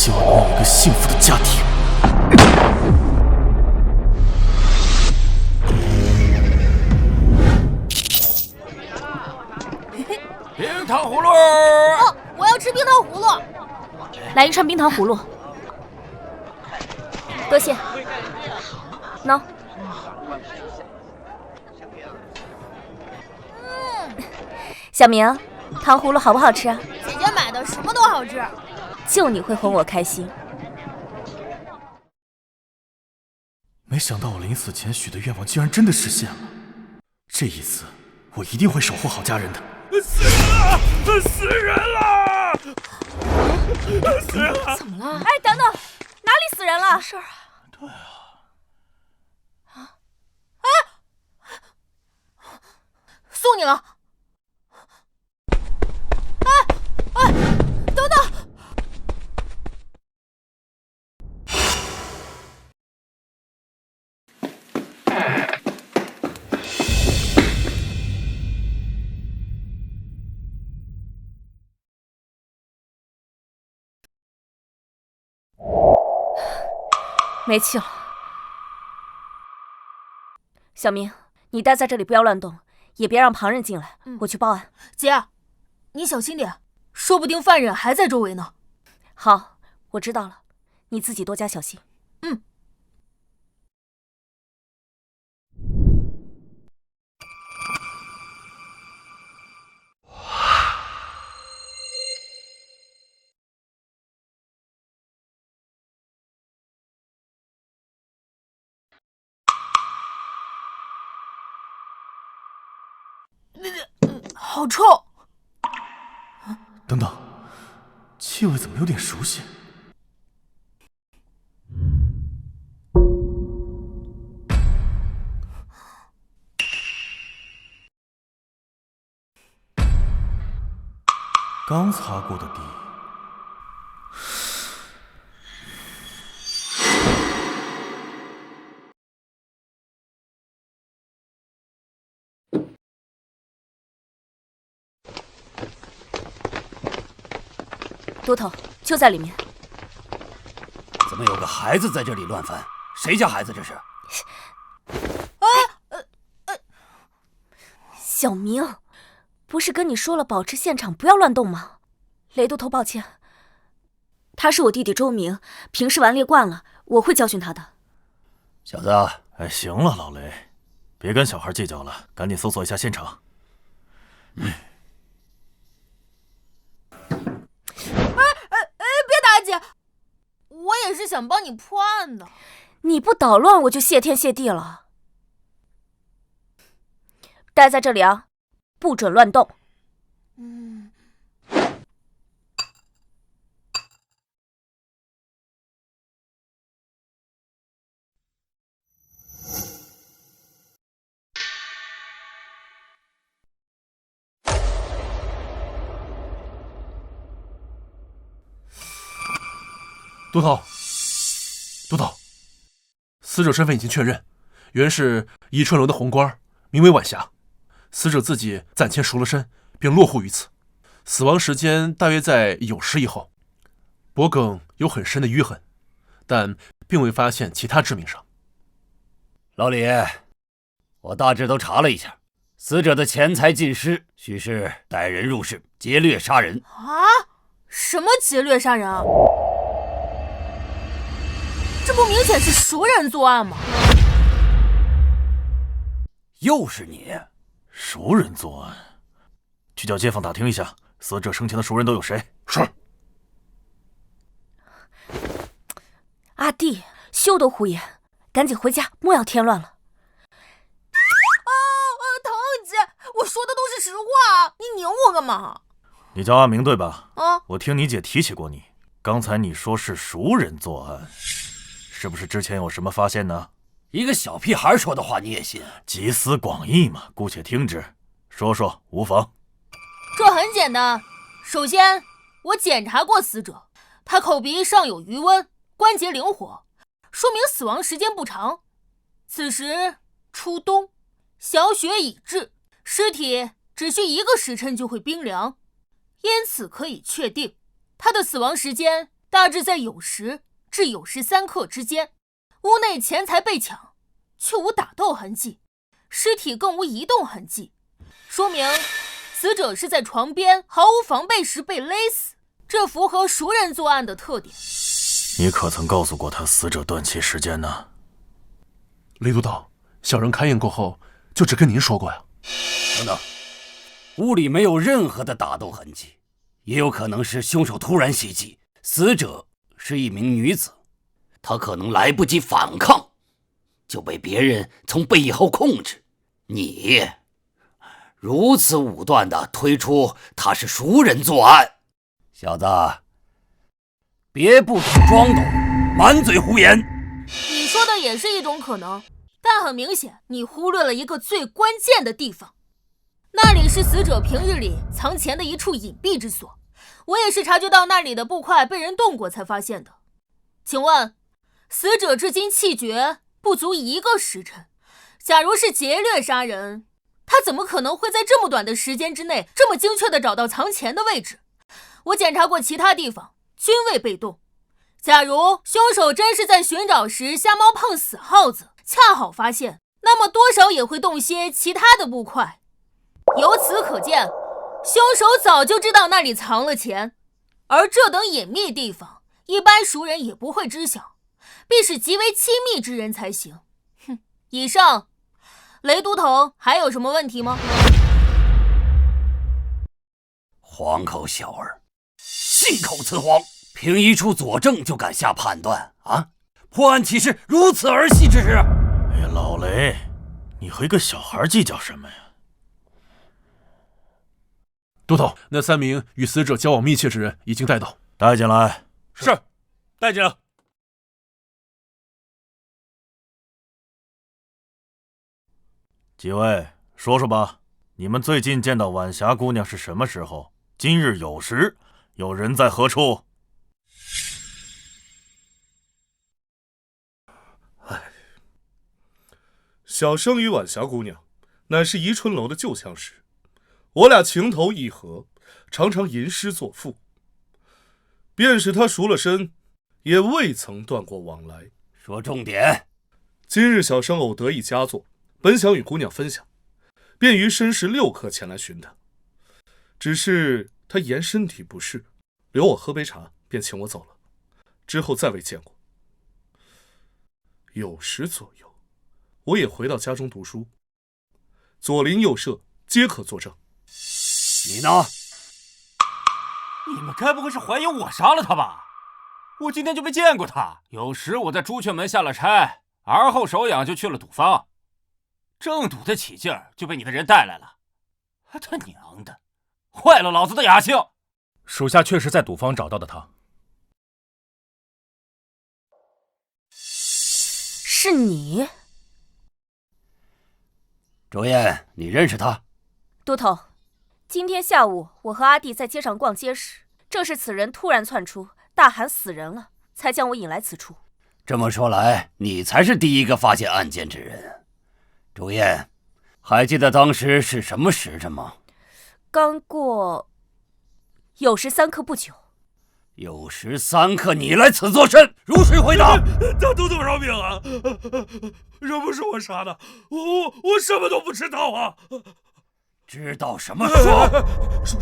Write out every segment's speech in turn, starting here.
希望能有一个幸福的家庭。冰糖葫芦。哦，我要吃冰糖葫芦。来一串冰糖葫芦，多谢。喏。小明，糖葫芦好不好吃啊？姐姐买的什么都好吃，就你会哄我开心。没想到我临死前许的愿望居然真的实现了，这一次我一定会守护好家人的。死人了！死人了！死人了！怎么了？哎，等等，哪里死人了？没事啊。对啊。送你了。等等！没气了。小明，你待在这里不要乱动，也别让旁人进来，我去报案。姐，你小心点，说不定犯人还在周围呢。好，我知道了，你自己多加小心。好臭！等等，气味怎么有点熟悉？刚擦过的地。多头就在里面。怎么有个孩子在这里乱翻？谁家孩子这是？小明，不是跟你说了保持现场不要乱动吗？雷多头，抱歉，他是我弟弟周明，平时顽劣惯了，我会教训他的。小子，哎，行了，老雷，别跟小孩计较了，赶紧搜索一下现场。别打姐，我也是想帮你破案的。你不捣乱，我就谢天谢地了。待在这里啊，不准乱动。督头，死者身份已经确认，原是宜春楼的红官，名为晚霞。死者自己暂前赎了身，并落户于此，死亡时间大约在酉时以后。脖颈有很深的淤痕，但并未发现其他致命伤。老李，我大致都查了一下，死者的钱财尽失，许是歹人入室劫掠杀人。啊？什么劫掠杀人啊？这不明显是熟人作案吗？又是你！熟人作案，去叫街坊打听一下，死者生前的熟人都有谁？是。阿弟，休得胡言，赶紧回家，莫要添乱了。唐姐，我说的都是实话，你拧我干嘛？你叫阿明对吧？啊，我听你姐提起过你，刚才你说是熟人作案，是不是之前有什么发现呢？一个小屁孩说的话你也信？集思广益嘛，姑且听之，说说无妨。这很简单，首先我检查过死者，他口鼻上有余温，关节灵活，说明死亡时间不长。此时初冬，小雪已至，尸体只需1个时辰就会冰凉，因此可以确定他的死亡时间大致在酉10至酉13刻之间。屋内钱财被抢，却无打斗痕迹，尸体更无移动痕迹，说明死者是在床边毫无防备时被勒死，这符合熟人作案的特点。你可曾告诉过他死者断气时间呢？雷督导，小人勘验过后，就只跟您说过呀。等等，屋里没有任何的打斗痕迹，也有可能是凶手突然袭击。死者是一名女子，她可能来不及反抗，就被别人从背后控制。你如此武断地推出他是熟人作案，小子，别不懂装懂，满嘴胡言。你说的也是一种可能，但很明显你忽略了一个最关键的地方，那里是死者平日里藏钱的一处隐蔽之所。我也是察觉到那里的布块被人动过才发现的。请问，死者至今气绝不足1个时辰，假如是劫掠杀人，他怎么可能会在这么短的时间之内这么精确地找到藏钱的位置？我检查过其他地方，均未被动。假如凶手真是在寻找时瞎猫碰死耗子，恰好发现，那么多少也会动些其他的布块。由此可见，凶手早就知道那里藏了钱，而这等隐秘地方，一般熟人也不会知晓，必是极为亲密之人才行。哼，以上，雷都头还有什么问题吗？黄口小儿，信口雌黄，凭一处佐证就敢下判断啊！破案岂是如此儿戏之事？哎呀，老雷，你和一个小孩计较什么呀？督头，那3名与死者交往密切之人已经带到，带进来。是，带进来。几位，说说吧，你们最近见到晚霞姑娘是什么时候？今日酉10，有人在何处？小生与晚霞姑娘，乃是宜春楼的旧相识，我俩情投意合，常常吟诗作赋。便是她赎了身，也未曾断过往来。说重点。今日小生偶得一佳作，本想与姑娘分享，便于申时6刻前来寻她。只是她言身体不适，留我喝杯茶，便请我走了，之后再未见过。酉10左右，我也回到家中读书，左邻右舍皆可作证。你呢？你们该不会是怀疑我杀了他吧？我今天就没见过他。酉10我在朱雀门下了差，而后手痒就去了赌坊，正赌得起劲儿，就被你的人带来了。他娘的，坏了老子的雅兴！属下确实在赌坊找到的他。是你？周燕，你认识他？都头，今天下午我和阿弟在街上逛街时，正是此人突然窜出，大喊死人了，才将我引来此处。这么说来，你才是第一个发现案件之人。周燕，还记得当时是什么时辰吗？刚过酉10 3刻不久。酉10 3刻，你来此作甚？如实回答。大都头饶命啊！这不是我杀的，我什么都不知道啊！知道什么说？说，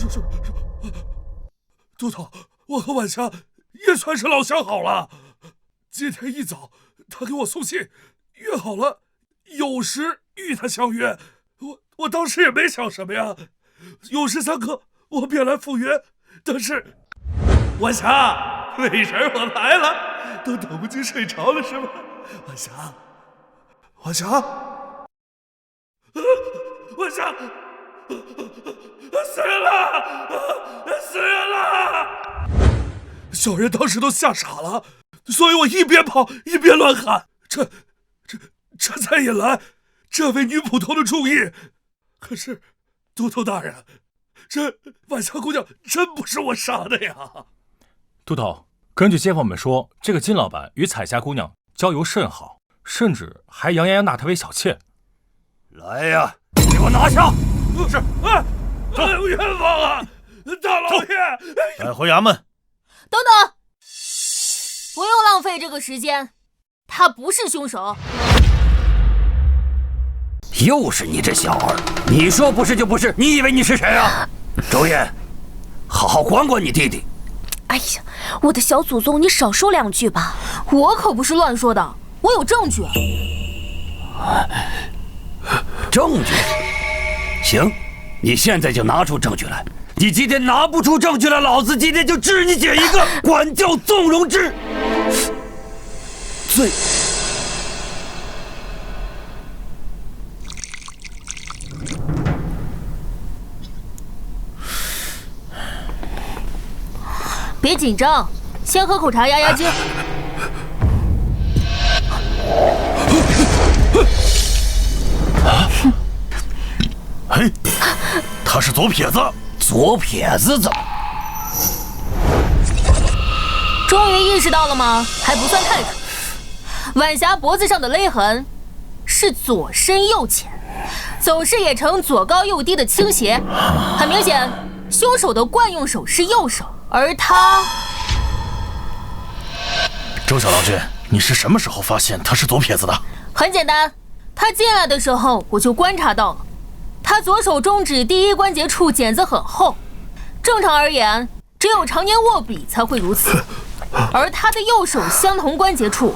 都头，我和晚霞也算是老相好了。今天一早，他给我送信，约好了酉10与他相约。我当时也没想什么呀，酉10 3刻我便来赴约，但是。晚霞，美人我来了，都等不及睡着了是吗？晚霞，晚霞，晚霞，死人了，死人了！小人当时都吓傻了，所以我一边跑一边乱喊，这才引来这位女捕头的注意。可是，都头大人，这晚霞姑娘真不是我杀的呀！都头，根据街坊们说，这个金老板与彩霞姑娘交游甚好，甚至还扬言要纳她为小妾。来呀，给我拿下！是，冤枉啊！大老爷，带回衙门。等等，浪费这个时间，他不是凶手。又是你这小儿，你说不是就不是，你以为你是谁啊？周燕，好好管管你弟弟。哎呀，我的小祖宗，你少说2句吧。我可不是乱说的，我有证据。证据？行，你现在就拿出证据来。你今天拿不出证据来，老子今天就治你姐一个管教纵容之罪。别紧张，先喝口茶压压惊。嘿，他是左撇子。左撇子怎么？终于意识到了吗？还不算太蠢。晚霞脖子上的勒痕是左深右浅，走势也呈左高右低的倾斜，很明显，凶手的惯用手是右手，而他……周小郎君，你是什么时候发现他是左撇子的？很简单，他进来的时候我就观察到了，他左手中指第1关节处茧子很厚，正常而言，只有常年握笔才会如此，而他的右手相同关节处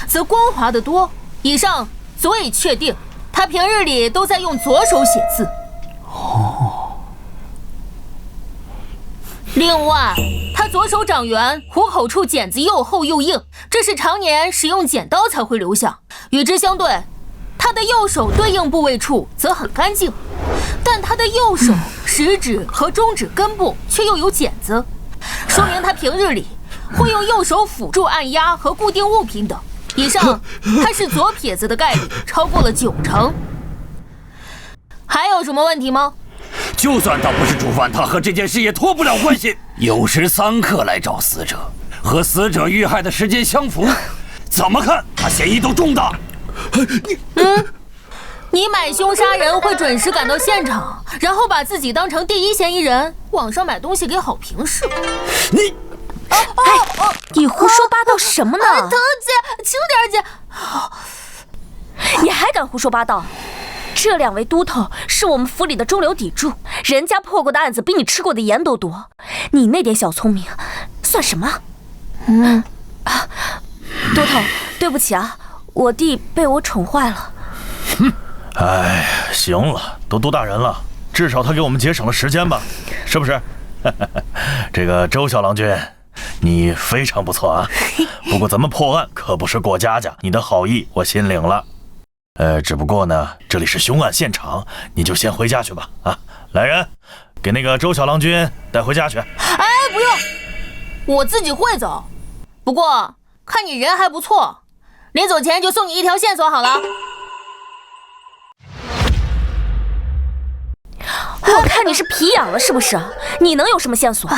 则光滑得多。以上足以确定，他平日里都在用左手写字。另外，他左手掌缘虎口处茧子又厚又硬，这是常年使用剪刀才会留下。与之相对，他的右手对应部位处则很干净，但他的右手食指和中指根部却又有茧子，说明他平日里会用右手辅助按压和固定物品等。以上，他是左撇子的概率超过了90%。还有什么问题吗？就算他不是主犯，他和这件事也脱不了关系。酉时3刻来找死者，和死者遇害的时间相符，怎么看他嫌疑都重大。你买凶杀人会准时赶到现场，然后把自己当成第1嫌疑人，网上买东西给好评是吧？你，你胡说八道什么呢？疼姐，轻点姐。你还敢胡说八道？这2位都头是我们府里的中流砥柱，人家破过的案子比你吃过的盐都多，你那点小聪明算什么？都头，对不起啊，我弟被我宠坏了。哎，行了，都多大人了，至少他给我们节省了时间吧，是不是？这个周小郎君，你非常不错啊。不过咱们破案可不是过家家，你的好意我心领了。只不过呢，这里是凶案现场，你就先回家去吧。啊，来人，给那个周小郎君带回家去。哎，不用，我自己会走。不过看你人还不错，临走前就送你一条线索好了。我看你是皮痒了是不是？你能有什么线索？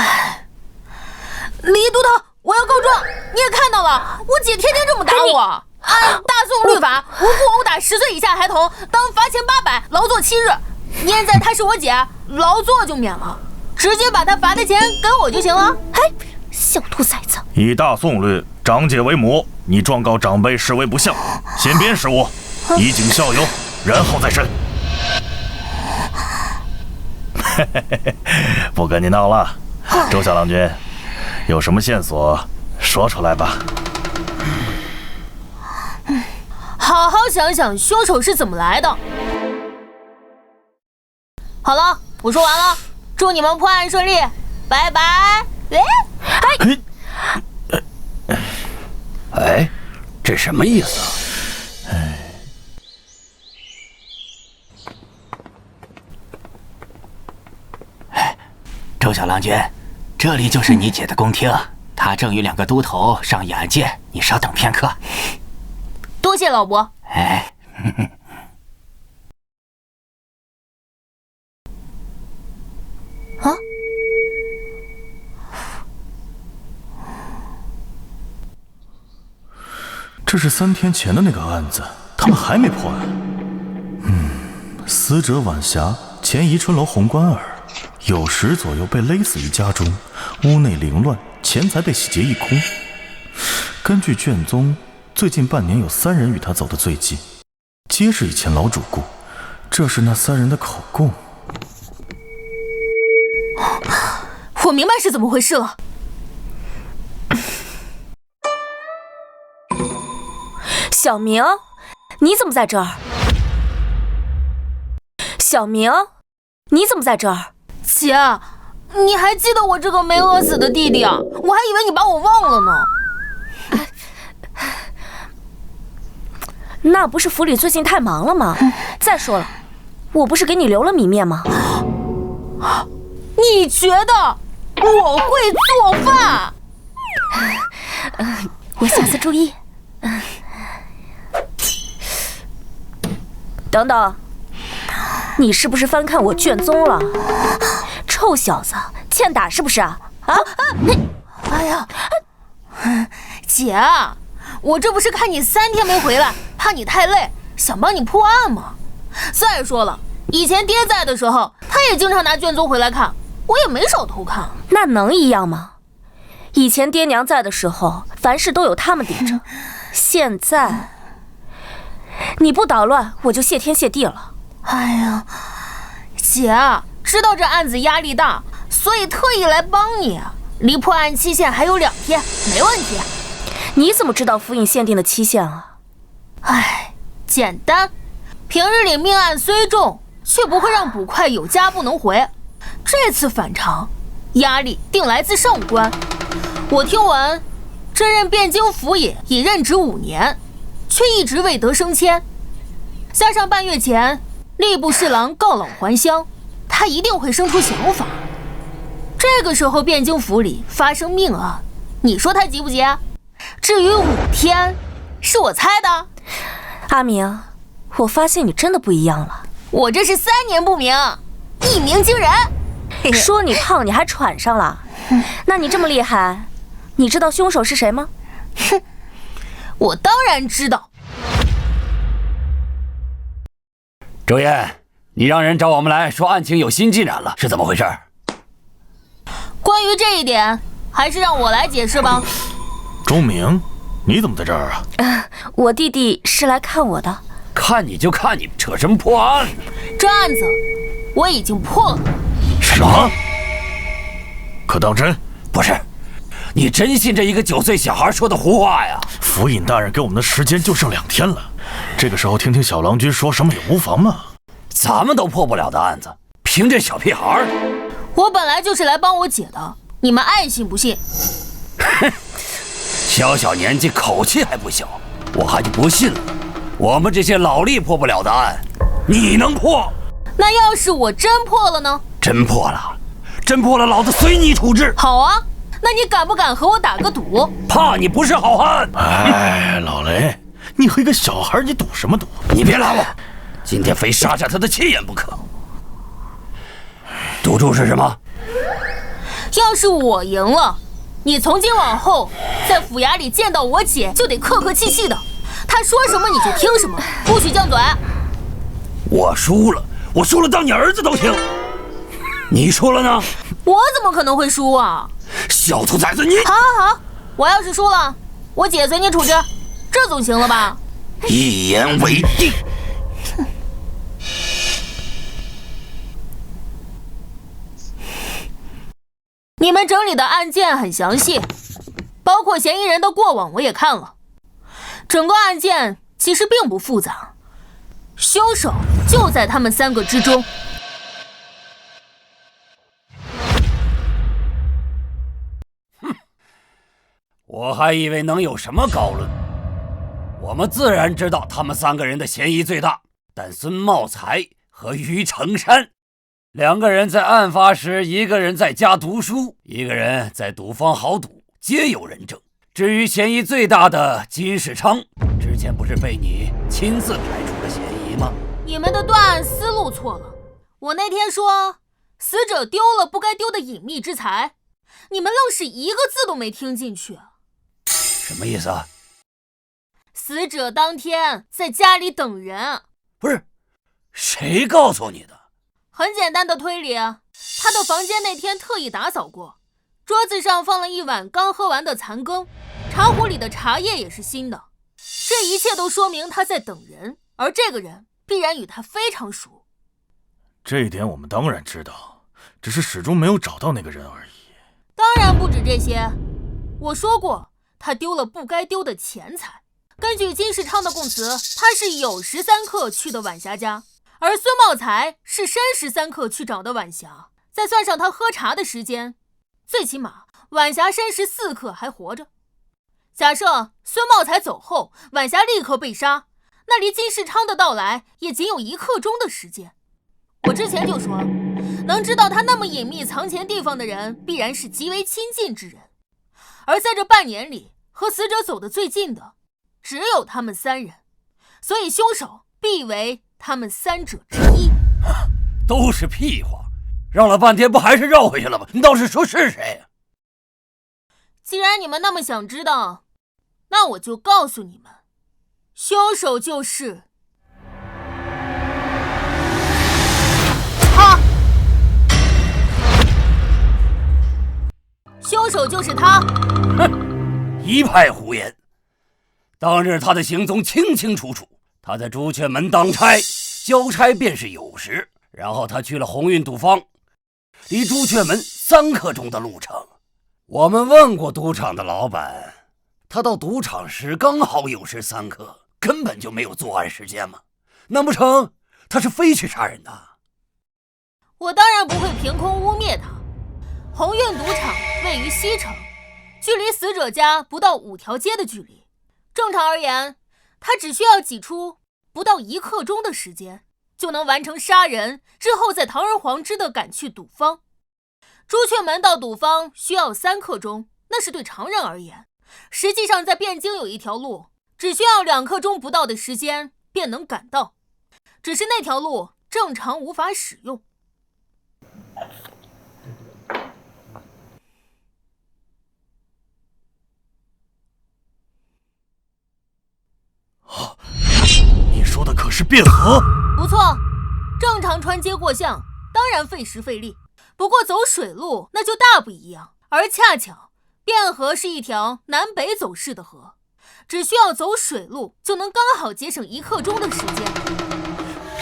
李都头，我要告状！你也看到了，我姐天天这么打我。按大宋律法，无故殴打10岁以下孩童，当罚钱800，劳作7日。念在她是我姐，劳作就免了，直接把她罚的钱给我就行了。哎，小兔崽子！以大宋律，长姐为母，你状告长辈视为不孝，先鞭15，以儆效尤，然后再审。不跟你闹了，周小郎君，有什么线索说出来吧。好好想想凶手是怎么来的。好了，我说完了，祝你们破案顺利，拜拜。哎，这什么意思啊？周小郎君，这里就是你姐的宫厅，她正与2个都头上眼界，你稍等片刻。多谢老伯。哎，这是3天前的那个案子，他们还没破案。死者晚霞前宜春楼红官儿酉时左右被勒死于家中，屋内凌乱，钱财被洗劫一空。根据卷宗，最近半年有3人与他走得最近，皆是以前老主顾。这是那3人的口供。我明白是怎么回事了。小明，你怎么在这儿？小明，你怎么在这儿？姐，你还记得我这个没饿死的弟弟啊？我还以为你把我忘了呢。那不是府里最近太忙了吗？再说了，我不是给你留了米面吗？你觉得我会做饭？我下次注意。等等，你是不是翻看我卷宗了？臭小子，欠打是不是啊？哎呀，姐，我这不是看你3天没回来，怕你太累，想帮你破案吗？再说了，以前爹在的时候，他也经常拿卷宗回来看，我也没少偷看。那能一样吗？以前爹娘在的时候，凡事都有他们顶着。现在你不捣乱，我就谢天谢地了。哎呀，姐，知道这案子压力大，所以特意来帮你。离破案期限还有2天，没问题。你怎么知道府尹限定的期限啊？哎，简单，平日里命案虽重，却不会让捕快有家不能回。这次反常，压力定来自上官。我听闻，这任汴京府尹已任职5年，却一直未得升迁。加上半月前吏部侍郎告老还乡，他一定会生出想法。这个时候汴京府里发生命案，你说他急不急？至于5天，是我猜的。阿明，我发现你真的不一样了。我这是3年不明，1鸣惊人。说你胖，你还喘上了？那你这么厉害，你知道凶手是谁吗？哼，我当然知道。周燕，你让人找我们来说案情有新进展了，是怎么回事？关于这一点，还是让我来解释吧。周明，你怎么在这儿啊？我弟弟是来看我的。看你就看你，扯什么破案呢？这案子我已经破了。什么？可当真？不是，你真信这一个9岁小孩说的胡话呀？府尹大人给我们的时间就剩2天了，这个时候听听小郎君说什么也无妨嘛。咱们都破不了的案子，凭这小屁孩？我本来就是来帮我姐的，你们爱信不信。哼，小年纪口气还不小，我还就不信了。我们这些老吏破不了的案，你能破？那要是我真破了呢？真破了，老子随你处置。好啊，那你敢不敢和我打个赌？怕你不是好汉。哎，老雷，你和一个小孩，你赌什么赌？你别拉我，今天非杀下他的气焰不可。赌注是什么？要是我赢了，你从今往后在府衙里见到我姐就得客客气气的，她说什么你就听什么，不许犟嘴。我输了当你儿子都行。你输了呢？我怎么可能会输啊？小兔崽子你！好，我要是输了，我姐随你处置，这总行了吧？一言为定。你们整理的案件很详细，包括嫌疑人的过往我也看了。整个案件其实并不复杂，凶手就在他们3个之中。我还以为能有什么高论。我们自然知道他们3个人的嫌疑最大，但孙茂才和于成山2个人在案发时，一个人在家读书，一个人在赌坊豪赌，皆有人证。至于嫌疑最大的金世昌，之前不是被你亲自排除了嫌疑吗？你们的断案思路错了。我那天说死者丢了不该丢的隐秘之财，你们愣是一个字都没听进去。什么意思啊？死者当天在家里等人。不是，谁告诉你的？很简单的推理，他的房间那天特意打扫过，桌子上放了一碗刚喝完的残羹，茶壶里的茶叶也是新的，这一切都说明他在等人，而这个人必然与他非常熟。这一点我们当然知道，只是始终没有找到那个人而已。当然不止这些，我说过他丢了不该丢的钱财。根据金世昌的供词，他是酉时3刻去的晚霞家，而孙茂才是申时3刻去找的晚霞，再算上他喝茶的时间，最起码晚霞申时4刻还活着。假设孙茂才走后，晚霞立刻被杀，那离金世昌的到来也仅有1刻钟的时间。我之前就说了，能知道他那么隐秘藏钱地方的人，必然是极为亲近之人。而在这半年里，和死者走得最近的，只有他们3人，所以凶手必为他们3者之一。都是屁话，绕了半天不还是绕回去了吗？你倒是说是谁呀？既然你们那么想知道，那我就告诉你们，凶手就是他。凶手就是他。哼，一派胡言。当日他的行踪清清楚楚，他在朱雀门当差，交差便是酉时，然后他去了鸿运赌坊，离朱雀门3刻钟的路程。我们问过赌场的老板，他到赌场时刚好酉时3刻，根本就没有作案时间嘛。难不成他是非去杀人的？我当然不会凭空污蔑他。鸿运赌场位于西城，距离死者家不到5条街的距离。正常而言，他只需要挤出不到1刻钟的时间，就能完成杀人，之后再堂而皇之地赶去赌坊。朱雀门到赌坊需要3刻钟，那是对常人而言。实际上在汴京有一条路，只需要2刻钟不到的时间便能赶到，只是那条路正常无法使用。你说的可是汴河？不错，正常穿街过巷当然费时费力，不过走水路那就大不一样。而恰巧汴河是一条南北走势的河，只需要走水路就能刚好节省1刻钟的时间。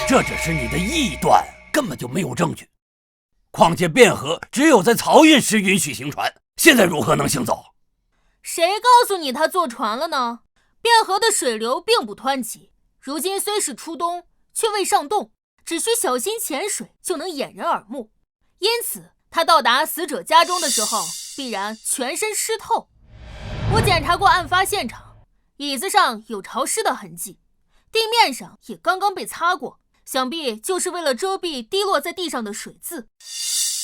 这只是你的臆断，根本就没有证据。况且汴河只有在漕运时允许行船，现在如何能行走？谁告诉你他坐船了呢？汴河的水流并不湍急，如今虽是初冬，却未上冻，只需小心潜水就能掩人耳目。因此他到达死者家中的时候，必然全身湿透。我检查过案发现场，椅子上有潮湿的痕迹，地面上也刚刚被擦过，想必就是为了遮蔽滴落在地上的水渍。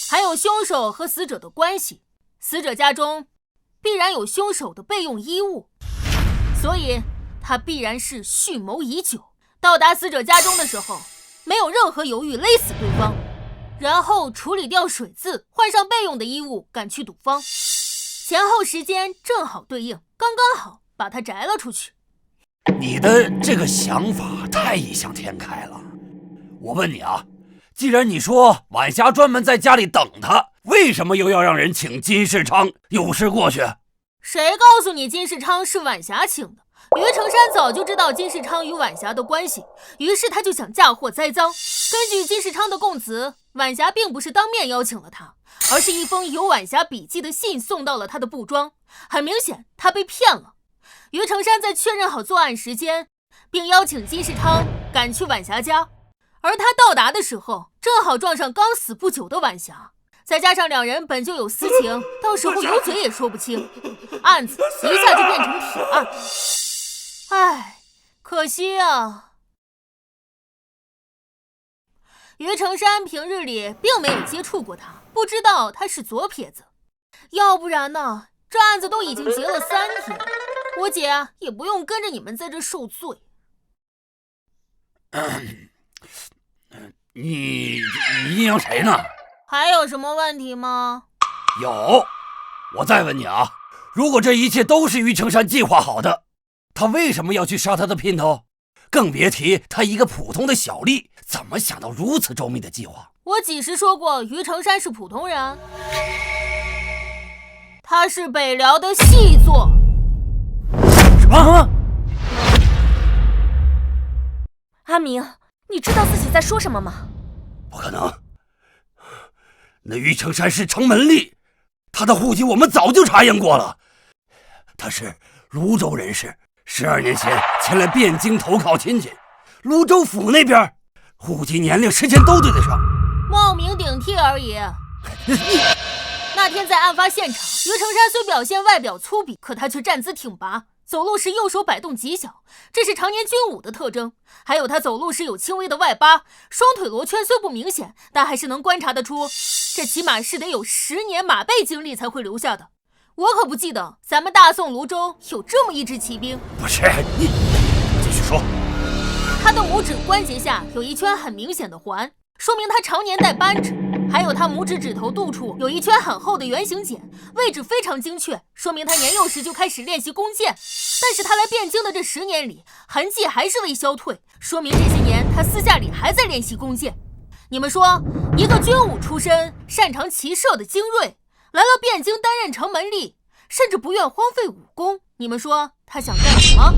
还有凶手和死者的关系，死者家中必然有凶手的备用衣物，所以他必然是蓄谋已久。到达死者家中的时候，没有任何犹豫，勒死对方，然后处理掉水渍，换上备用的衣物，赶去赌坊。前后时间正好对应，刚刚好把他摘了出去。你的这个想法太异想天开了。我问你啊，既然你说晚霞专门在家里等他，为什么又要让人请金世昌有事过去？谁告诉你金世昌是晚霞请的？于成山早就知道金世昌与晚霞的关系，于是他就想嫁祸栽赃。根据金世昌的供词，晚霞并不是当面邀请了他，而是一封有晚霞笔记的信送到了他的布庄。很明显他被骗了。于成山在确认好作案时间，并邀请金世昌赶去晚霞家，而他到达的时候正好撞上刚死不久的晚霞，再加上2人本就有私情，到时候有嘴也说不清，案子一下就变成铁案。唉，可惜啊。于成山平日里并没有接触过他，不知道他是左撇子，要不然呢，这案子都已经结了3天，我姐也不用跟着你们在这受罪。你阴阳谁呢？还有什么问题吗？有，我再问你啊，如果这一切都是于成山计划好的，他为什么要去杀他的姘头？更别提他一个普通的小吏，怎么想到如此周密的计划？我几时说过于成山是普通人？他是北辽的细作，什么？阿明，你知道自己在说什么吗？不可能！那于成山是程门吏，他的户籍我们早就查验过了，他是泸州人士，12年前前来汴京投靠亲戚，泸州府那边户籍、年龄、时间都对得上。冒名顶替而已。那天在案发现场，于成山虽表现外表粗鄙，可他却站姿挺拔，走路时右手摆动极小，这是常年军武的特征。还有他走路时有轻微的外八，双腿罗圈虽不明显，但还是能观察得出，这起码是得有10年马背经历才会留下的。我可不记得咱们大宋泸州有这么一支骑兵。不是你，继续说。他的拇指关节下有一圈很明显的环，说明他常年戴扳指。还有他拇指指头肚处有一圈很厚的圆形茧，位置非常精确，说明他年幼时就开始练习弓箭。但是他来汴京的这10年里，痕迹还是未消退，说明这些年他私下里还在练习弓箭。你们说，一个军武出身、擅长骑射的精锐，来了汴京担任城门吏，甚至不愿荒废武功，你们说他想干什么？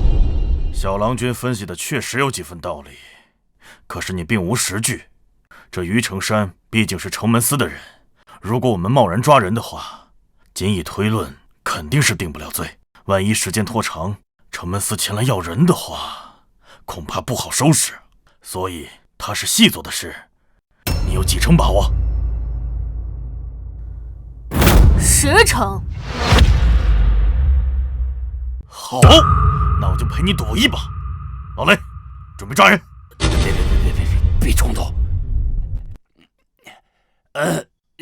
小郎君分析的确实有几分道理，可是你并无实据。这于成山毕竟是城门司的人，如果我们贸然抓人的话，仅以推论肯定是定不了罪。万一时间拖长，城门司前来要人的话，恐怕不好收拾。所以他是细做的事，你有几成把握？10成。好，那我就陪你赌一把。老雷，准备抓人。别冲动。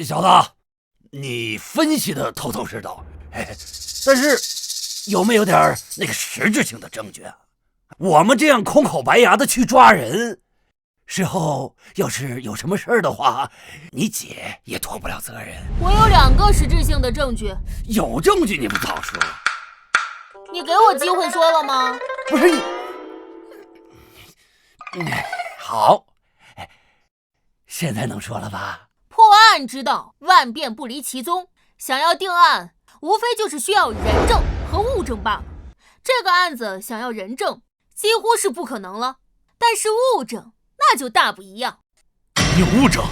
小子，你分析的头头是道，但是有没有点那个实质性的证据啊？我们这样空口白牙的去抓人，事后要是有什么事儿的话，你姐也脱不了责任。我有2个实质性的证据。有证据你不早说？你给我机会说了吗？不是你，好，现在能说了吧？破案之道，万变不离其宗。想要定案，无非就是需要人证和物证罢了。这个案子想要人证，几乎是不可能了。但是物证，那就大不一样。你有物证？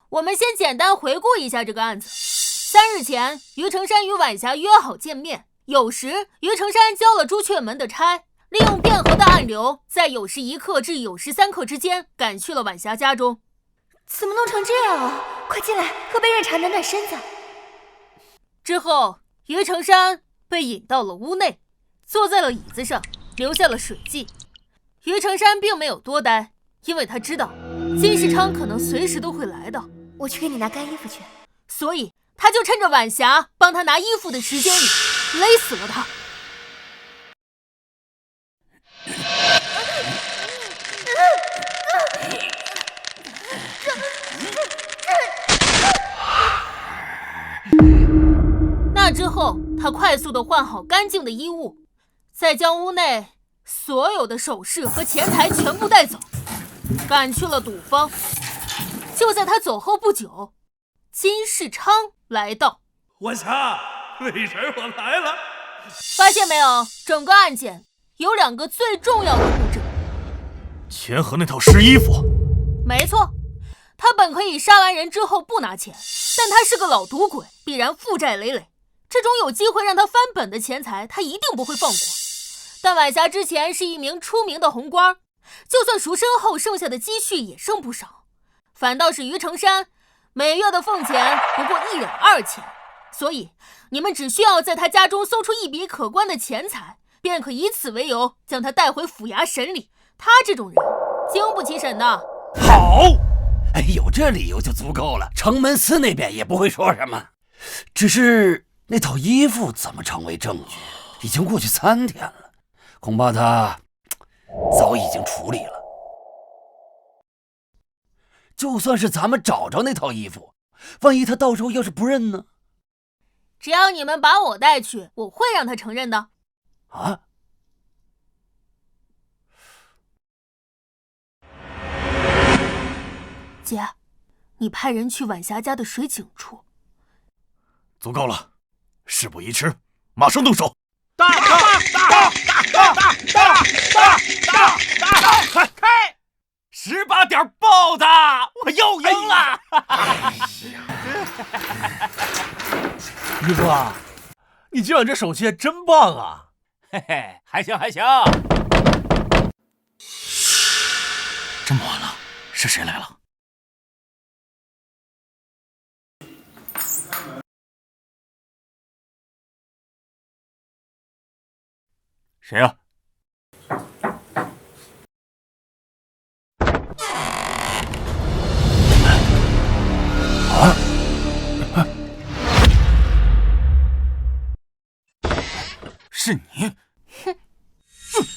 我们先简单回顾一下这个案子。3日前，于成山与晚霞约好见面。酉时，于成山交了朱雀门的差，利用汴河的暗流，在酉时1刻至酉时3刻之间赶去了晚霞家中。怎么弄成这样啊？快进来，喝杯热茶暖暖身子。之后，于成山被引到了屋内，坐在了椅子上，留下了水迹。于成山并没有多待，因为他知道金世昌可能随时都会来到。我去给你拿干衣服去。所以他就趁着晚霞帮他拿衣服的时间里勒死了他。那之后，他快速地换好干净的衣物，再将屋内所有的首饰和钱财全部带走，赶去了赌坊。就在他走后不久，金世昌来到。晚霞，美人我来了。发现没有，整个案件有2个最重要的物证。钱和那套湿衣服。没错，他本可以杀完人之后不拿钱，但他是个老赌鬼，必然负债累累。这种有机会让他翻本的钱财，他一定不会放过。但晚霞之前是一名出名的红官，就算赎身后剩下的积蓄也剩不少。反倒是于成山，每月的俸钱不过1两2钱，所以你们只需要在他家中搜出一笔可观的钱财，便可以此为由将他带回府衙审理。他这种人经不起审的。好，有这理由就足够了，城门司那边也不会说什么。只是那套衣服怎么成为证据？已经过去3天了，恐怕他早已经处理了。就算是咱们找着那套衣服，万一他到时候要是不认呢？只要你们把我带去，我会让他承认的。啊？姐，你派人去晚霞家的水井处。足够了，事不宜迟，马上动手！大！开！18点爆的，我又赢了！宇哥，你今晚这手气真棒啊！嘿嘿，还行。这么晚了，是谁来了？谁啊？是你！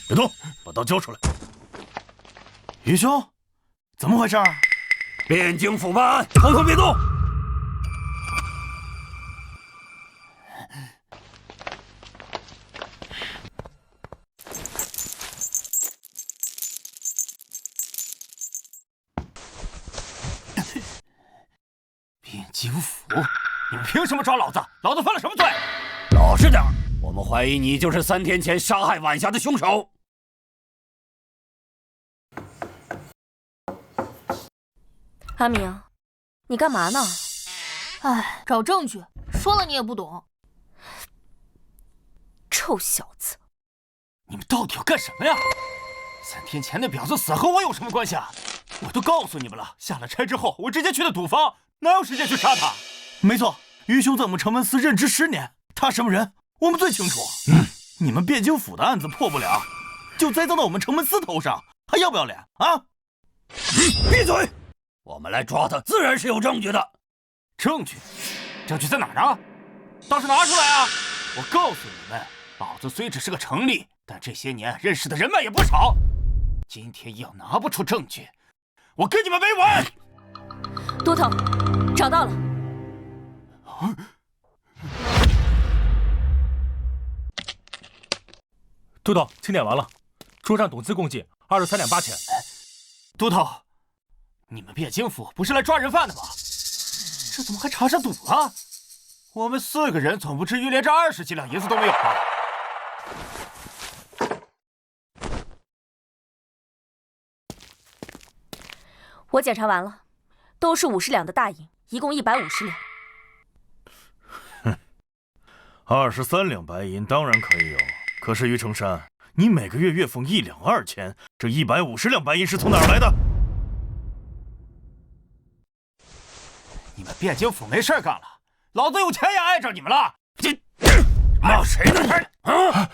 别动，把刀交出来！于兄，怎么回事？汴京府办案，统统别动！汴京府，你们凭什么抓老子？老子犯了什么罪？老实点，我们怀疑你就是3天前杀害晚霞的凶手。阿明，你干嘛呢？哎，找证据，说了你也不懂。臭小子！你们到底要干什么呀？3天前那婊子死和我有什么关系啊？我都告诉你们了，下了差之后我直接去的赌坊，哪有时间去杀他？没错，于兄在我们城门司任职10年，他什么人我们最清楚。你们汴京府的案子破不了，就栽赃到我们城门司头上，还要不要脸啊？闭嘴！我们来抓他，自然是有证据的。证据在哪儿呢？倒是拿出来啊！我告诉你们，老子虽只是个城吏，但这些年认识的人脉也不少。今天要拿不出证据，我跟你们没完！都头，找到了。都头，清点完了，桌上董资共计23两8钱。都头，你们汴京府不是来抓人犯的吗？这怎么还查上赌了？我们4个人总不至于连这20几两银子都没有吧？我检查完了，都是50两的大银，一共150两。哼，23两白银当然可以有，可是于成山，你每个月月俸1两2钱，这150两白银是从哪儿来的？你们汴京府没事干了，老子有钱也碍着你们了。骂谁呢你？啊！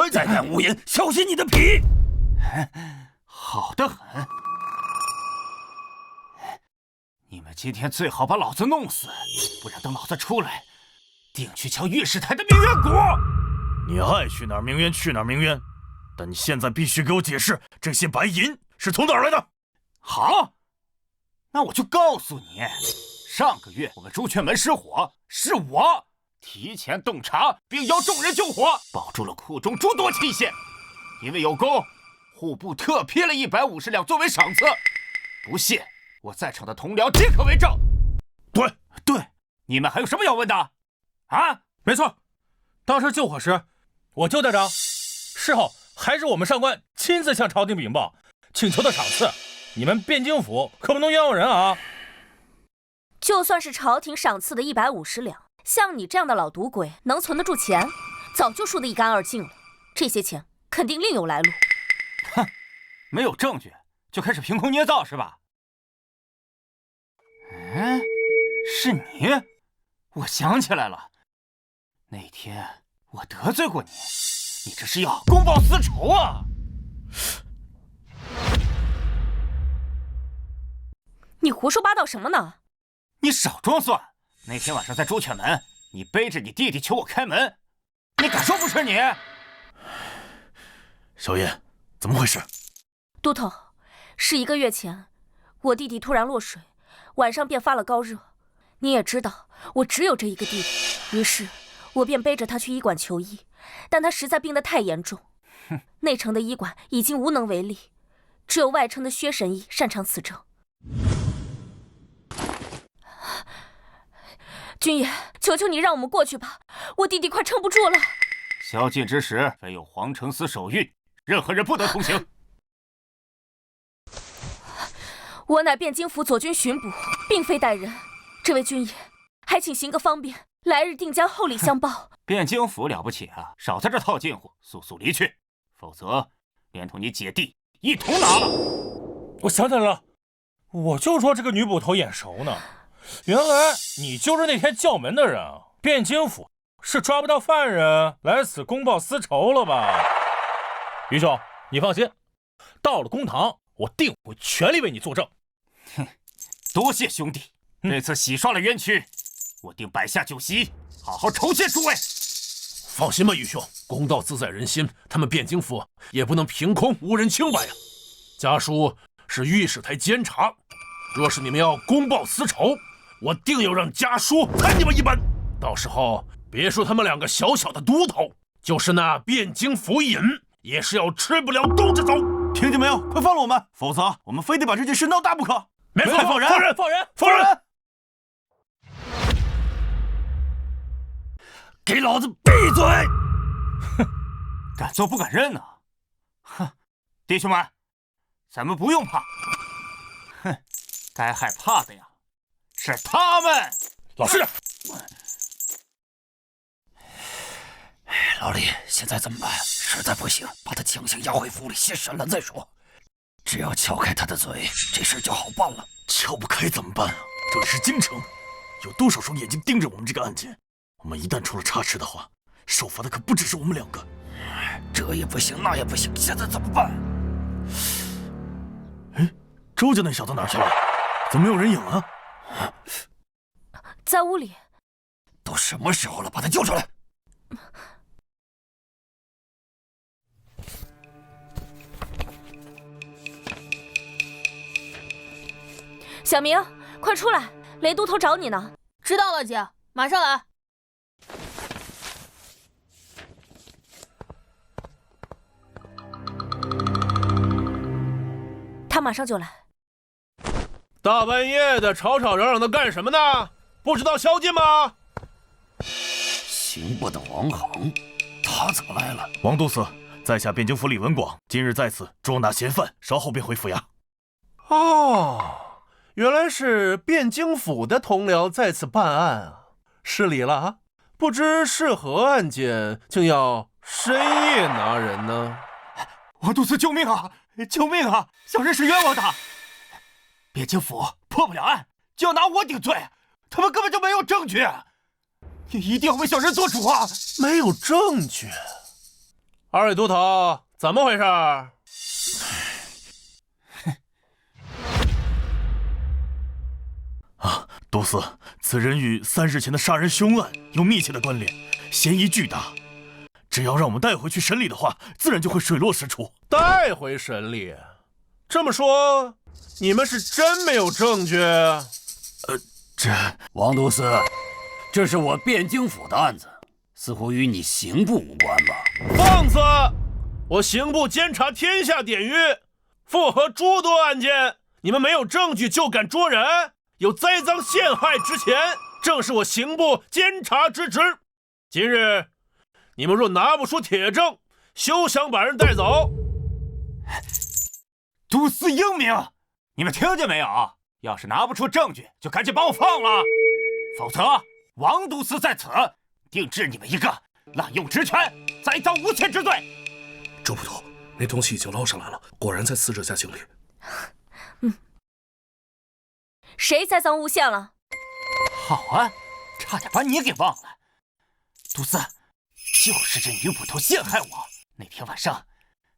再敢无言，小心你的皮！好得很。你们今天最好把老子弄死，不然等老子出来，定去敲御史台的明冤果。你爱去哪儿鸣冤去哪儿鸣冤，但你现在必须给我解释这些白银是从哪儿来的。好，那我就告诉你，上个月我们朱雀门失火，是我提前洞察，并邀众人救火，保住了库中诸多器械。因为有功，户部特批了150两作为赏赐。不信，我在场的同僚皆可为证。对，你们还有什么要问的？啊，没错，当时救火时我就在场，事后还是我们上官亲自向朝廷禀报，请求的赏赐。你们汴京府可不能冤枉人啊！就算是朝廷赏赐的150两，像你这样的老赌鬼能存得住钱，早就输得一干二净了。这些钱肯定另有来路。哼，没有证据就开始凭空捏造是吧？是你？我想起来了，那天我得罪过你，你这是要公报私仇啊！你胡说八道什么呢？你少装蒜！那天晚上在朱雀门，你背着你弟弟求我开门，你敢说不是你？小叶，怎么回事？都头，是1个月前，我弟弟突然落水，晚上便发了高热。你也知道，我只有这一个弟弟，于是我便背着他去医馆求医，但他实在病得太严重，内城的医馆已经无能为力，只有外城的薛神医擅长此症。君爷，求求你让我们过去吧，我弟弟快撑不住了。宵禁之时，非有皇城司守御，任何人不得同行。我乃汴京府左军巡捕，并非带人。这位军爷，还请行个方便，来日定将厚礼相报。汴京府了不起啊，少在这套近乎，速速离去，否则连同你姐弟一同拿了。我想起来了，我就说这个女捕头眼熟呢，原来你就是那天叫门的人啊！汴京府是抓不到犯人来此公报私仇了吧？于兄，你放心，到了公堂，我定会全力为你作证。哼，多谢兄弟，这次洗刷了冤屈，我定摆下酒席，好好酬谢诸位。放心吧，于兄，公道自在人心，他们汴京府也不能凭空无人清白呀。家书是御史台监察，若是你们要公报私仇，我定要让家书参你们一本。到时候别说他们2个小小的都头，就是那汴京府尹，也是要吃不了兜着走。听见没有？快放了我们，否则我们非得把这件事闹大不可。没错，放人！放人！放人！给老子闭嘴！哼，敢做不敢认呢！哼，弟兄们，咱们不用怕。哼，该害怕的呀，是他们。老实点。老李，现在怎么办？实在不行，把他强行押回府里先审了再说。只要撬开他的嘴，这事就好办了。撬不开怎么办啊？这里是京城，有多少双眼睛盯着我们这个案件？我们一旦出了差池的话，受罚的可不只是我们2个。这也不行，那也不行，现在怎么办？哎，周家那小子哪去了？怎么没有人影啊？在屋里。都什么时候了，把他救出来！小明，快出来，雷都头找你呢。知道了，姐，马上来。他马上就来。大半夜的吵吵嚷嚷的干什么呢？不知道宵禁吗？刑部的王恒，他怎么来了？王都司，在下汴京府李文广，今日在此捉拿嫌犯，稍后便回府衙。哦，原来是汴京府的同僚在此办案啊，失礼了啊！不知是何案件，竟要深夜拿人呢？王都司，救命啊！救命啊！小人是冤枉的。汴京府破不了案，就要拿我顶罪，他们根本就没有证据。你一定要为小人做主啊！没有证据。2位都头，怎么回事？啊，都司，此人与3日前的杀人凶案有密切的关联，嫌疑巨大。只要让我们带回去审理的话，自然就会水落石出。带回审理？这么说，你们是真没有证据？王都司，这是我汴京府的案子，似乎与你刑部无关吧？放肆！我刑部监察天下典狱，复核诸多案件，你们没有证据就敢捉人，有栽赃陷害之嫌，正是我刑部监察之职。今日你们若拿不出铁证，休想把人带走。都司英明，你们听见没有？要是拿不出证据，就赶紧把我放了，否则王都司在此，定治你们一个滥用职权、栽赃诬陷之罪。周捕头，那东西已经捞上来了，果然在死者家井里。谁栽赃诬陷了？好啊，差点把你给忘了。都司，就是这女捕头陷害我。那天晚上，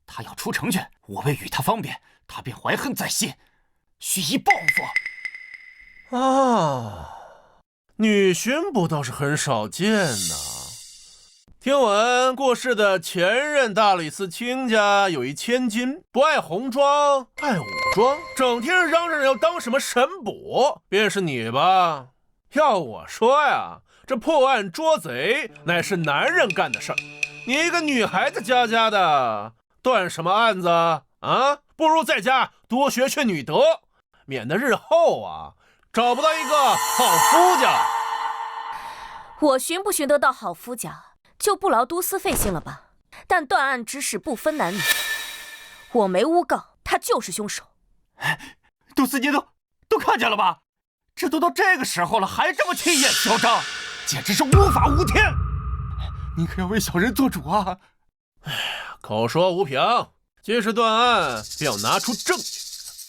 她要出城去，我为与她方便，她便怀恨在心，蓄意报复。啊，女巡捕倒是很少见呐。听闻过世的前任大理寺卿家有一千金，不爱红妆，爱武装，整天嚷嚷要当什么神捕，便是你吧？要我说呀，这破案捉贼乃是男人干的事儿，你一个女孩子家的，断什么案子啊？不如在家多学学女德，免得日后啊找不到一个好夫家。我寻不寻得到好夫家，就不劳都司费心了吧？但断案之事不分男女，我没诬告，他就是凶手。都司，您都看见了吧？这都到这个时候了，还这么气焰嚣张，简直是无法无天！您可要为小人做主啊！口说无凭，既是断案，便要拿出证据。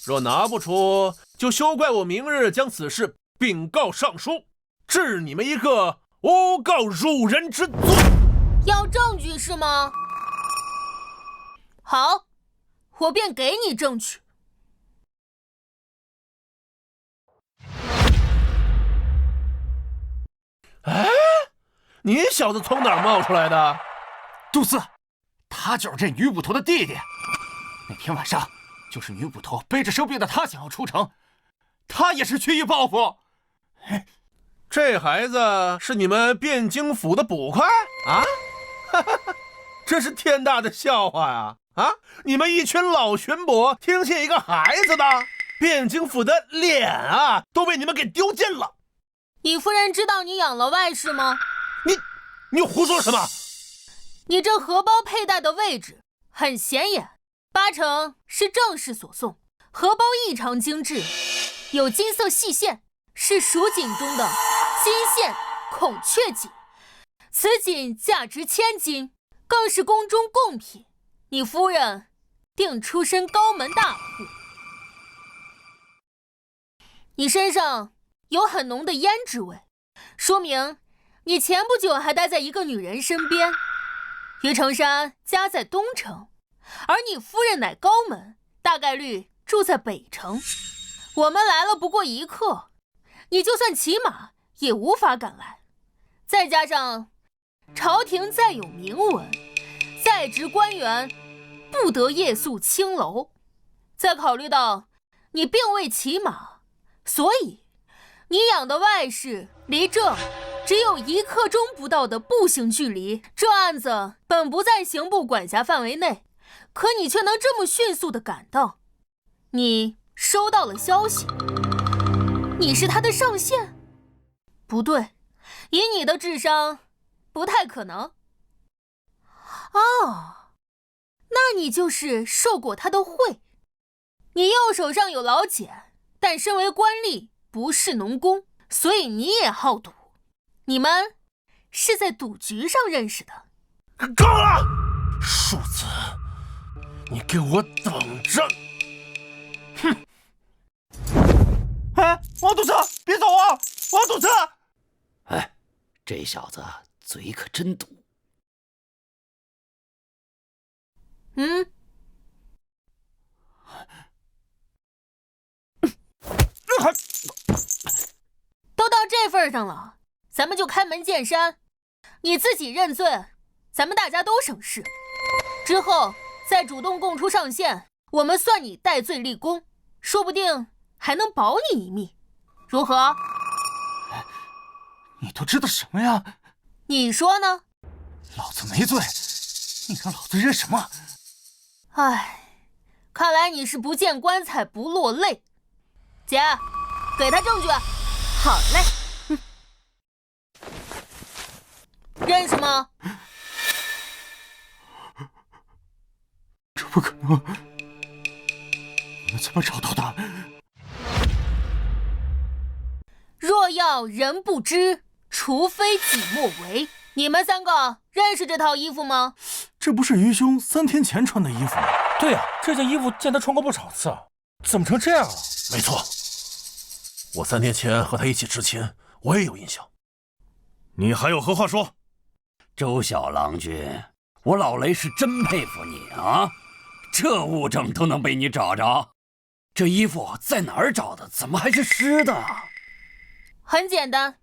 若拿不出，就休怪我明日将此事禀告上书，治你们一个诬告辱人之罪。要证据是吗？好，我便给你证据。哎，你小子从哪儿冒出来的？都司，他就是这女捕头的弟弟。那天晚上，就是女捕头背着生病的他想要出城，他也是蓄意报复。这孩子是你们汴京府的捕快啊？这是天大的笑话呀！啊，你们一群老巡捕听信一个孩子的，汴京府的脸啊都被你们给丢尽了。你夫人知道你养了外室吗？你胡说什么？你这荷包佩戴的位置很显眼，八成是正室所送。荷包异常精致，有金色细线，是蜀锦中的金线孔雀锦。此锦价值1000金，更是宫中贡品。你夫人定出身高门大户。你身上有很浓的胭脂味，说明你前不久还待在一个女人身边。于成山家在东城，而你夫人乃高门，大概率住在北城。我们来了不过1刻，你就算骑马也无法赶来。再加上朝廷再有明文，在职官员不得夜宿青楼。再考虑到你并未骑马，所以你养的外室离这只有1刻钟不到的步行距离。这案子本不在刑部管辖范围内，可你却能这么迅速地赶到。你收到了消息，你是他的上线？不对，以你的智商，不太可能。哦，那你就是受过他的贿。你右手上有老茧，但身为官吏，不是农工，所以你也好赌。你们是在赌局上认识的。够了，庶子，你给我等着！哼！哎，王都司，别走啊！王都司！哎，这小子嘴可真毒。都到这份上了，咱们就开门见山。你自己认罪，咱们大家都省事。之后再主动供出上线，我们算你戴罪立功，说不定还能保你一命。如何？你都知道什么呀？你说呢？老子没罪，你让老子认什么？唉，看来你是不见棺材不落泪。姐，给他证据。好嘞。认识吗？这不可能！你们怎么找到的？若要人不知，除非己莫为。你们3个认识这套衣服吗？这不是于兄3天前穿的衣服吗？对呀，这件衣服见他穿过不少次，怎么成这样了？没错，我3天前和他一起执勤，我也有印象。你还有何话说？周小郎君，我老雷是真佩服你啊！这物证都能被你找着，这衣服在哪儿找的？怎么还是湿的？很简单，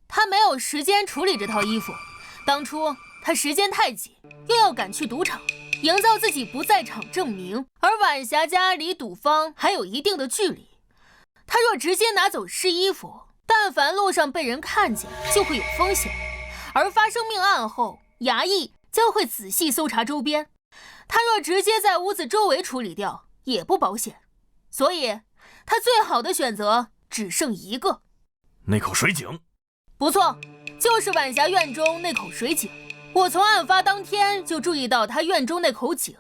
他没有时间处理这套衣服。当初他时间太紧，又要赶去赌场，营造自己不在场证明，而晚霞家离赌坊还有一定的距离。他若直接拿走湿衣服，但凡路上被人看见，就会有风险。而发生命案后，衙役将会仔细搜查周边，他若直接在屋子周围处理掉，也不保险。所以他最好的选择只剩一个。那口水井。不错，就是晚霞院中那口水井。我从案发当天就注意到他院中那口井。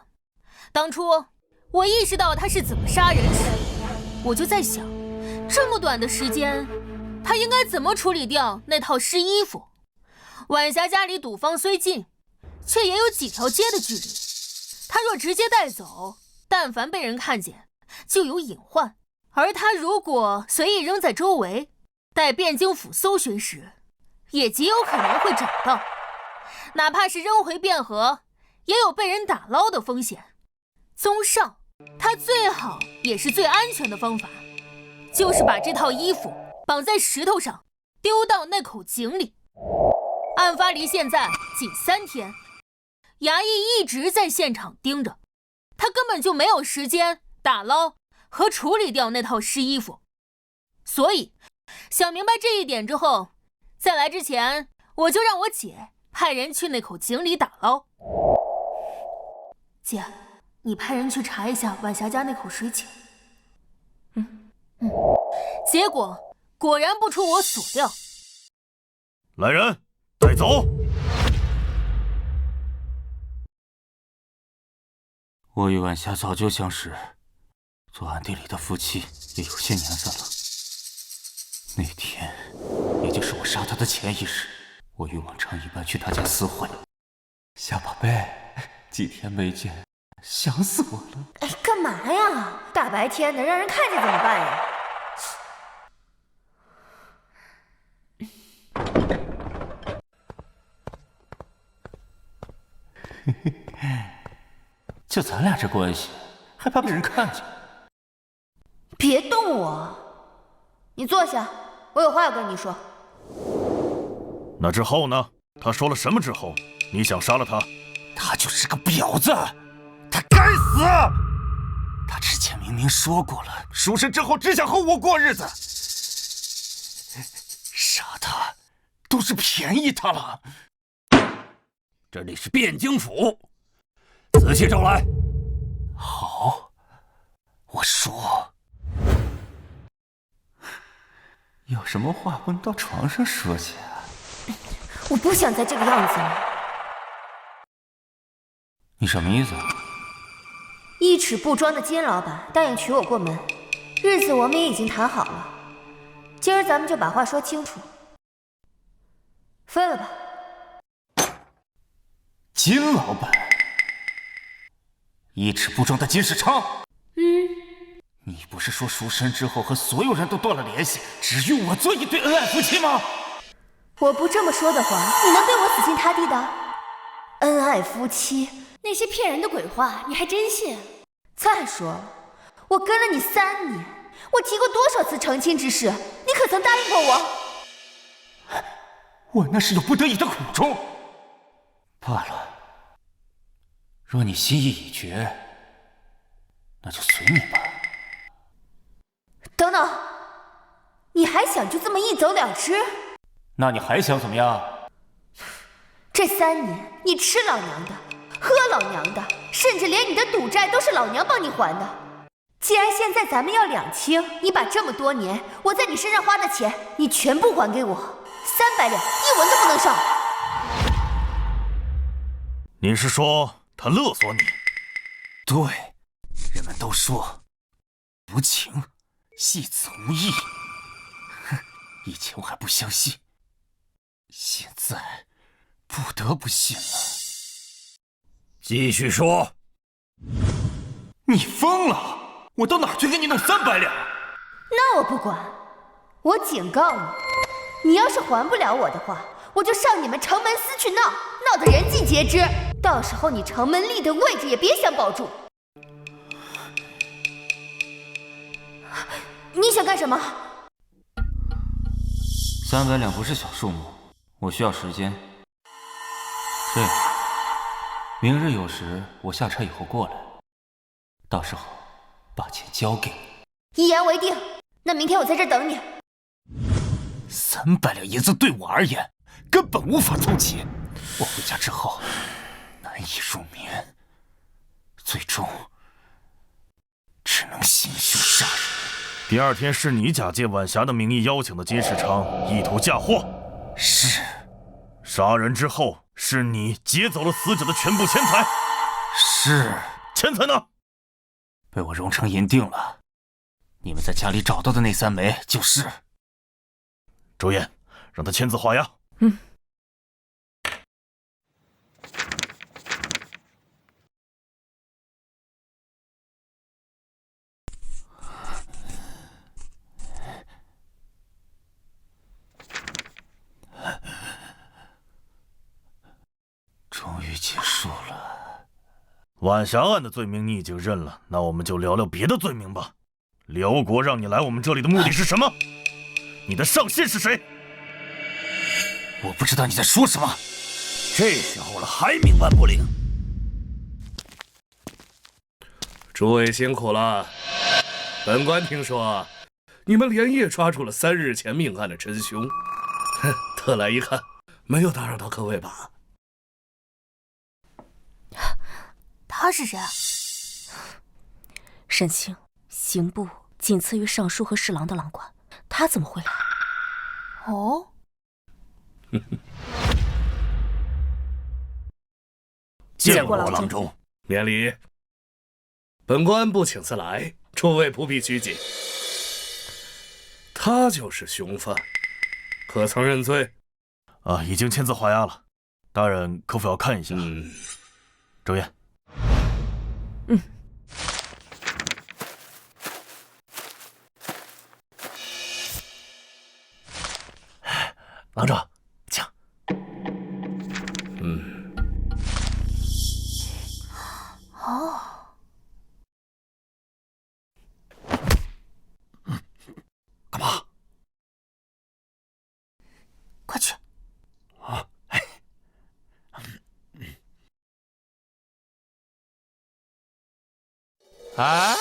当初我意识到他是怎么杀人时，我就在想，这么短的时间，他应该怎么处理掉那套湿衣服？晚霞家离赌坊虽近，却也有几条街的距离。他若直接带走，但凡被人看见，就有隐患；而他如果随意扔在周围，待汴京府搜寻时，也极有可能会找到。哪怕是扔回汴河，也有被人打捞的风险。综上，他最好也是最安全的方法，就是把这套衣服绑在石头上，丢到那口井里。案发离现在仅3天，衙役一直在现场盯着，他根本就没有时间打捞和处理掉那套湿衣服。所以想明白这一点之后，在来之前我就让我姐派人去那口井里打捞。姐，你派人去查一下晚霞家那口水井。结果果然不出我所料。来人，带走！我与晚霞早就相识，做暗地里的夫妻也有些年份了。那天，也就是我杀他的前一日，我与往常一般去他家私会。小宝贝，几天没见，想死我了。哎，干嘛呀？大白天的，让人看见怎么办呀？就咱俩这关系，还怕被人看见？别动我！你坐下，我有话要跟你说。那之后呢？他说了什么之后，你想杀了他？他就是个婊子，他该死！他之前明明说过了，赎身之后只想和我过日子，杀他都是便宜他了。这里是汴京府，仔细招来。好，我说，有什么话不能到床上说去啊？我不想再这个样子了。你什么意思？一尺布庄的金老板答应娶我过门，日子我们也已经谈好了，今儿咱们就把话说清楚，分了吧。金老板，一尺布庄的金世昌。你不是说赎身之后和所有人都断了联系，只与我做一对恩爱夫妻吗？我不这么说的话，你能对我死心塌地的？恩爱夫妻，那些骗人的鬼话你还真信？再说了，我跟了你3年，我提过多少次成亲之事，你可曾答应过我？我那是有不得已的苦衷。罢了，若你心意已决，那就随你吧。等等，你还想就这么一走了之？那你还想怎么样？这3年，你吃老娘的，喝老娘的，甚至连你的赌债都是老娘帮你还的。既然现在咱们要两清，你把这么多年我在你身上花的钱，你全部还给我，300两，1文都不能少。你是说他勒索你？对，人们都说无情戏子无义。哼，以前我还不相信，现在不得不信了。继续说。你疯了！我到哪去给你弄300两？那我不管，我警告你，你要是还不了我的话，我就上你们城门司去闹，闹得人尽皆知。到时候你城门立的位置也别想保住。你想干什么？300两不是小数目，我需要时间。这样，明日有时我下车以后过来，到时候把钱交给你。一言为定。那明天我在这儿等你。300两银子对我而言根本无法凑齐，我回家之后难以入眠，最终只能行凶杀人。第2天是你假借晚霞的名义邀请的金世昌，意图嫁祸。是。杀人之后，是你劫走了死者的全部钱财。是。钱财呢？被我熔成银锭了。你们在家里找到的那3枚就是。周燕，让他签字画押。嗯。终于结束了。晚霞案的罪名你已经认了，那我们就聊聊别的罪名吧。辽国让你来我们这里的目的是什么？你的上线是谁？我不知道你在说什么。这时候了还冥顽不灵？诸位辛苦了。本官听说你们连夜抓住了3日前命案的真凶，特来一看，没有打扰到各位吧？他是谁啊？沈清，刑部仅次于尚书和侍郎的郎官，他怎么会来？哦，见过郎中，免礼。本官不请自来，诸位不必拘谨。他就是凶犯，可曾认罪？已经签字画押了。大人可否要看一下？周燕。郎中，请。干嘛？快去。啊，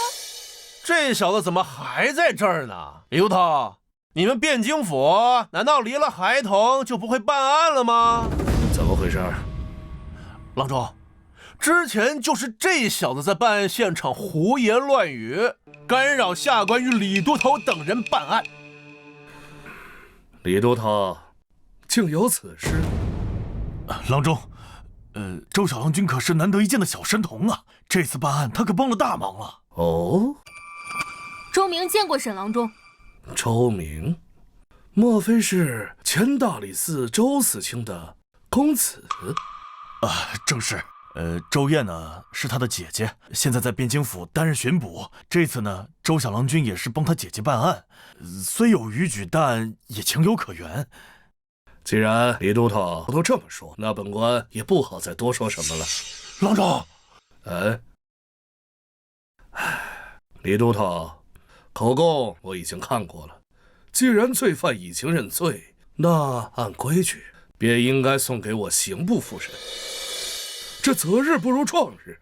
这小子怎么还在这儿呢？李都头，你们汴京府难道离了孩童就不会办案了吗？怎么回事？郎中，之前就是这小子在办案现场胡言乱语，干扰下官与李都头等人办案。李都头，竟有此事？郎中，周小郎君可是难得一见的小神童啊，这次办案他可帮了大忙了。哦，周明见过沈郎中。周明，莫非是前大理寺周四卿的公子？正是。周燕呢是他的姐姐，现在在汴京府担任巡捕。这次呢，周小郎君也是帮他姐姐办案，虽有逾矩，但也情有可原。既然李都头都这么说，那本官也不好再多说什么了。郎中，李都头，口供我已经看过了。既然罪犯已经认罪，那按规矩便应该送给我刑部复审。这择日不如撞日，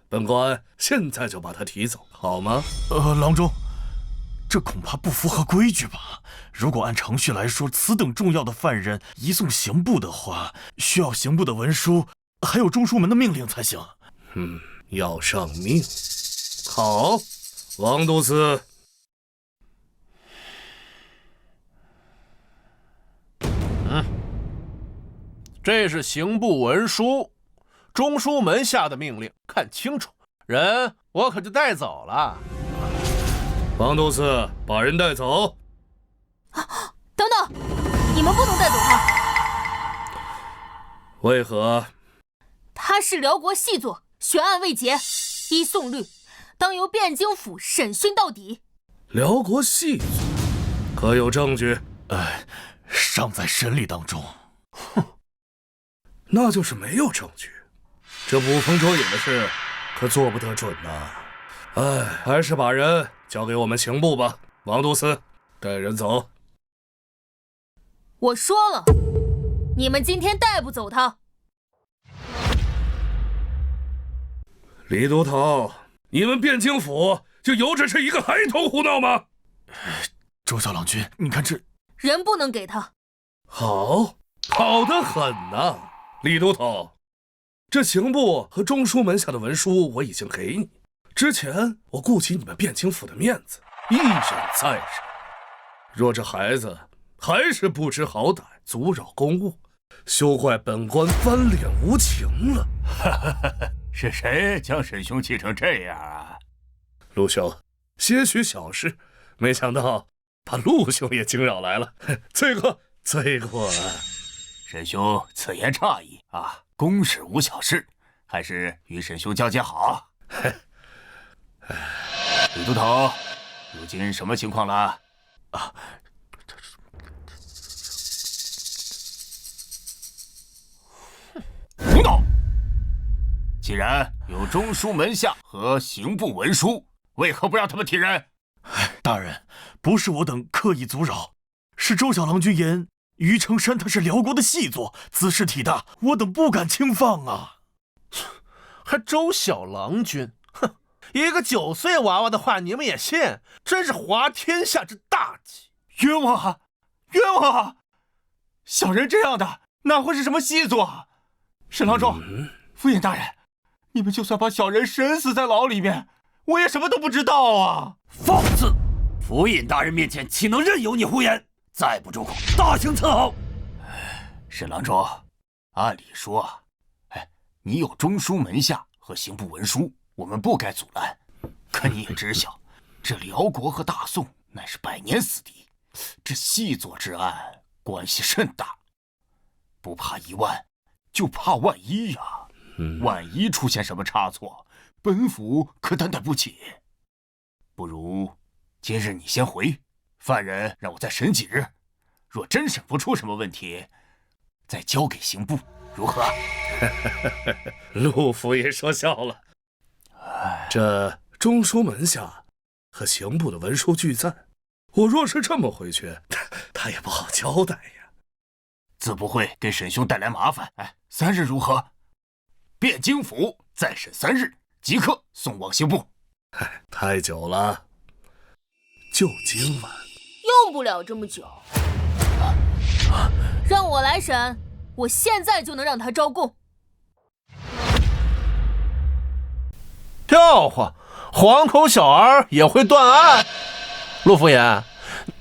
本官现在就把他提走，好吗？郎中，这恐怕不符合规矩吧？如果按程序来说，此等重要的犯人移送刑部的话，需要刑部的文书，还有中书门的命令才行。要上命。好，王都司。这是刑部文书，中书门下的命令，看清楚，人我可就带走了。王都司，把人带走。等等，你们不能带走他。为何？他是辽国细作，悬案未结，依宋律，当由汴京府审讯到底。辽国细作，可有证据？尚在审理当中。那就是没有证据。这捕风捉影的事，可做不得准呐。还是把人交给我们刑部吧。王都司，带人走。我说了，你们今天带不走他。李都头，你们汴京府就由着是一个孩童胡闹吗？周小郎君，你看这人不能给他。好得很呐。李都头，这刑部和中书门下的文书我已经给你。之前我顾及你们汴京府的面子，一忍再忍。若这孩子还是不知好歹，阻扰公务，休怪本官翻脸无情了。是谁将沈兄气成这样啊？陆兄，些许小事，没想到把陆兄也惊扰来了，罪过罪过。沈兄此言差矣啊，公事无小事，还是与沈兄交接好。李都头，如今什么情况了？啊，胡闹！既然有中书门下和刑部文书，为何不让他们提人？大人，不是我等刻意阻扰，是周小郎君言于承山他是辽国的细作，姿势体大，我等不敢轻放啊。还周小郎君，哼，一个9岁娃娃的话你们也信？真是滑天下之大稽！冤枉啊！冤枉啊！小人这样的哪会是什么细作啊？沈郎中，府尹大人，你们就算把小人审死在牢里面，我也什么都不知道啊！放肆！府尹大人面前岂能任由你胡言？再不住口，大刑伺候！沈郎中，按理说，你有中书门下和刑部文书，我们不该阻拦。可你也知晓，这辽国和大宋乃是百年死敌，这细作之案关系甚大，不怕1万，就怕万一呀！万一出现什么差错，本府可担待不起。不如今日你先回，犯人让我再审几日，若真审不出什么问题，再交给刑部，如何？陆府也说笑了。这中书门下和刑部的文书俱在，我若是这么回去，他也不好交代呀。自不会给沈兄带来麻烦。3日如何？汴京府再审3日，即刻送往刑部。太久了，就今晚。用不了这么久。让我来审，我现在就能让他招供。笑话，黄口小儿也会断案？陆府尹，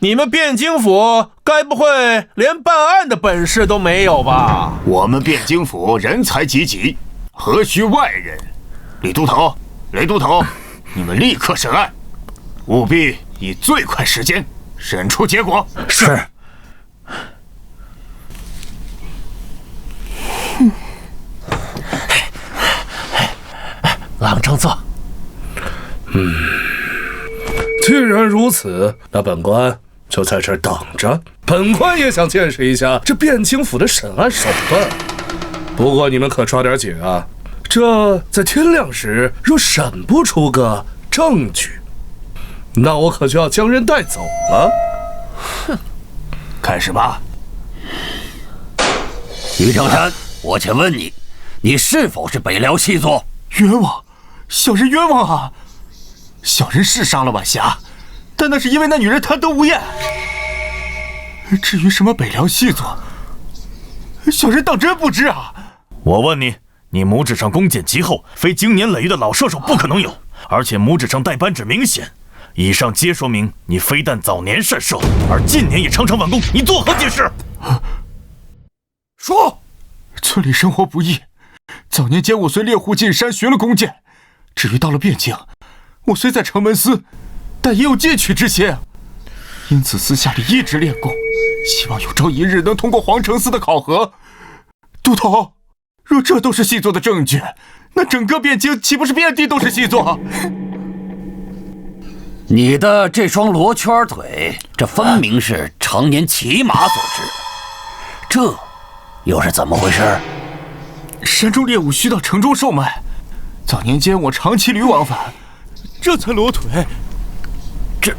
你们汴京府该不会连办案的本事都没有吧？我们汴京府人才济济，何须外人？李都头，雷都头，你们立刻审案，务必以最快时间审出结果。是。朗正坐。既然如此，那本官就在这儿等着。本官也想见识一下这汴京府的审案手段。不过你们可抓点紧啊！这在天亮时若审不出个证据，那我可就要将人带走了。哼，开始吧。于承山，我且问你，你是否是北辽细作？冤枉！小人冤枉啊！小人是杀了晚霞，但那是因为那女人贪得无厌。至于什么北辽细作，小人当真不知啊！我问你，你拇指上弓箭极厚，非经年累月的老射手不可能有，而且拇指上带扳指明显。以上皆说明你非但早年善射，而近年也常常晚弓，你作何解释？说，村里生活不易，早年间我随猎户进山学了弓箭。至于到了汴京，我虽在城门司，但也有进取之心，因此私下里一直练弓，希望有朝一日能通过皇城司的考核。都头，若这都是细作的证据，那整个汴京岂不是遍地都是细作？你的这双罗圈腿，这分明是常年骑马所致，这又是怎么回事？山中猎物需到城中售卖，早年间我长骑驴往返，这才裸腿。这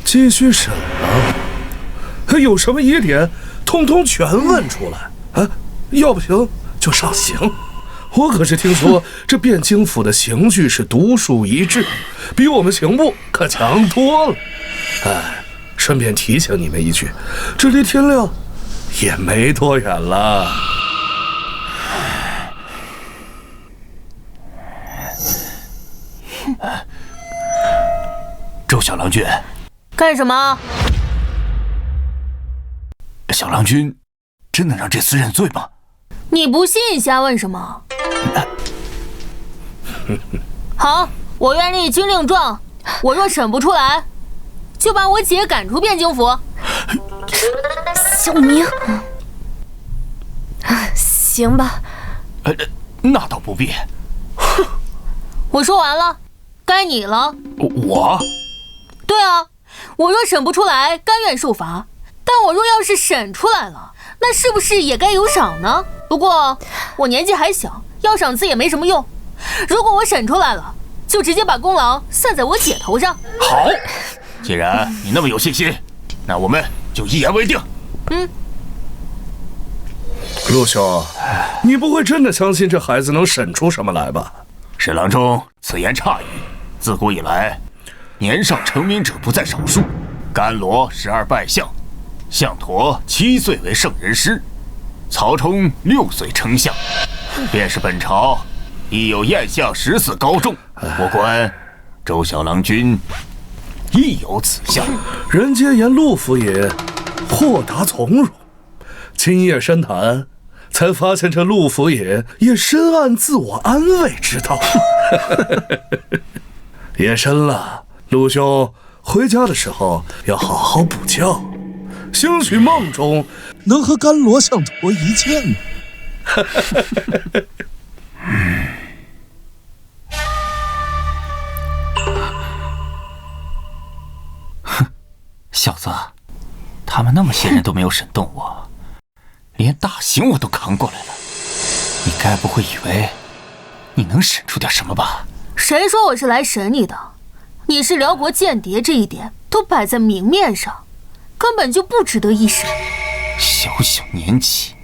继续审啊！有什么疑点，通通全问出来啊！要不行就上刑。我可是听说这汴京府的刑具是独树一帜，比我们刑部可强多了。顺便提醒你们一句，这离天亮也没多远了。周小郎君，干什么？小郎君真能让这厮认罪吗？你不信，瞎问什么？好，我愿立军令状，我若审不出来，就把我姐赶出汴京府。小明，行吧。那倒不必。我说完了，该你了。我？对啊，我若审不出来，甘愿受罚。但我若要是审出来了，那是不是也该有赏呢？不过我年纪还小，要赏赐也没什么用。如果我审出来了，就直接把功劳算在我姐头上。好，既然你那么有信心，那我们就一言为定。陆兄，你不会真的相信这孩子能审出什么来吧？沈郎中此言差矣。自古以来，年少成名者不在少数。甘罗12拜相，项佗7岁为圣人师，曹冲6岁称相，便是本朝亦有燕相14高中。我观周小郎君亦有此相。人皆言陆府爷豁达从容，今夜深谈，才发现这陆府爷也深谙自我安慰之道。夜深了，陆兄回家的时候要好好补觉，兴许梦中能和甘罗项佗一见。小子，他们那么些人都没有审动我，连大刑我都扛过来了，你该不会以为你能审出点什么吧？谁说我是来审你的？你是辽国间谍，这一点都摆在明面上，根本就不值得一审。小小年纪，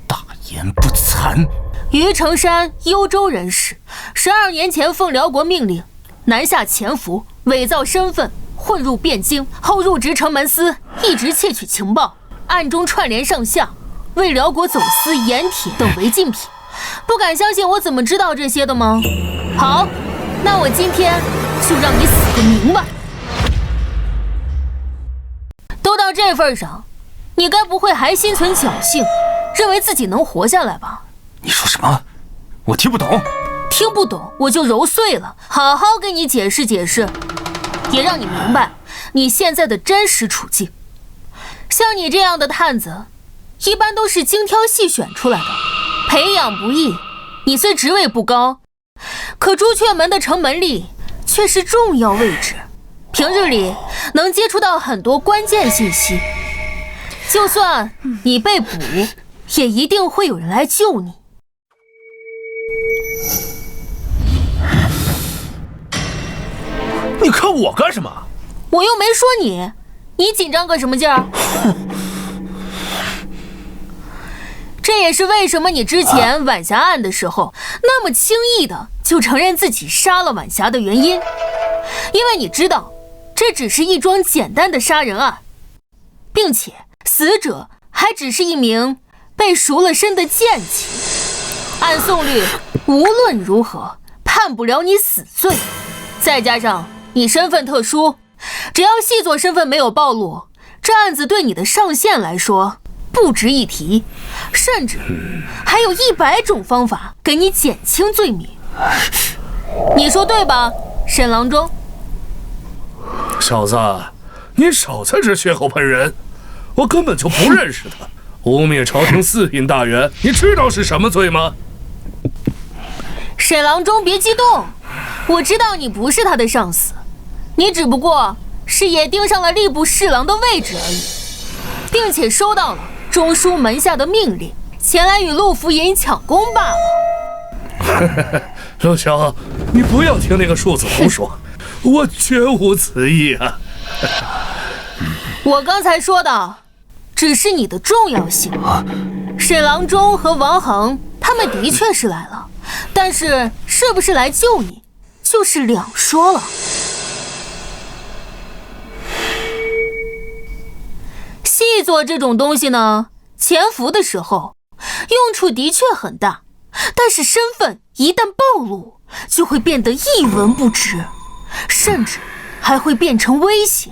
大言不惭。于成山，幽州人士，12年前奉辽国命令南下潜伏，伪造身份，混入汴京，后入职城门司，一直窃取情报，暗中串联上下，为辽国走私盐铁等违禁品。不敢相信我怎么知道这些的吗？好，那我今天就让你死个明白。都到这份上，你该不会还心存侥幸，认为自己能活下来吧？你说什么？我听不懂。听不懂我就揉碎了，好好给你解释解释，也让你明白你现在的真实处境。像你这样的探子，一般都是精挑细选出来的，培养不易。你虽职位不高，可朱雀门的城门里却是重要位置，平日里能接触到很多关键信息。就算你被捕，也一定会有人来救你。你看我干什么？我又没说你，你紧张个什么劲儿？这也是为什么你之前晚霞案的时候那么轻易的就承认自己杀了晚霞的原因，因为你知道这只是一桩简单的杀人案，并且死者还只是一名被赎了身的贱妻，按宋律无论如何判不了你死罪。再加上你身份特殊，只要细作身份没有暴露，这案子对你的上限来说不值一提，甚至还有100种方法给你减轻罪名。你说对吧，沈郎中？小子，你少在这血口喷人，我根本就不认识他。污蔑朝廷4品大员，你知道是什么罪吗？沈郎中别激动，我知道你不是他的上司，你只不过是也盯上了吏部侍郎的位置而已，并且收到了中书门下的命令，前来与陆府尹抢功罢了。陆兄，你不要听那个庶子胡说，我绝无此意啊。我刚才说的只是你的重要性。沈郎中和王恒他们的确是来了，但是是不是来救你就是两说了。细作这种东西呢，潜伏的时候用处的确很大，但是身份一旦暴露，就会变得一文不值，甚至还会变成威胁，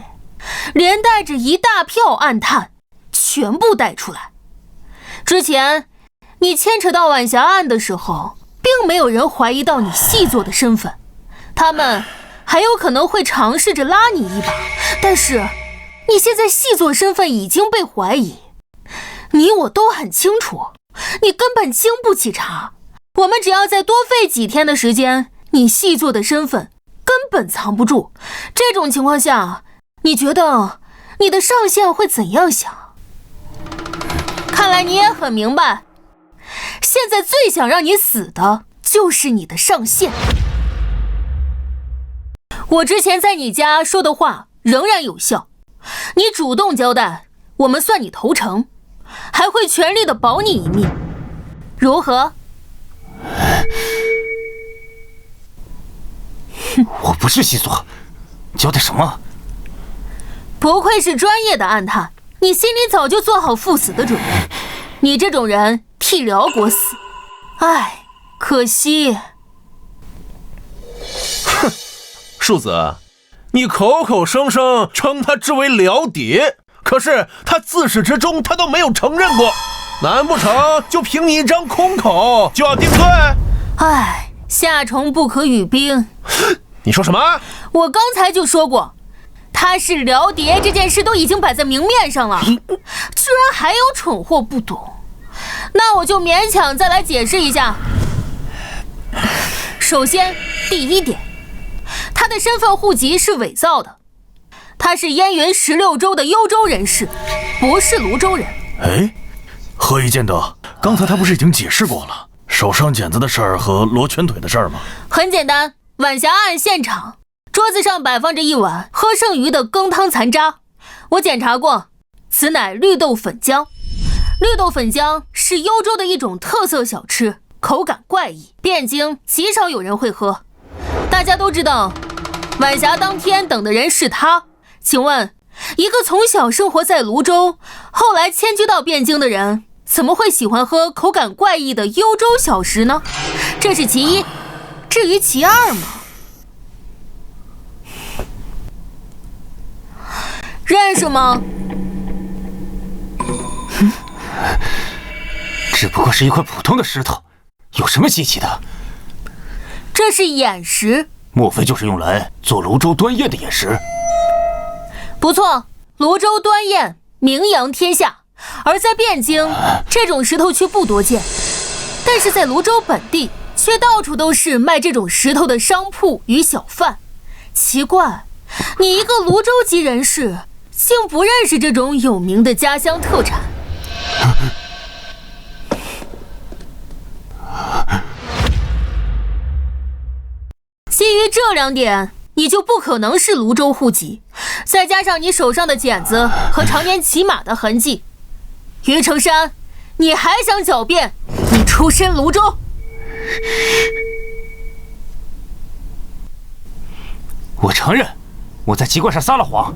连带着一大票暗探，全部带出来。之前你牵扯到晚霞案的时候，并没有人怀疑到你细作的身份，他们还有可能会尝试着拉你一把，但是你现在细作身份已经被怀疑，你我都很清楚，你根本经不起查。我们只要再多费几天的时间，你细作的身份根本藏不住。这种情况下，你觉得你的上线会怎样想？看来你也很明白，现在最想让你死的就是你的上线。我之前在你家说的话仍然有效，你主动交代，我们算你投诚，还会全力的保你一命，如何？我不是细作，交代什么？不愧是专业的暗探，你心里早就做好赴死的准备。你这种人替辽国死，唉，可惜。哼，庶子，你口口声声称他之为辽谍，可是他自始至终他都没有承认过，难不成就凭你一张空口就要定罪？唉，夏虫不可语冰。你说什么？我刚才就说过，他是辽谍这件事都已经摆在明面上了，居然还有蠢货不懂，那我就勉强再来解释一下。首先，第一点，他的身份户籍是伪造的，他是燕云16州的幽州人士，不是泸州人。哎，何以见得？刚才他不是已经解释过了手上茧子的事儿和罗圈腿的事儿吗？很简单，晚霞案现场桌子上摆放着一碗喝剩余的羹汤残渣，我检查过，此乃绿豆粉浆。绿豆粉浆是幽州的一种特色小吃，口感怪异，汴京极少有人会喝。大家都知道晚霞当天等的人是他，请问一个从小生活在泸州后来迁居到汴京的人，怎么会喜欢喝口感怪异的幽州小食呢？这是其一。至于其二嘛，认识吗？只不过是一块普通的石头，有什么稀奇的？这是眼石，莫非就是用来做泸州端砚的眼石？不错，泸州端砚名扬天下，而在汴京，这种石头却不多见。但是在泸州本地，却到处都是卖这种石头的商铺与小贩。奇怪，你一个泸州籍人士，竟不认识这种有名的家乡特产。基于这两点，你就不可能是泸州户籍，再加上你手上的茧子和常年骑马的痕迹，于成山，你还想狡辩你出身泸州？我承认，我在籍贯上撒了谎，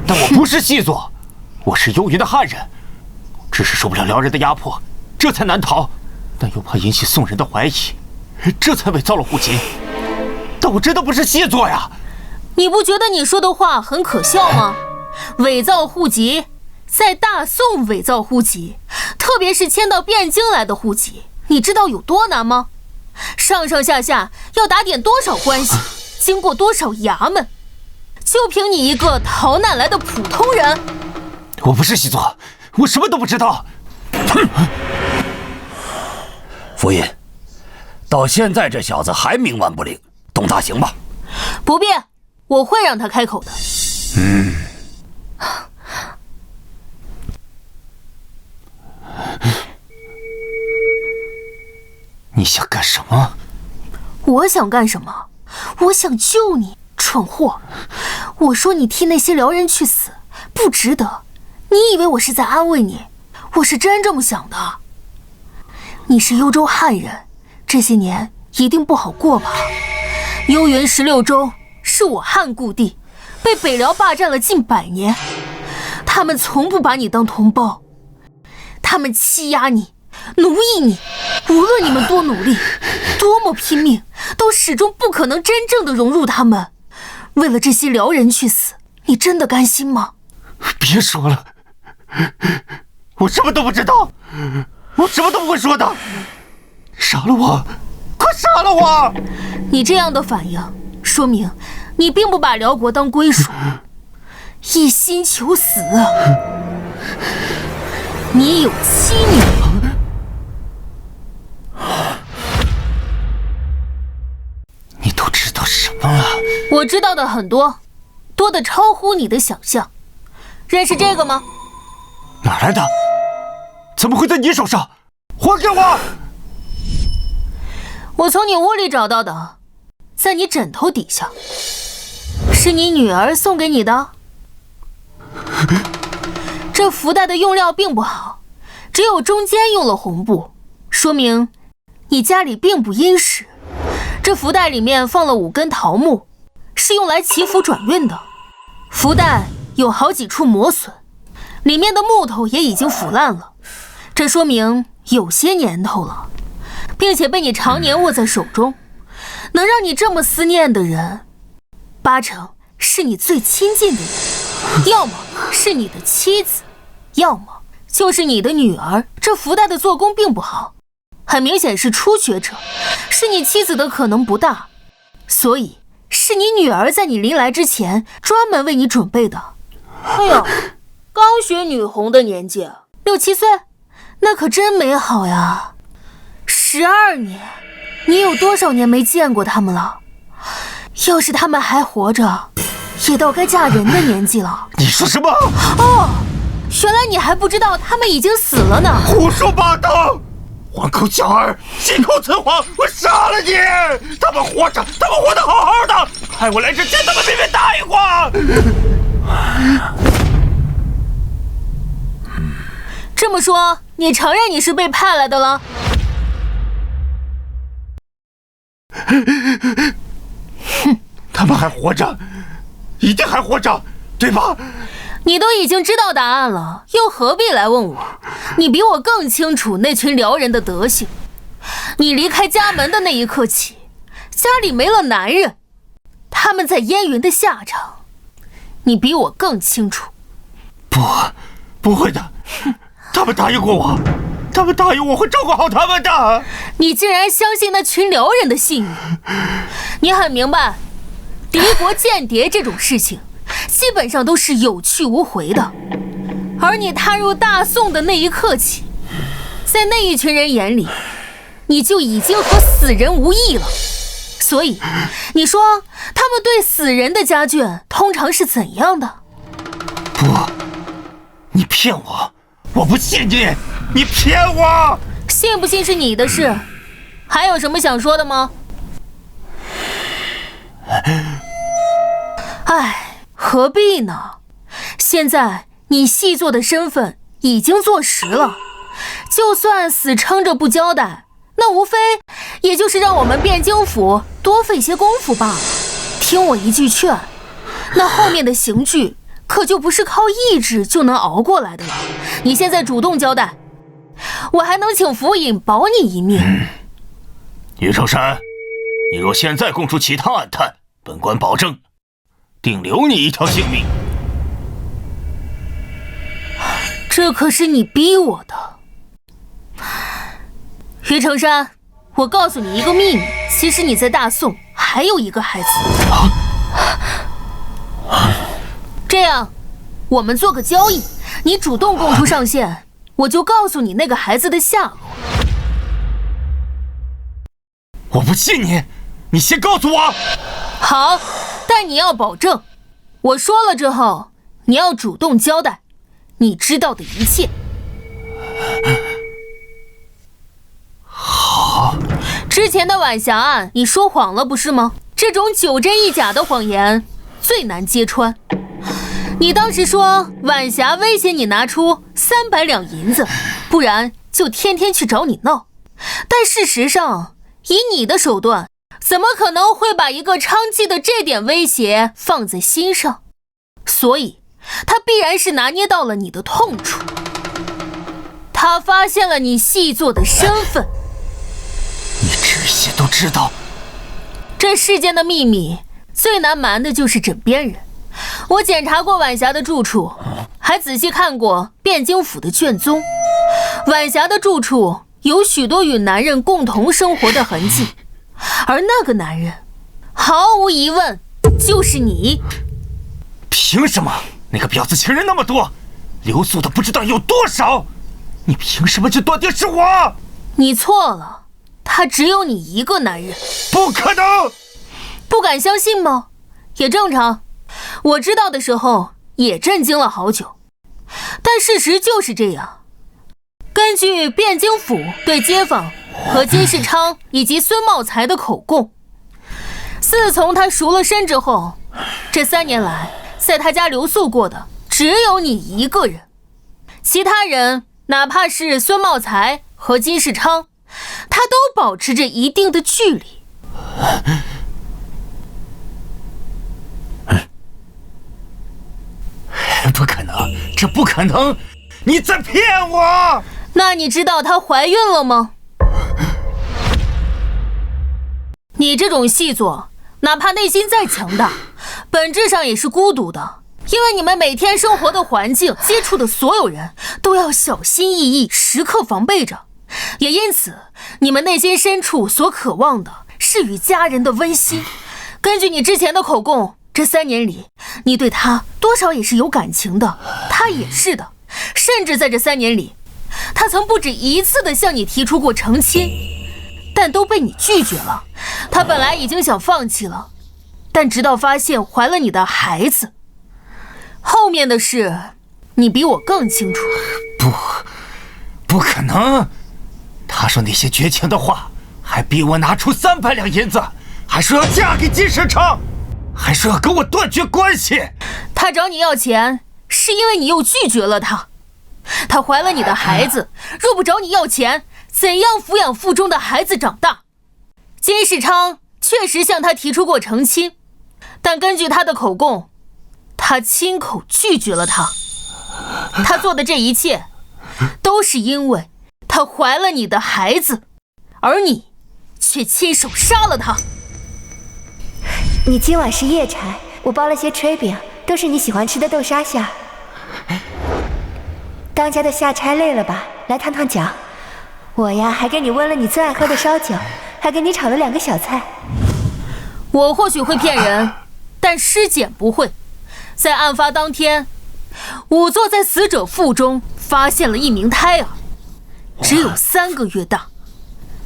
但我不是细作，我是幽云的汉人，只是受不了辽人的压迫，这才难逃，但又怕引起宋人的怀疑，这才伪造了户籍。但我真的不是细作呀！你不觉得你说的话很可笑吗？伪造户籍，在大宋伪造户籍，特别是迁到汴京来的户籍，你知道有多难吗？上上下下要打点多少关系，经过多少衙门，就凭你一个逃难来的普通人？我不是细作，我什么都不知道。夫人，到现在这小子还冥顽不灵，动大刑吧。不必，我会让他开口的。你想干什么？我想干什么？我想救你，蠢货！我说你替那些辽人去死，不值得。你以为我是在安慰你？我是真这么想的。你是幽州汉人，这些年一定不好过吧？幽云16州是我汉故地，被北辽霸占了近100年，他们从不把你当同胞，他们欺压你，奴役你，无论你们多努力，多么拼命，都始终不可能真正的融入他们。为了这些辽人去死，你真的甘心吗？别说了，我什么都不知道，我什么都不会说的。杀了我，快杀了我！你这样的反应，说明你并不把辽国当归属，一心求死。你有妻女，你都知道什么了？我知道的很多，多得超乎你的想象。认识这个吗？哪来的？怎么会在你手上？还给我！我从你屋里找到的，在你枕头底下。是你女儿送给你的？这福袋的用料并不好，只有中间用了红布，说明你家里并不殷实。这福袋里面放了5根桃木，是用来祈福转运的。福袋有好几处磨损，里面的木头也已经腐烂了，这说明有些年头了，并且被你常年握在手中。能让你这么思念的人，8成是你最亲近的人，要么是你的妻子，要么就是你的女儿。这福袋的做工并不好，很明显是初学者，是你妻子的可能不大，所以是你女儿在你临来之前专门为你准备的。哎呦，刚学女红的年纪，6、7岁，那可真美好呀。12年，你有多少年没见过他们了？要是他们还活着，也到该嫁人的年纪了。你说什么？哦，原来你还不知道他们已经死了呢。胡说八道！黄口小儿，信口雌黄，我杀了你！他们活着，他们活得好好的，派我来之前，他们偏偏答应我。这么说，你承认你是被派来的了？他们还活着，一定还活着，对吧？你都已经知道答案了，又何必来问我？你比我更清楚那群辽人的德行。你离开家门的那一刻起，家里没了男人，他们在燕云的下场，你比我更清楚。不会的，他们答应过我，他们答应我会照顾好他们的。你竟然相信那群辽人的信誉？你很明白，敌国间谍这种事情基本上都是有去无回的，而你踏入大宋的那一刻起，在那一群人眼里，你就已经和死人无异了。所以你说他们对死人的家眷通常是怎样的？不，你骗我，我不信你，你骗我！信不信是你的事，还有什么想说的吗？唉，何必呢？现在你细作的身份已经坐实了，就算死撑着不交代，那无非也就是让我们汴京府多费些功夫罢了。听我一句劝，那后面的刑具可就不是靠意志就能熬过来的了。你现在主动交代，我还能请府尹保你一命。于成山，你若现在供出其他暗探，本官保证定留你一条性命。这可是你逼我的。于成山，我告诉你一个秘密，其实你在大宋还有一个孩子。这样，我们做个交易，你主动供出上线，我就告诉你那个孩子的下落。我不信你，你先告诉我。好，但你要保证，我说了之后，你要主动交代你知道的一切。好。之前的晚霞案，你说谎了不是吗？这种9真1假的谎言最难揭穿。你当时说晚霞威胁你拿出300两银子，不然就天天去找你闹。但事实上，以你的手段，怎么可能会把一个娼妓的这点威胁放在心上？所以，他必然是拿捏到了你的痛处。他发现了你细作的身份。你这些都知道？这世间的秘密最难瞒的就是枕边人。我检查过晚霞的住处，还仔细看过汴京府的卷宗，晚霞的住处有许多与男人共同生活的痕迹，而那个男人，毫无疑问就是你。凭什么？那个婊子情人那么多，留宿的不知道有多少，你凭什么就断定是我？你错了，他只有你一个男人。不可能！不敢相信吗？也正常，我知道的时候也震惊了好久，但事实就是这样。根据汴京府对街坊和金世昌以及孙茂才的口供，自从他赎了身之后，这3年来在他家留宿过的只有你一个人，其他人哪怕是孙茂才和金世昌，他都保持着一定的距离。不可能，这不可能！你在骗我！那你知道她怀孕了吗？你这种细作，哪怕内心再强大，本质上也是孤独的，因为你们每天生活的环境、接触的所有人都要小心翼翼，时刻防备着，也因此，你们内心深处所渴望的是与家人的温馨。根据你之前的口供，这3年里，你对他多少也是有感情的，他也是的。甚至在这3年里，他曾不止一次的向你提出过成亲，但都被你拒绝了。他本来已经想放弃了，但直到发现怀了你的孩子，后面的事，你比我更清楚。不可能！他说那些绝情的话，还逼我拿出300两银子，还说要嫁给金世昌。还说要跟我断绝关系。他找你要钱，是因为你又拒绝了他。他怀了你的孩子，若不找你要钱，怎样抚养腹中的孩子长大？金世昌确实向他提出过成亲，但根据他的口供，他亲口拒绝了他。他做的这一切，都是因为他怀了你的孩子，而你却亲手杀了他。你今晚是夜差，我包了些炊饼，都是你喜欢吃的豆沙馅儿。当家的下差累了吧？来烫烫脚。我呀，还给你温了你最爱喝的烧酒，还给你炒了2个小菜。我或许会骗人，但尸检不会。在案发当天仵作在死者腹中发现了一名胎儿，只有3个月大，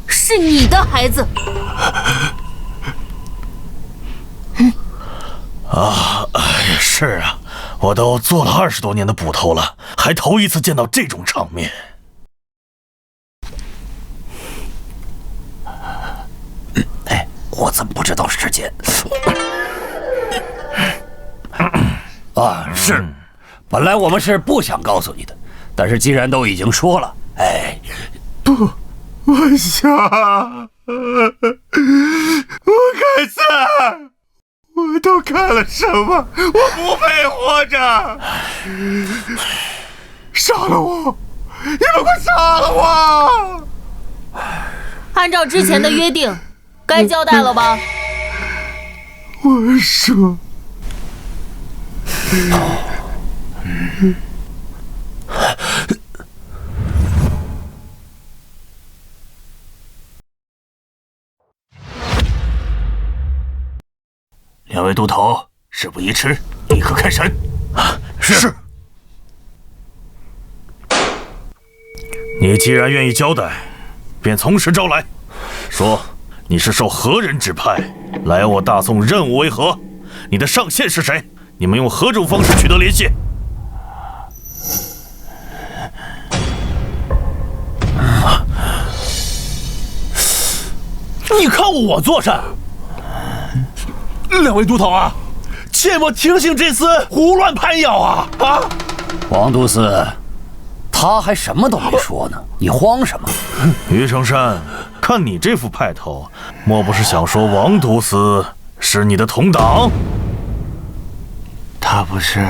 是你的孩子。是啊，我都做了20多年的捕头了，还头一次见到这种场面。我怎么不知道时间？是，本来我们是不想告诉你的，但是既然都已经说了，不，晚霞，我该死。我都干了什么？我不配活着！杀了我！你们快杀了我！按照之前的约定，该交代了吧？我说，2位都头，事不宜迟，立刻开审。是。你既然愿意交代，便从实招来，说你是受何人指派来我大宋，任务为何？你的上线是谁？你们用何种方式取得联系？你看我做甚？2位都头啊，切莫听信这厮胡乱攀咬啊！王都司，他还什么都没说呢，你慌什么？于成山，看你这副派头，莫不是想说王都司是你的同党？他不是，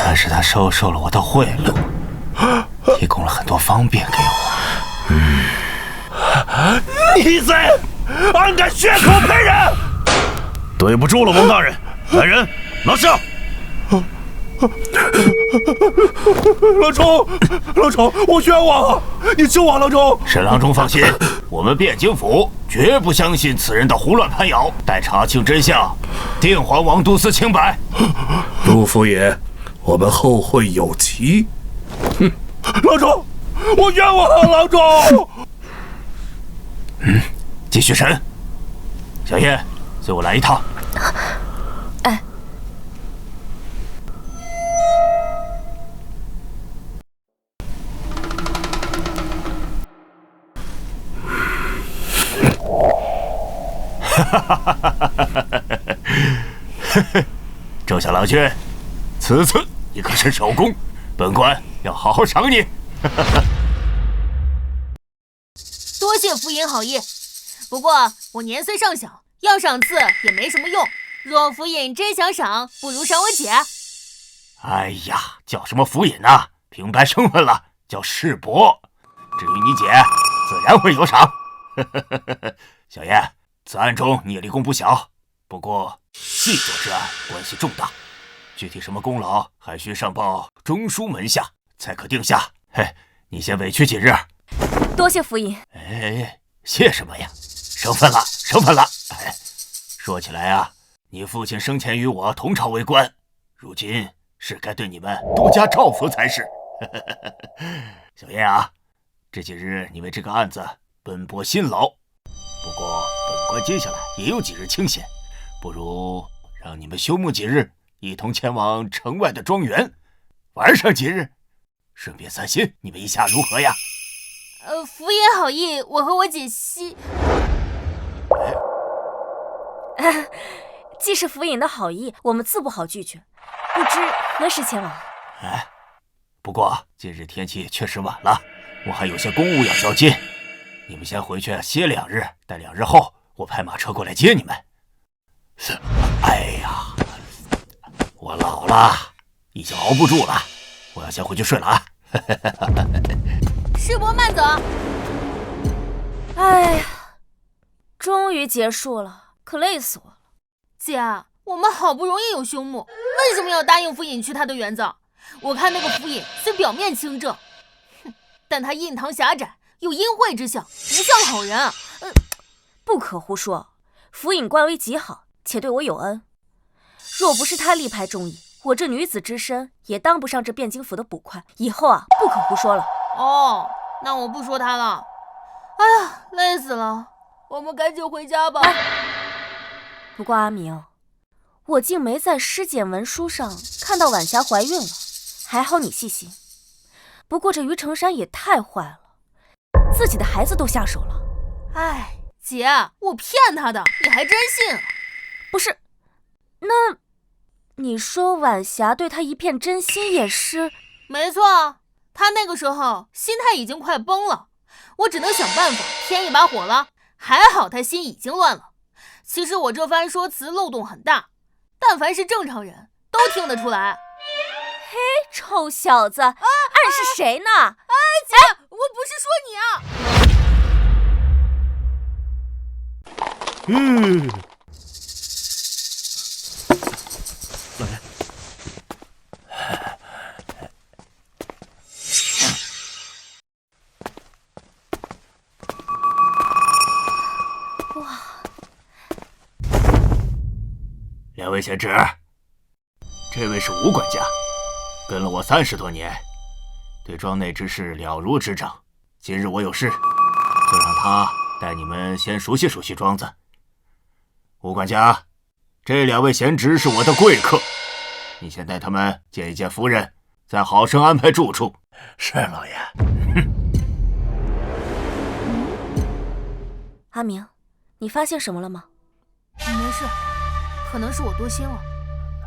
但是他收受了我的贿赂，提供了很多方便给我。逆贼，安敢血口喷人！对不住了，王大人。来人，拿下！郎中，郎中，我冤枉啊！你救我，郎中！沈郎中放心，我们汴京府绝不相信此人的胡乱攀咬，待查清真相，定还王都司清白。陆府爷，我们后会有期。哼，郎中，我冤枉啊，郎中！继续审。小燕，随我来一趟。哎。周小郎君，此次你可是首功，本官要好好赏你。多谢府尹好意，不过我年岁尚小，要赏赐也没什么用。若府尹真想赏，不如赏我姐。哎呀，叫什么府尹啊？平白身份了，叫世伯。至于你姐，自然会有赏。小燕，此案中你也立功不小，不过细作之案关系重大，具体什么功劳还需上报中书门下才可定下。嘿，你先委屈几日。多谢府尹。哎，谢什么呀？生分了，生分了。哎，说起来啊，你父亲生前与我同朝为官，如今是该对你们多加照拂才是。小燕啊，这几日你为这个案子奔波辛劳，不过本官接下来也有几日清闲，不如让你们休沐几日，一同前往城外的庄园玩上几日，顺便散心，你们意下如何呀？府尹好意，我和我姐既是府尹的好意，我们自不好拒绝。不知何时前往？哎，不过今日天气确实晚了，我还有些公务要交接，你们先回去歇2日，待2日后我派马车过来接你们。哎呀，我老了，已经熬不住了，我要先回去睡了啊。世伯慢走。哎呀，终于结束了，可累死我了。姐，我们好不容易有休沐，为什么要答应府尹去他的园子？我看那个府尹虽表面清正，但他印堂狭窄，有阴晦之相，不像好人啊。不可胡说，府尹官威极好，且对我有恩。若不是他力排众议，我这女子之身也当不上这汴京府的捕快。以后啊，不可胡说了。哦，那我不说他了。哎呀，累死了，我们赶紧回家吧。不过阿明，我竟没在尸检文书上看到晚霞怀孕了，还好你细心。不过这于成山也太坏了，自己的孩子都下手了。哎，姐，我骗他的，你还真信？不是，那你说晚霞对他一片真心也是？没错，他那个时候心态已经快崩了，我只能想办法添一把火了。还好他心已经乱了。其实我这番说辞漏洞很大，但凡是正常人都听得出来。嘿，臭小子，暗示谁呢？姐，我不是说你啊。两位贤侄，这位是吴管家，跟了我30多年，对庄内之事了如指掌。今日我有事，就让他带你们先熟悉熟悉庄子。吴管家，这2位贤侄是我的贵客，你先带他们见一见夫人，再好生安排住处。是老爷。阿明，你发现什么了吗？没事，可能是我多心了。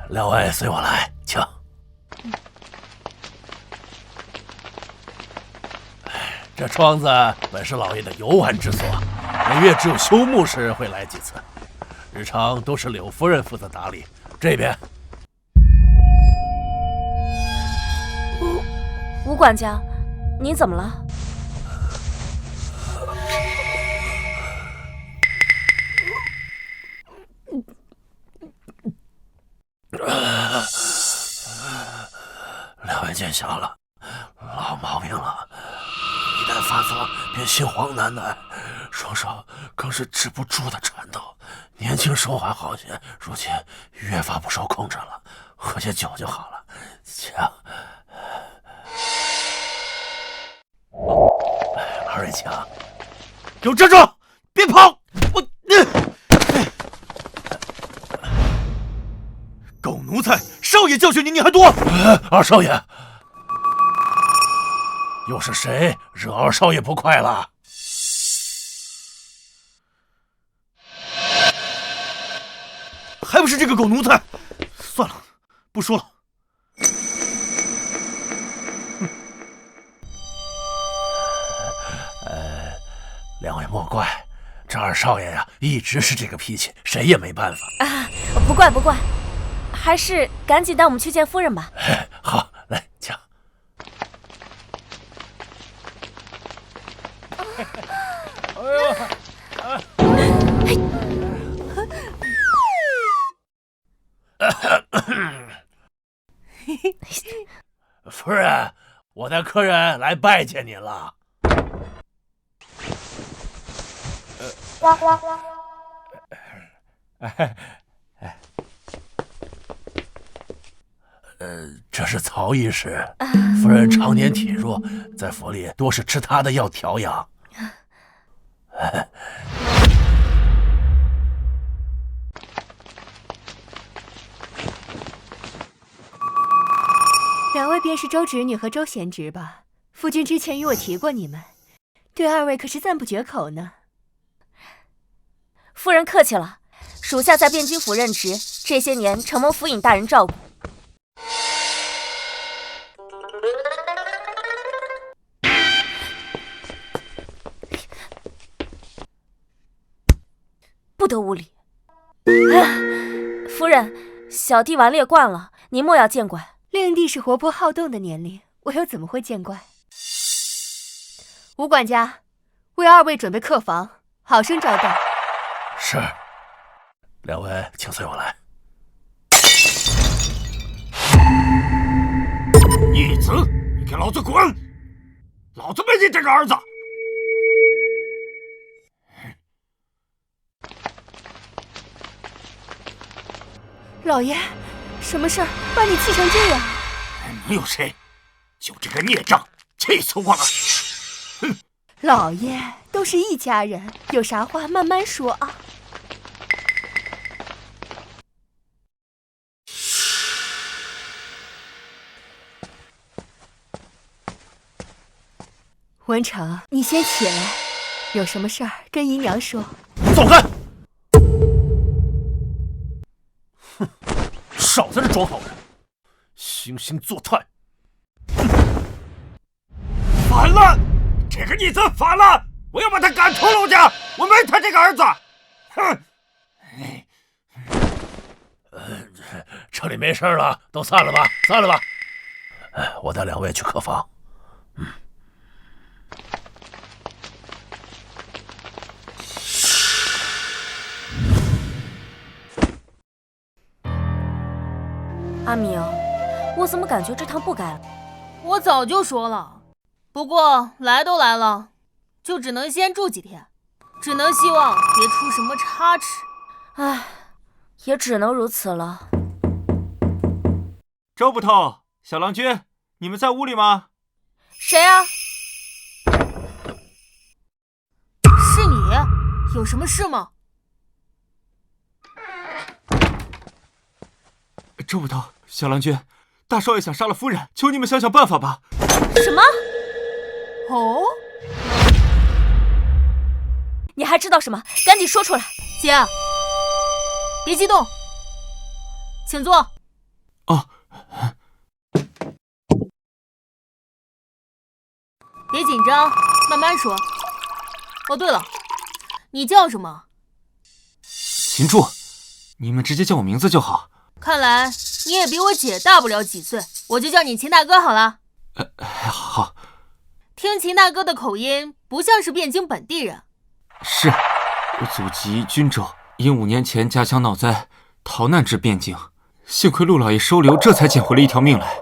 2位随我来，请。这庄子本是老爷的游玩之所，每月只有休沐时会来几次，日常都是柳夫人负责打理。这边，吴管家，你怎么了？见瞎了，老毛病了。一旦发作，便心慌难耐，双手更是止不住的颤抖。年轻时候还好些，如今越发不受控制了。喝些酒就好了。强，二位强，给我站住！别跑！狗奴才，少爷教训你还多。二少爷，又是谁惹二少爷不快了？还不是这个狗奴才！算了，不说了。两位莫怪，这二少爷呀，一直是这个脾气，谁也没办法啊。不怪不怪，还是赶紧带我们去见夫人吧。好，来讲。夫人，我的客人来拜见您了。这是曹医师，夫人常年体弱，在府里多是吃他的药调养。两位便是周侄女和周贤侄吧？夫君之前与我提过你们，对二位可是赞不绝口呢。夫人客气了，属下在汴京府任职，这些年承蒙府尹大人照顾。不得无礼！夫人，小弟顽劣惯了，您莫要见怪。令弟是活泼好动的年龄，我又怎么会见怪？吴管家，为二位准备客房，好生招待。是，两位请随我来。逆子，你给老子滚！老子没你这个儿子！老爷，什么事儿把你气成这样？能有谁？就这个孽障，气死我了！哼！老爷，都是一家人，有啥话慢慢说啊。文成，你先起来，有什么事儿跟姨娘说。走开！哼，少在这装好人，惺惺作态。反了！这个逆子反了！我要把他赶出陆家！我没他这个儿子！哼！这里没事了，都散了吧，散了吧。我带两位去客房。阿明，我怎么感觉这趟不该了？我早就说了，不过来都来了，就只能先住几天，只能希望别出什么差池。唉，也只能如此了。周捕头，小郎君，你们在屋里吗？谁啊？是你？有什么事吗？周捕头，小郎君，大少爷想杀了夫人，求你们想想办法吧。什么？哦？你还知道什么？赶紧说出来！姐，别激动，请坐。哦。别紧张，慢慢说。哦，对了，你叫什么？秦柱，你们直接叫我名字就好。看来你也比我姐大不了几岁，我就叫你秦大哥好了。好。听秦大哥的口音，不像是汴京本地人。是，我祖籍均州，因5年前家乡闹灾，逃难至汴京，幸亏陆老爷收留，这才捡回了一条命来。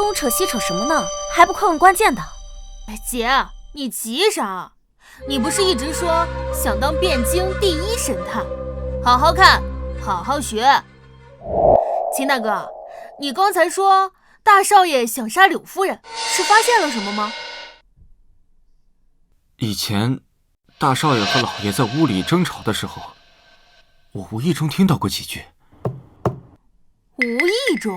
东扯西扯什么呢？还不快问关键的？姐，你急啥？你不是一直说想当汴京第一神探？好好看，好好学。秦大哥，你刚才说大少爷想杀柳夫人，是发现了什么吗？以前大少爷和老爷在屋里争吵的时候，我无意中听到过几句。无意中？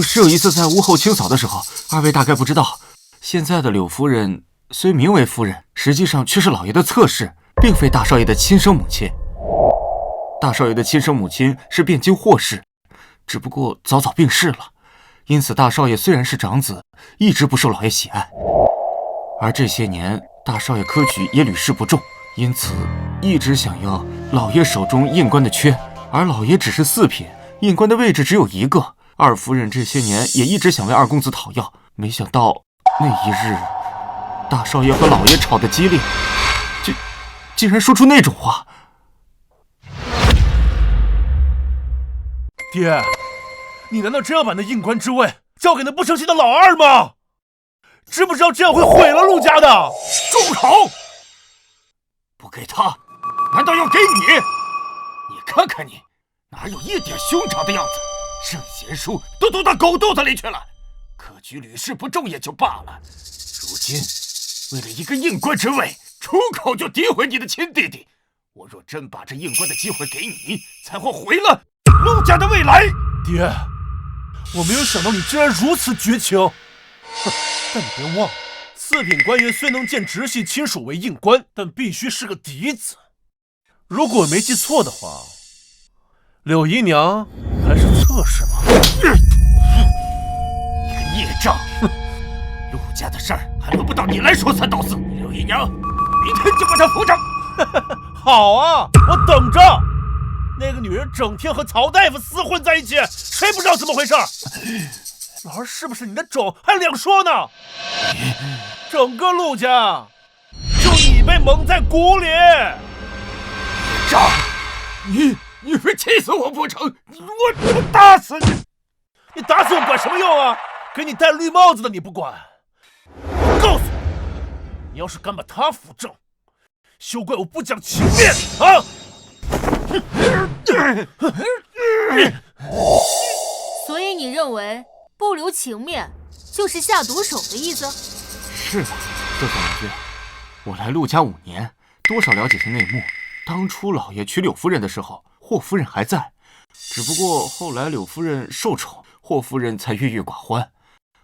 是有一次在屋后清扫的时候，二位大概不知道，现在的柳夫人虽名为夫人，实际上却是老爷的侧室，并非大少爷的亲生母亲。大少爷的亲生母亲是汴京霍氏，只不过早早病逝了，因此大少爷虽然是长子，一直不受老爷喜爱。而这些年大少爷科举也屡试不中，因此一直想要老爷手中印官的缺，而老爷只是4品，印官的位置只有1个。二夫人这些年也一直想为二公子讨要，没想到那一日，大少爷和老爷吵得激烈，竟然说出那种话。爹，你难道真要把那印官之位交给那不成器的老二吗？知不知道这样会毁了陆家的？住口！不给他，难道要给你？你看看你，哪有一点兄长的样子？圣贤书都读到狗肚子里去了，科举屡试不中也就罢了，如今为了一个印官之位，出口就诋毁你的亲弟弟。我若真把这印官的机会给你，才会毁了陆家的未来。爹，我没有想到你竟然如此绝情。哼，但你别忘了，4品官员虽能见直系亲属为印官，但必须是个嫡子。如果没记错的话，柳姨娘还是侧室吗？你个孽障！陆家的事儿还轮不到你来说三道四。柳姨娘，明天就把她扶着。好啊，我等着。那个女人整天和曹大夫厮混在一起，谁不知道怎么回事？老儿是不是你的种还两说呢？整个陆家，就你被蒙在鼓里。渣！你非气死我不成？我打死你！你打死我管什么用啊？给你戴绿帽子的你不管。我告诉你，你要是敢把他扶正，休怪我不讲情面啊！所以你认为不留情面就是下毒手的意思？是的，周小郎君，我来陆家5年，多少了解些内幕。当初老爷娶柳夫人的时候，霍夫人还在，只不过后来柳夫人受宠，霍夫人才郁郁寡欢。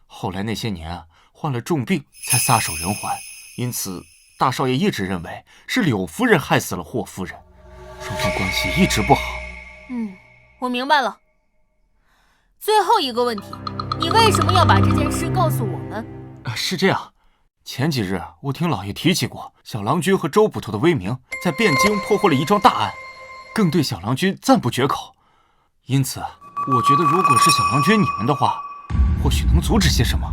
后来那些年啊，患了重病，才撒手人寰。因此，大少爷一直认为是柳夫人害死了霍夫人，双方关系一直不好。我明白了。最后一个问题，你为什么要把这件事告诉我们？是这样，前几日我听老爷提起过小郎君和周捕头的威名，在汴京破获了一桩大案，更对小郎君赞不绝口。因此，我觉得如果是小郎君你们的话，或许能阻止些什么。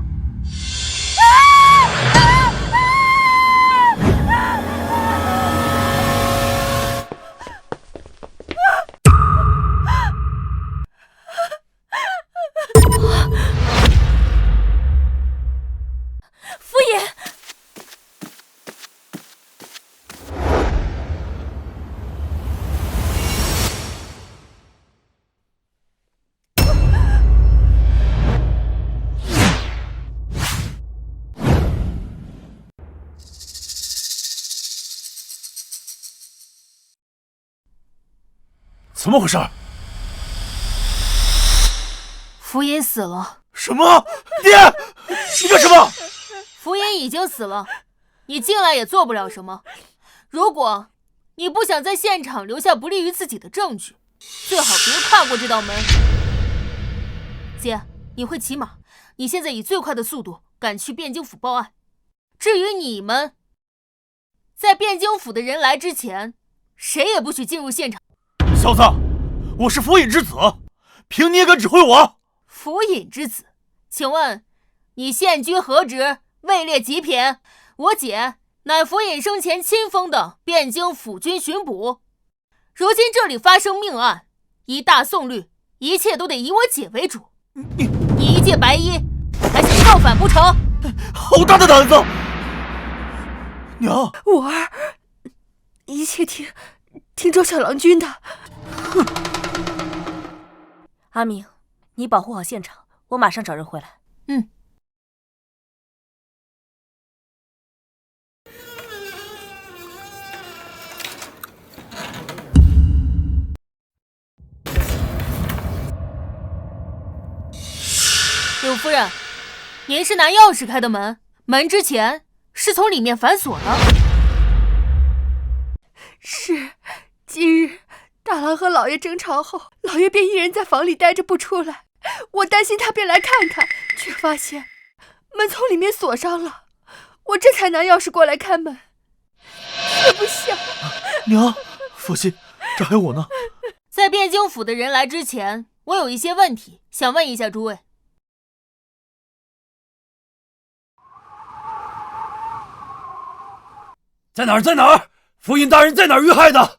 夫爷，怎么回事？福尹死了。什么？爹，你干什么？福尹已经死了，你进来也做不了什么。如果你不想在现场留下不利于自己的证据，最好别跨过这道门。姐，你会骑马，你现在以最快的速度赶去汴京府报案。至于你们，在汴京府的人来之前，谁也不许进入现场。小子，我是府尹之子，凭你也敢指挥我？府尹之子，请问你现居何职？位列几品？我姐乃府尹生前亲封的汴京府军巡捕。如今这里发生命案，依大宋律，一切都得以我姐为主。你一介白衣，还造反不成？好大的胆子！娘，五儿，一切听周小郎君的。哼！阿明，你保护好现场，我马上找人回来。嗯。柳夫人，您是拿钥匙开的门，门之前是从里面反锁的。是，今日大郎和老爷争吵后，老爷便一人在房里待着不出来，我担心他便来看看，却发现门从里面锁上了，我这才拿钥匙过来开门。却不想，娘，放心，这还有我呢。在汴京府的人来之前，我有一些问题想问一下诸位。在哪儿？在哪儿？府尹大人在哪儿遇害的？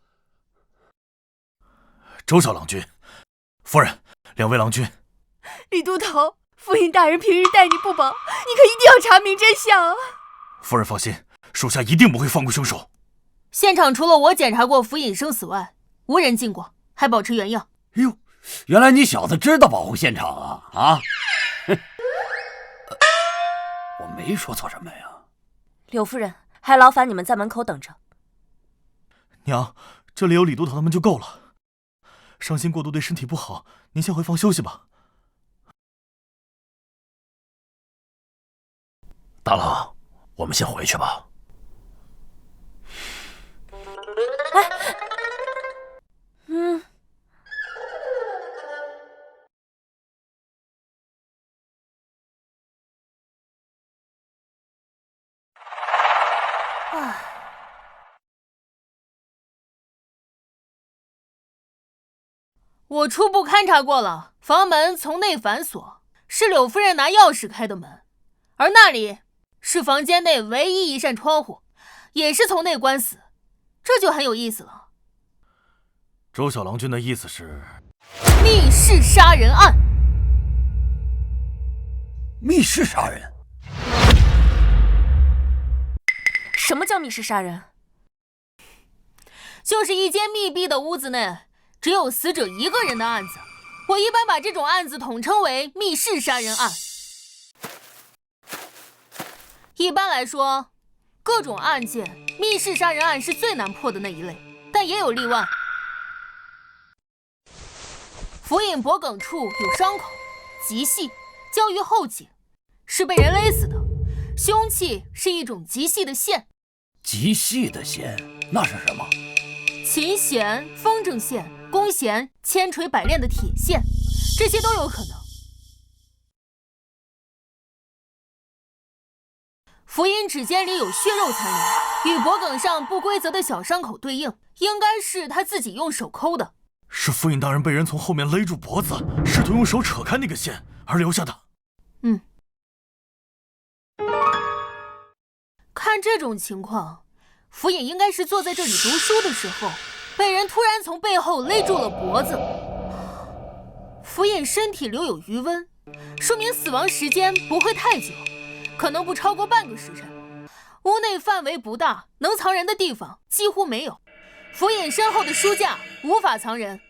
周小郎君，夫人，两位郎君。李都头，府尹大人平日待你不薄，你可一定要查明真相啊！夫人放心，属下一定不会放过凶手。现场除了我检查过府尹生死外，无人进过，还保持原样。哎呦，原来你小子知道保护现场啊！啊，我没说错什么呀。柳夫人，还劳烦你们在门口等着。娘，这里有李都头他们就够了。伤心过度对身体不好，您先回房休息吧。大郎，我们先回去吧。哎，我初步勘察过了，房门从内反锁，是柳夫人拿钥匙开的门，而那里是房间内唯一一扇窗户，也是从内关死，这就很有意思了。周小郎君的意思是，密室杀人案。密室杀人？什么叫密室杀人？就是一间密闭的屋子内，只有死者一个人的案子。我一般把这种案子统称为密室杀人案。一般来说，各种案件，密室杀人案是最难破的那一类，但也有例外。府尹脖颈处有伤口，极细，交于后颈，是被人勒死的。凶器是一种极细的线。极细的线，那是什么？琴弦、风筝线、弓弦、千锤百炼的铁线，这些都有可能。府尹指尖里有血肉残留，与脖颈上不规则的小伤口对应，应该是他自己用手抠的。是府尹大人被人从后面勒住脖子，试图用手扯开那个线而留下的。看这种情况，府尹应该是坐在这里读书的时候，被人突然从背后勒住了脖子。府尹身体留有余温，说明死亡时间不会太久，可能不超过半个时辰。屋内范围不大，能藏人的地方几乎没有。府尹身后的书架无法藏人，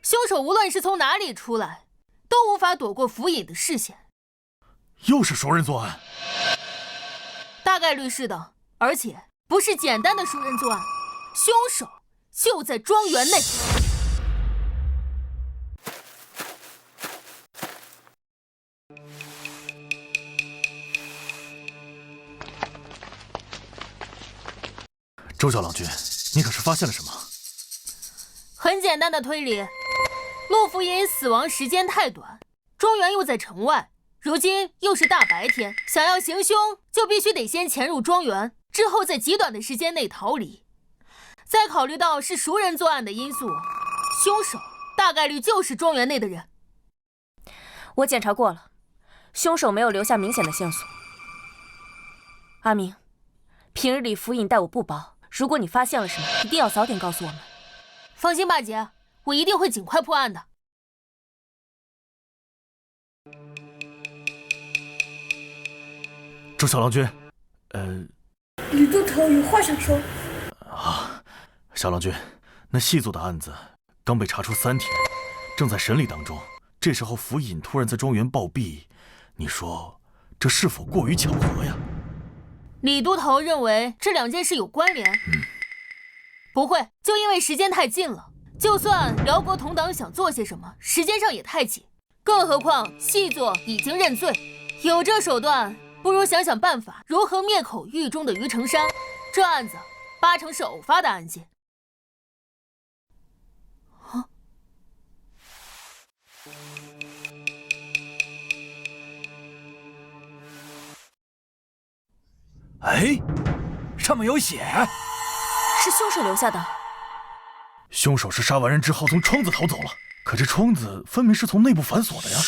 凶手无论是从哪里出来，都无法躲过府尹的视线。又是熟人作案？大概率是的，而且不是简单的熟人作案，凶手就在庄园内。周小郎君，你可是发现了什么？很简单的推理，陆府尹死亡时间太短，庄园又在城外，如今又是大白天，想要行凶就必须得先潜入庄园，之后在极短的时间内逃离。再考虑到是熟人作案的因素，凶手大概率就是庄园内的人。我检查过了，凶手没有留下明显的线索。阿明，平日里府尹待我不薄，如果你发现了什么，一定要早点告诉我们。放心吧，姐，我一定会尽快破案的。周小郎君，吕都头有话想说。啊，小郎君，那细作的案子刚被查出3天，正在审理当中。这时候府尹突然在庄园暴毙，你说这是否过于巧合呀？李都头认为这2件事有关联。不会，就因为时间太近了。就算辽国同党想做些什么，时间上也太紧。更何况细作已经认罪，有这手段，不如想想办法如何灭口狱中的于成山。这案子8成是偶发的案件。哎，上面有血，是凶手留下的。凶手是杀完人之后从窗子逃走了，可这窗子分明是从内部反锁的呀。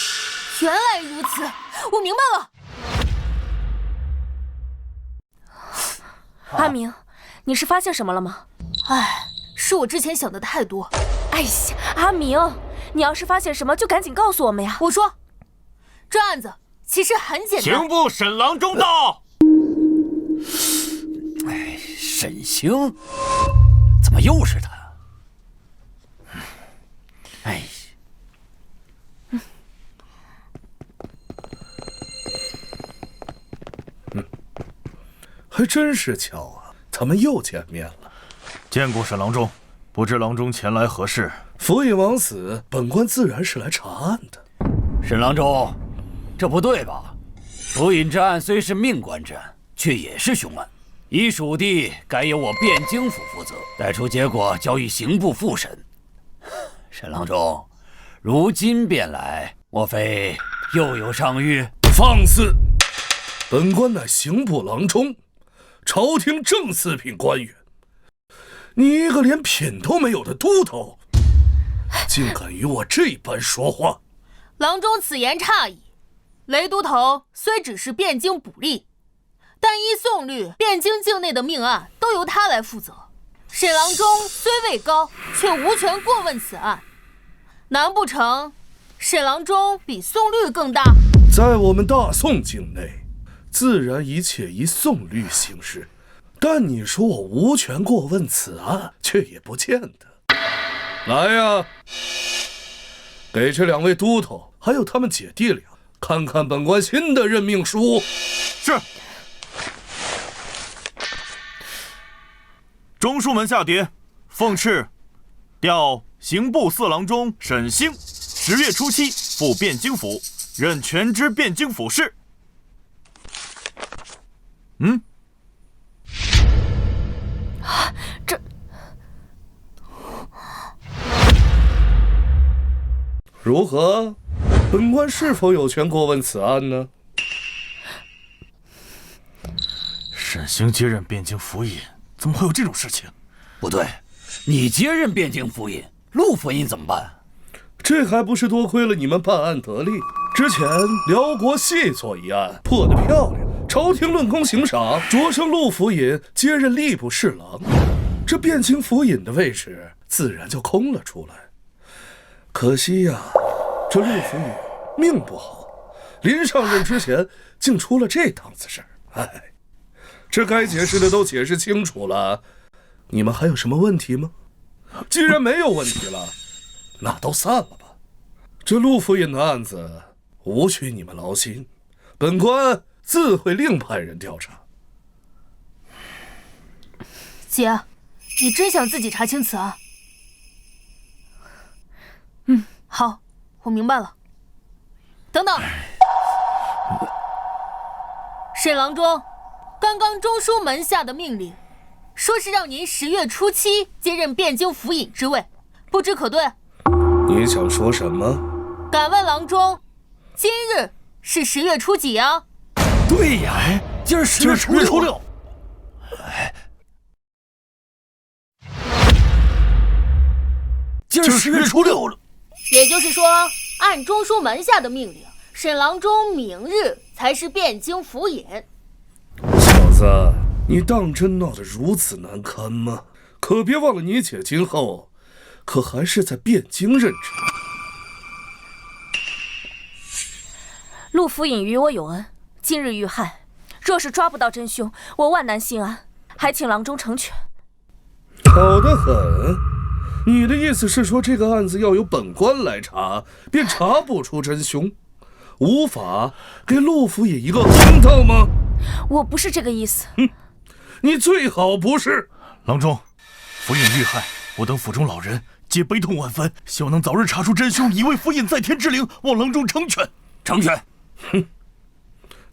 原来如此，我明白了。阿明，你是发现什么了吗？是我之前想的太多。哎呀，阿明，你要是发现什么，就赶紧告诉我们呀。我说，这案子其实很简单。刑部沈郎中到。沈星，怎么又是他？哎，还真是巧啊，咱们又见面了。见过沈郎中，不知郎中前来何事？府尹枉死，本官自然是来查案的。沈郎中，这不对吧？府尹之案虽是命官之案，却也是凶案。依属地该由我汴京府负责，待出结果交予刑部复审。沈郎中，如今便来，莫非又有上谕？放肆！本官乃刑部郎中，朝廷正4品官员。你一个连品都没有的都头，竟敢与我这般说话！郎中此言差矣。雷都头虽只是汴京捕吏，但依宋律，汴京境内的命案都由他来负责。沈郎中虽位高，却无权过问此案。难不成沈郎中比宋律更大？在我们大宋境内，自然一切依宋律行事。但你说我无权过问此案，却也不见得。来呀，给这2位都头还有他们姐弟俩看看本官新的任命书。是。中书门下牒，奉敕调刑部4郎中沈星10月初7赴汴京府，任全知汴京府事。这如何？本官是否有权过问此案呢？沈星接任汴京府尹，怎么会有这种事情？不对，你接任汴京府尹，陆府尹怎么办？这还不是多亏了你们办案得力。之前辽国细作一案破得漂亮，朝廷论功行赏，擢升陆府尹接任吏部侍郎，这汴京府尹的位置自然就空了出来。可惜呀，这陆府尹命不好，临上任之前竟出了这档子事儿。哎，这该解释的都解释清楚了，你们还有什么问题吗？既然没有问题了，那都散了吧。这陆府尹的案子无需你们劳心，本官自会另派人调查。姐，你真想自己查清此案？好，我明白了。等等，沈郎中，刚刚中书门下的命令，说是让您10月初7接任汴京府尹之位，不知可对？你想说什么？敢问郎中，今日是10月初几啊？对呀，今儿10月初6。今儿10月初6了。也就是说，按中书门下的命令，沈郎中明日才是汴京府尹。小子，你当真闹得如此难堪吗？可别忘了，你姐今后可还是在汴京任职。陆府尹与我有恩，今日遇害，若是抓不到真凶，我万难心安，还请郎中成全。好得很。你的意思是说，这个案子要由本官来查，便查不出真凶，无法给陆府也一个公道吗？我不是这个意思。你最好不是。郎中，府尹遇害，我等府中老人皆悲痛万分，希望能早日查出真凶，以为府尹在天之灵，望郎中成全。成全。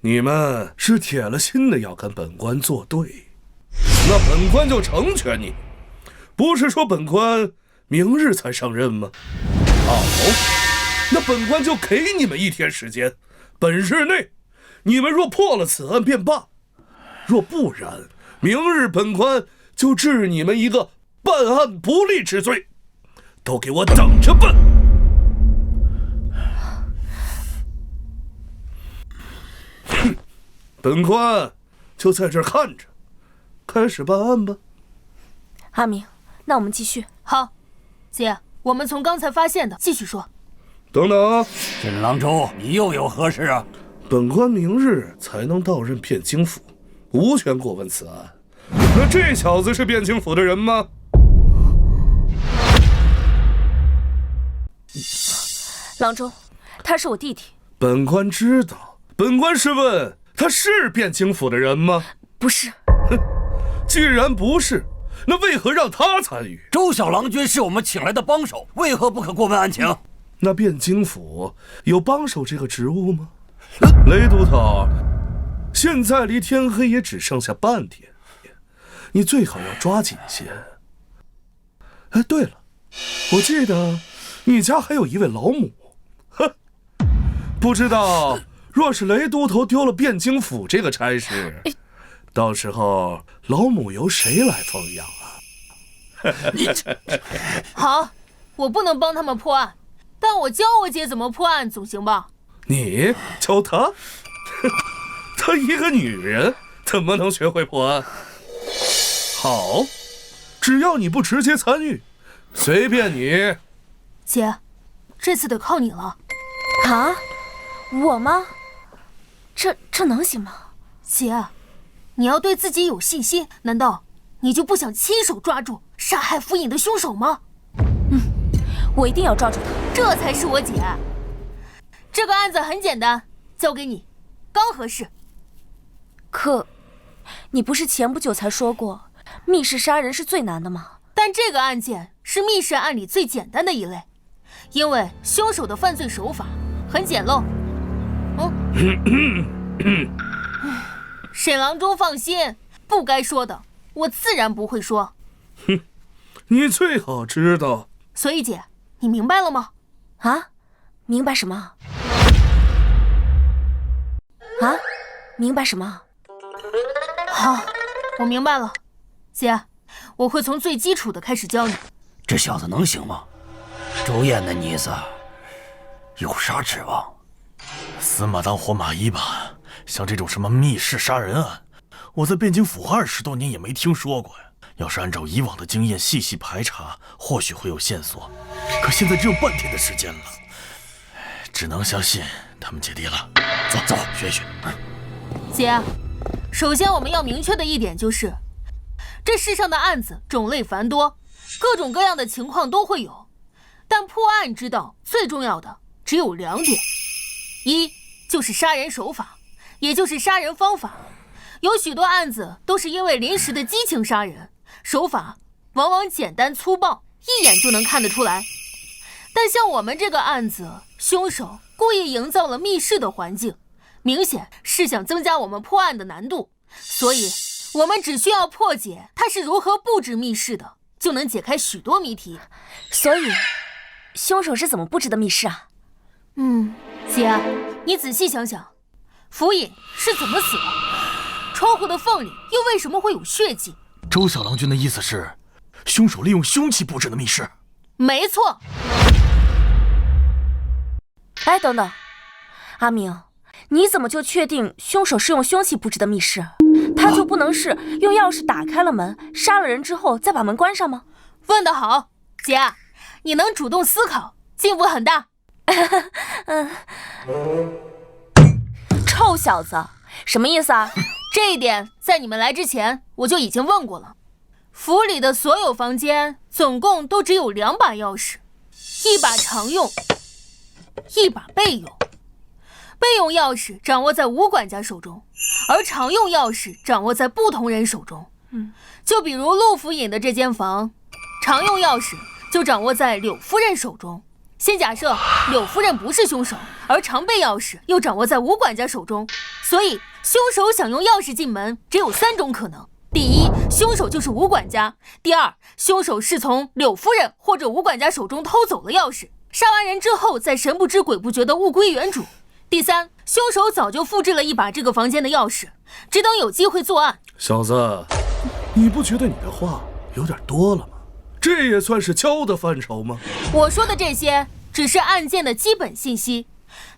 你们是铁了心的要跟本官作对，那本官就成全你。不是说本官明日才上任吗？好，那本官就给你们1天时间，本日内你们若破了此案便罢，若不然，明日本官就治你们一个办案不力之罪，都给我等着办！本官就在这儿看着，开始办案吧。阿明，那我们继续。好，姐，我们从刚才发现的继续说。等等，沈郎中，你又有何事啊？本官明日才能到任汴京府，无权过问此案。那这小子是汴京府的人吗？郎中，他是我弟弟。本官知道，本官是问他是汴京府的人吗？不是。哼，既然不是，那为何让他参与？周小郎君是我们请来的帮手，为何不可过问案情？那汴京府有帮手这个职务吗？雷都头，现在离天黑也只剩下半天，你最好要抓紧些。哎，对了，我记得你家还有一位老母，哼，不知道若是雷都头丢了汴京府这个差事，到时候老母由谁来奉养啊？你好，我不能帮他们破案，但我教我姐怎么破案总行吧？你教她？她一个女人怎么能学会破案？好，只要你不直接参与，随便你。姐，这次得靠你了。啊？我吗？这能行吗？姐，你要对自己有信心，难道你就不想亲手抓住杀害府尹的凶手吗？我一定要抓住他。这才是我姐。这个案子很简单，交给你，刚合适。可，你不是前不久才说过，密室杀人是最难的吗？但这个案件是密室案里最简单的一类，因为凶手的犯罪手法很简陋。沈郎中放心，不该说的我自然不会说。哼，你最好知道。所以姐，你明白了吗？啊？明白什么？啊？明白什么？好，我明白了。姐，我会从最基础的开始教你。这小子能行吗？周燕那妮子有啥指望？死马当活马医吧。像这种什么密室杀人案，我在汴京府20多年也没听说过呀。要是按照以往的经验细细排查，或许会有线索。可现在只有半天的时间了，只能相信他们姐弟了。走，学一学。姐，首先我们要明确的一点就是，这世上的案子种类繁多，各种各样的情况都会有，但破案之道最重要的只有2点：一就是杀人手法，也就是杀人方法。有许多案子都是因为临时的激情杀人，手法往往简单粗暴，一眼就能看得出来。但像我们这个案子，凶手故意营造了密室的环境，明显是想增加我们破案的难度，所以我们只需要破解他是如何布置密室的，就能解开许多谜题。所以，凶手是怎么布置的密室啊？姐，你仔细想想，府尹是怎么死的？窗户的缝里又为什么会有血迹？周小郎君的意思是，凶手利用凶器布置的密室？没错。哎，等等，阿明，你怎么就确定凶手是用凶器布置的密室？他就不能是用钥匙打开了门，杀了人之后再把门关上吗？问得好，姐，你能主动思考，进步很大。臭小子，什么意思啊？这一点在你们来之前我就已经问过了。府里的所有房间总共都只有2把钥匙，1把常用，1把备用。备用钥匙掌握在吴管家手中，而常用钥匙掌握在不同人手中。就比如陆府尹的这间房，常用钥匙就掌握在柳夫人手中。先假设柳夫人不是凶手，而常备钥匙又掌握在吴管家手中，所以凶手想用钥匙进门只有3种可能：第一，凶手就是吴管家；第二，凶手是从柳夫人或者吴管家手中偷走了钥匙，杀完人之后再神不知鬼不觉地物归原主；第三，凶手早就复制了1把这个房间的钥匙，只等有机会作案。小子，你不觉得你的话有点多了吗？这也算是敲的范畴吗？我说的这些只是案件的基本信息，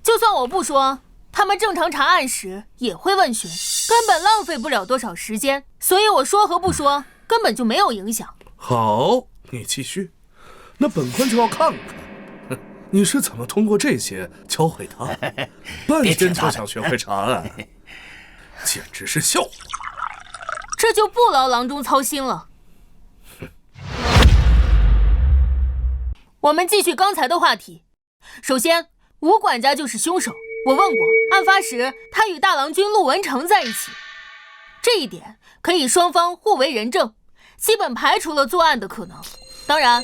就算我不说，他们正常查案时也会问询，根本浪费不了多少时间，所以我说和不说根本就没有影响。好，你继续。那本官就要看看，你是怎么通过这些教会他，半天就想学会查案，简直是笑话。这就不劳郎中操心了。我们继续刚才的话题。首先，吴管家就是凶手。我问过，案发时他与大郎君陆文成在一起，这一点可以双方互为人证，基本排除了作案的可能。当然，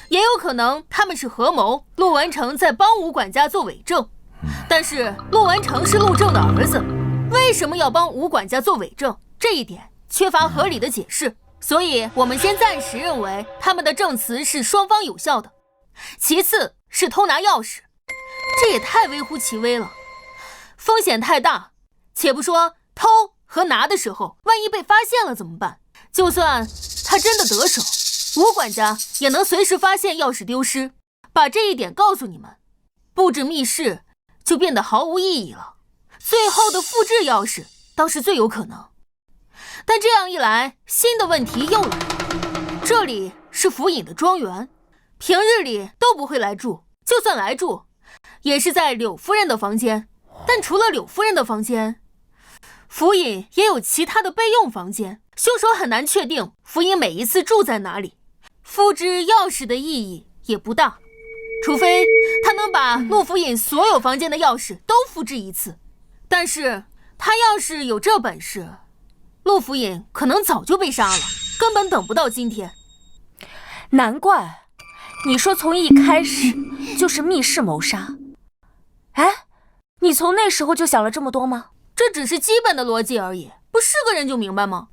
也有可能他们是合谋，陆文成在帮吴管家做伪证。但是陆文成是陆正的儿子，为什么要帮吴管家做伪证？这一点缺乏合理的解释，所以我们先暂时认为他们的证词是双方有效的。其次是偷拿钥匙，这也太微乎其微了，风险太大。且不说偷和拿的时候，万一被发现了怎么办？就算他真的得手，吴管家也能随时发现钥匙丢失。把这一点告诉你们，布置密室就变得毫无意义了。最后的复制钥匙倒是最有可能，但这样一来，新的问题又来了。这里是府尹的庄园，平日里都不会来住，就算来住，也是在柳夫人的房间。但除了柳夫人的房间，府尹也有其他的备用房间，凶手很难确定府尹每一次住在哪里。复制钥匙的意义也不大，除非他能把陆府尹所有房间的钥匙都复制一次。但是他要是有这本事，陆府尹可能早就被杀了，根本等不到今天。难怪你说从一开始就是密室谋杀。哎，你从那时候就想了这么多吗？这只是基本的逻辑而已，不是个人就明白吗？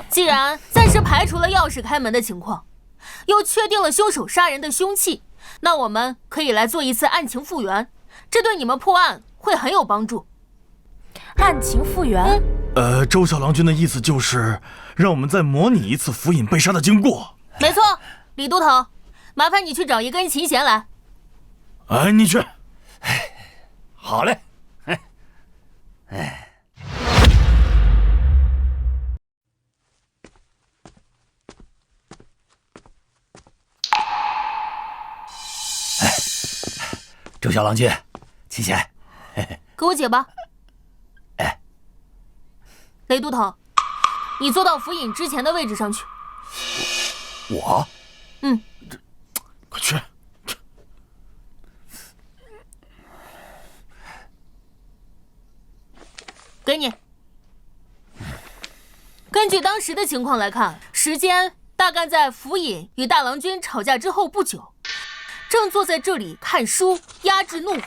既然暂时排除了钥匙开门的情况，又确定了凶手杀人的凶器，那我们可以来做一次案情复原，这对你们破案会很有帮助。案情复原？周小郎君的意思就是让我们再模拟一次府尹被杀的经过。没错，李都头，麻烦你去找一根琴弦来。哎，你去。好嘞。周小郎君，琴弦，给我解吧。哎，雷都头，你坐到府尹之前的位置上去。我？快去。给你。根据当时的情况来看，时间大概在府尹与大郎君吵架之后不久，正坐在这里看书，压制怒火。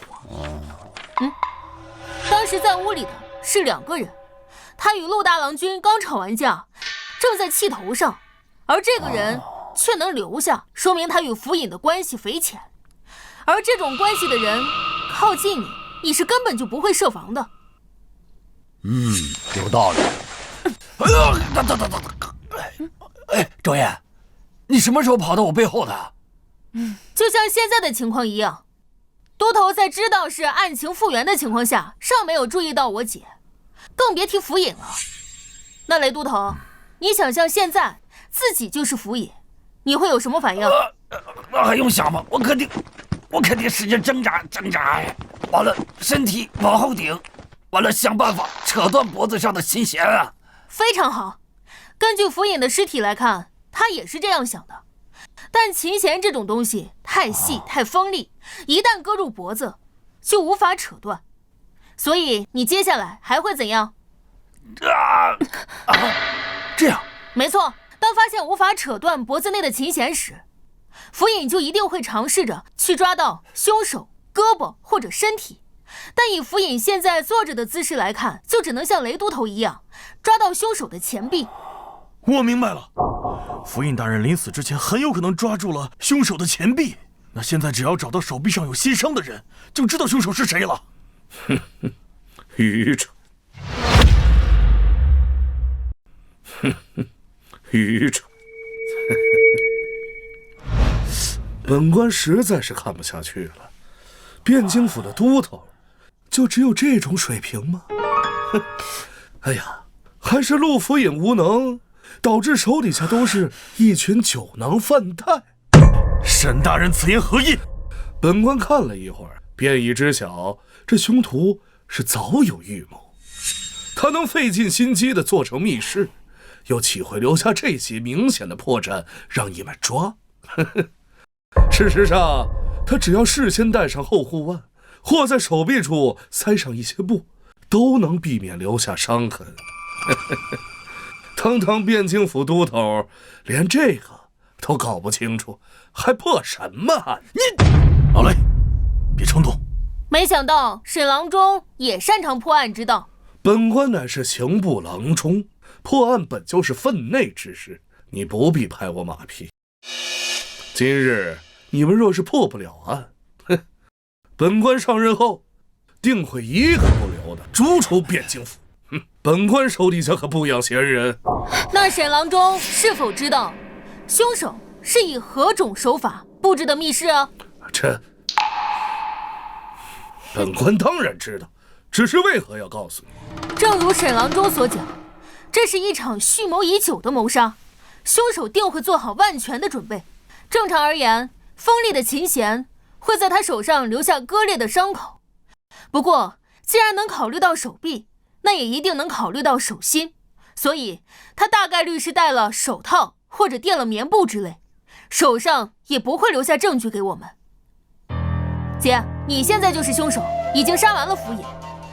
当时在屋里的是2个人，他与陆大郎君刚吵完架，正在气头上，而这个人却能留下，说明他与府尹的关系匪浅。而这种关系的人靠近你，你是根本就不会设防的。有道理。周燕，你什么时候跑到我背后的？就像现在的情况一样，都头在知道是案情复原的情况下，尚没有注意到我姐，更别提府尹了。那雷都头，你想象现在自己就是府尹，你会有什么反应？那还用想吗？我肯定使劲挣扎，完了身体往后顶，完了，想办法扯断脖子上的琴弦啊！非常好，根据福隐的尸体来看，他也是这样想的。但琴弦这种东西太细太锋利，一旦割入脖子，就无法扯断。所以你接下来还会怎样？这样。没错，当发现无法扯断脖子内的琴弦时，福隐就一定会尝试着去抓到凶手胳膊或者身体。但以福隐现在坐着的姿势来看，就只能像雷都头一样抓到凶手的前臂。我明白了，福印大人临死之前很有可能抓住了凶手的前臂。那现在只要找到手臂上有新伤的人，就知道凶手是谁了。愚蠢，愚蠢！本官实在是看不下去了，汴京府的都头就只有这种水平吗？哎呀，还是陆府尹无能，导致手底下都是一群酒囊饭袋。沈大人此言何意？本官看了一会儿，便已知晓这凶徒是早有预谋。他能费尽心机地做成密室，又岂会留下这些明显的破绽让你们抓？事实上，他只要事先带上后护腕，或在手臂处塞上一些布，都能避免留下伤痕。堂堂汴京府都头，连这个都搞不清楚，还破什么案？你老雷，别冲动。没想到沈郎中也擅长破案之道。本官乃是刑部郎中，破案本就是分内之事，你不必拍我马屁。今日你们若是破不了案，本官上任后定会一个不留的逐出汴京府。本官手底下可不养闲人。那沈郎中是否知道凶手是以何种手法布置的密室啊？这本官当然知道，只是为何要告诉你？正如沈郎中所讲，这是一场蓄谋已久的谋杀，凶手定会做好万全的准备。正常而言，锋利的琴弦会在他手上留下割裂的伤口。不过，既然能考虑到手臂，那也一定能考虑到手心，所以他大概率是戴了手套或者垫了棉布之类，手上也不会留下证据给我们。姐，你现在就是凶手，已经杀完了福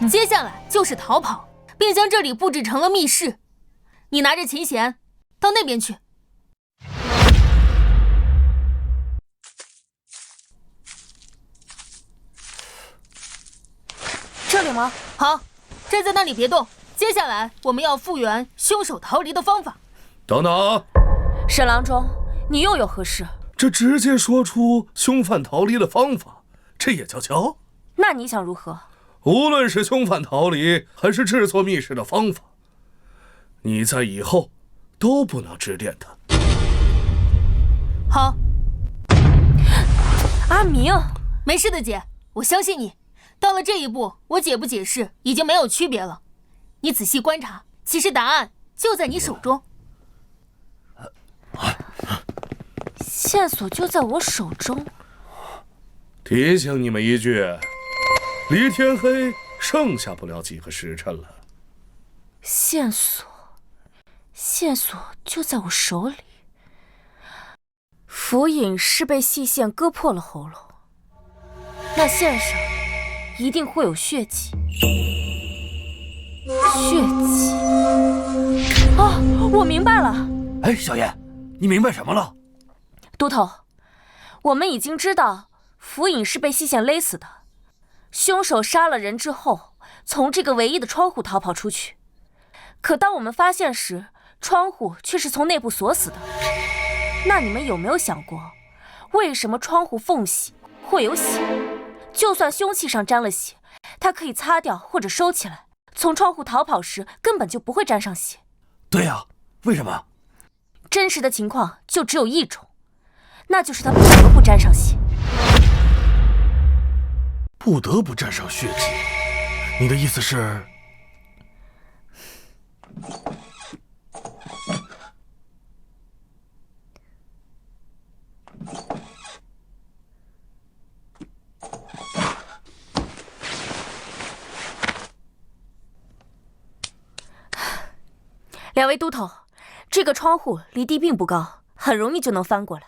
尹，接下来就是逃跑，并将这里布置成了密室。你拿着琴弦到那边去。这里吗？好，站在那里别动。接下来我们要复原凶手逃离的方法。等等，沈郎中，你又有何事？这直接说出凶犯逃离的方法，这也叫教？那你想如何？无论是凶犯逃离，还是制作密室的方法，你在以后都不能指点他。好。阿明，没事的姐，我相信你。到了这一步，我解不解释已经没有区别了。你仔细观察，其实答案就在你手中。线索就在我手中。提醒你们一句，离天黑剩下不了几个时辰了。线索就在我手里。福尹是被细线割破了喉咙，那线上一定会有血迹。哦，我明白了。哎，小燕，你明白什么了？都头，我们已经知道福尹是被细线勒死的，凶手杀了人之后，从这个唯一的窗户逃跑出去。可当我们发现时，窗户却是从内部锁死的。那你们有没有想过，为什么窗户缝隙会有血？就算凶器上沾了血，它可以擦掉或者收起来，从窗户逃跑时根本就不会沾上血。对呀，为什么？真实的情况就只有一种，那就是他不得不沾上血。不得不沾上血迹？你的意思是？两位都头，这个窗户离地并不高，很容易就能翻过来。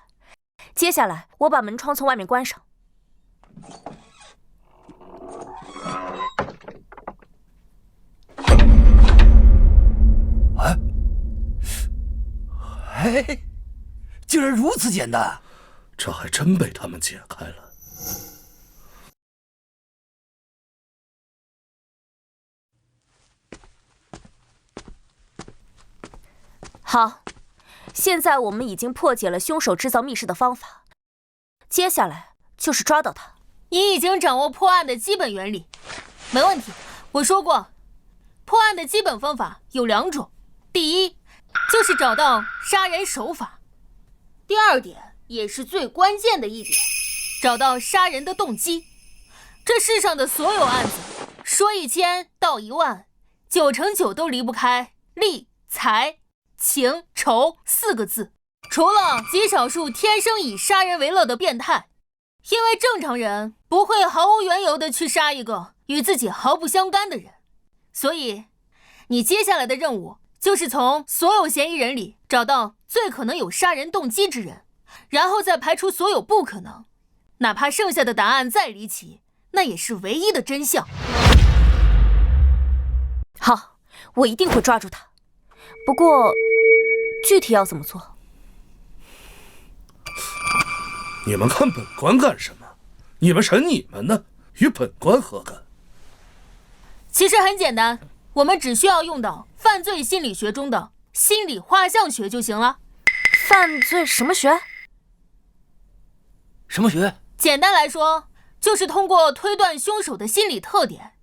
接下来，我把门窗从外面关上。哎，竟然如此简单，这还真被他们解开了。好，现在我们已经破解了凶手制造密室的方法，接下来就是抓到他。你已经掌握破案的基本原理，没问题。我说过，破案的基本方法有2种，第一就是找到杀人手法，第2点也是最关键的一点，找到杀人的动机。这世上的所有案子，说1000道10000，9成9都离不开利、财、情、仇4个字，除了极少数天生以杀人为乐的变态，因为正常人不会毫无缘由的去杀一个与自己毫不相干的人。所以你接下来的任务就是从所有嫌疑人里找到最可能有杀人动机之人，然后再排除所有不可能，哪怕剩下的答案再离奇，那也是唯一的真相。好，我一定会抓住他。不过，具体要怎么做？你们看本官干什么？你们审你们的，与本官何干？其实很简单，我们只需要用到犯罪心理学中的心理画像学就行了。犯罪什么学？什么学？简单来说，就是通过推断凶手的心理特点，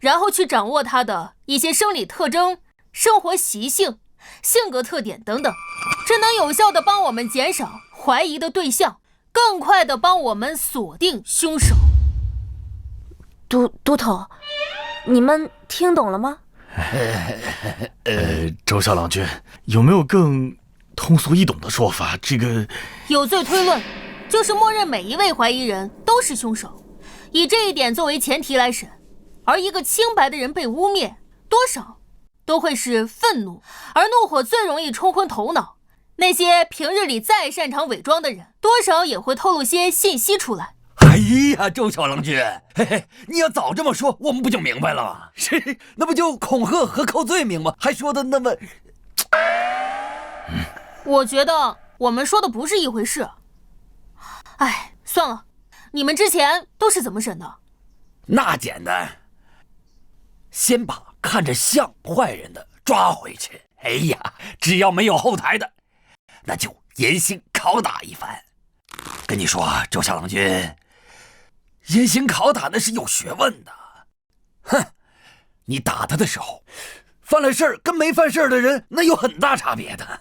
然后去掌握他的一些生理特征、生活习性、性格特点等等，这能有效地帮我们减少怀疑的对象，更快地帮我们锁定凶手。都头，你们听懂了吗？周校郎君，有没有更通俗易懂的说法？这个有罪推论就是默认每一位怀疑人都是凶手，以这一点作为前提来审，而一个清白的人被污蔑，多少都会是愤怒，而怒火最容易冲昏头脑。那些平日里再擅长伪装的人，多少也会透露些信息出来。哎呀，周小郎君，嘿嘿，你要早这么说，我们不就明白了吗？是，那不就恐吓和扣罪名吗？还说的那么……我觉得我们说的不是一回事。哎，算了，你们之前都是怎么审的？那简单，先把看着像坏人的抓回去。哎呀，只要没有后台的，那就严刑拷打一番。跟你说，周小郎君，严刑拷打那是有学问的。哼，你打他的时候，犯了事儿跟没犯事儿的人那有很大差别的。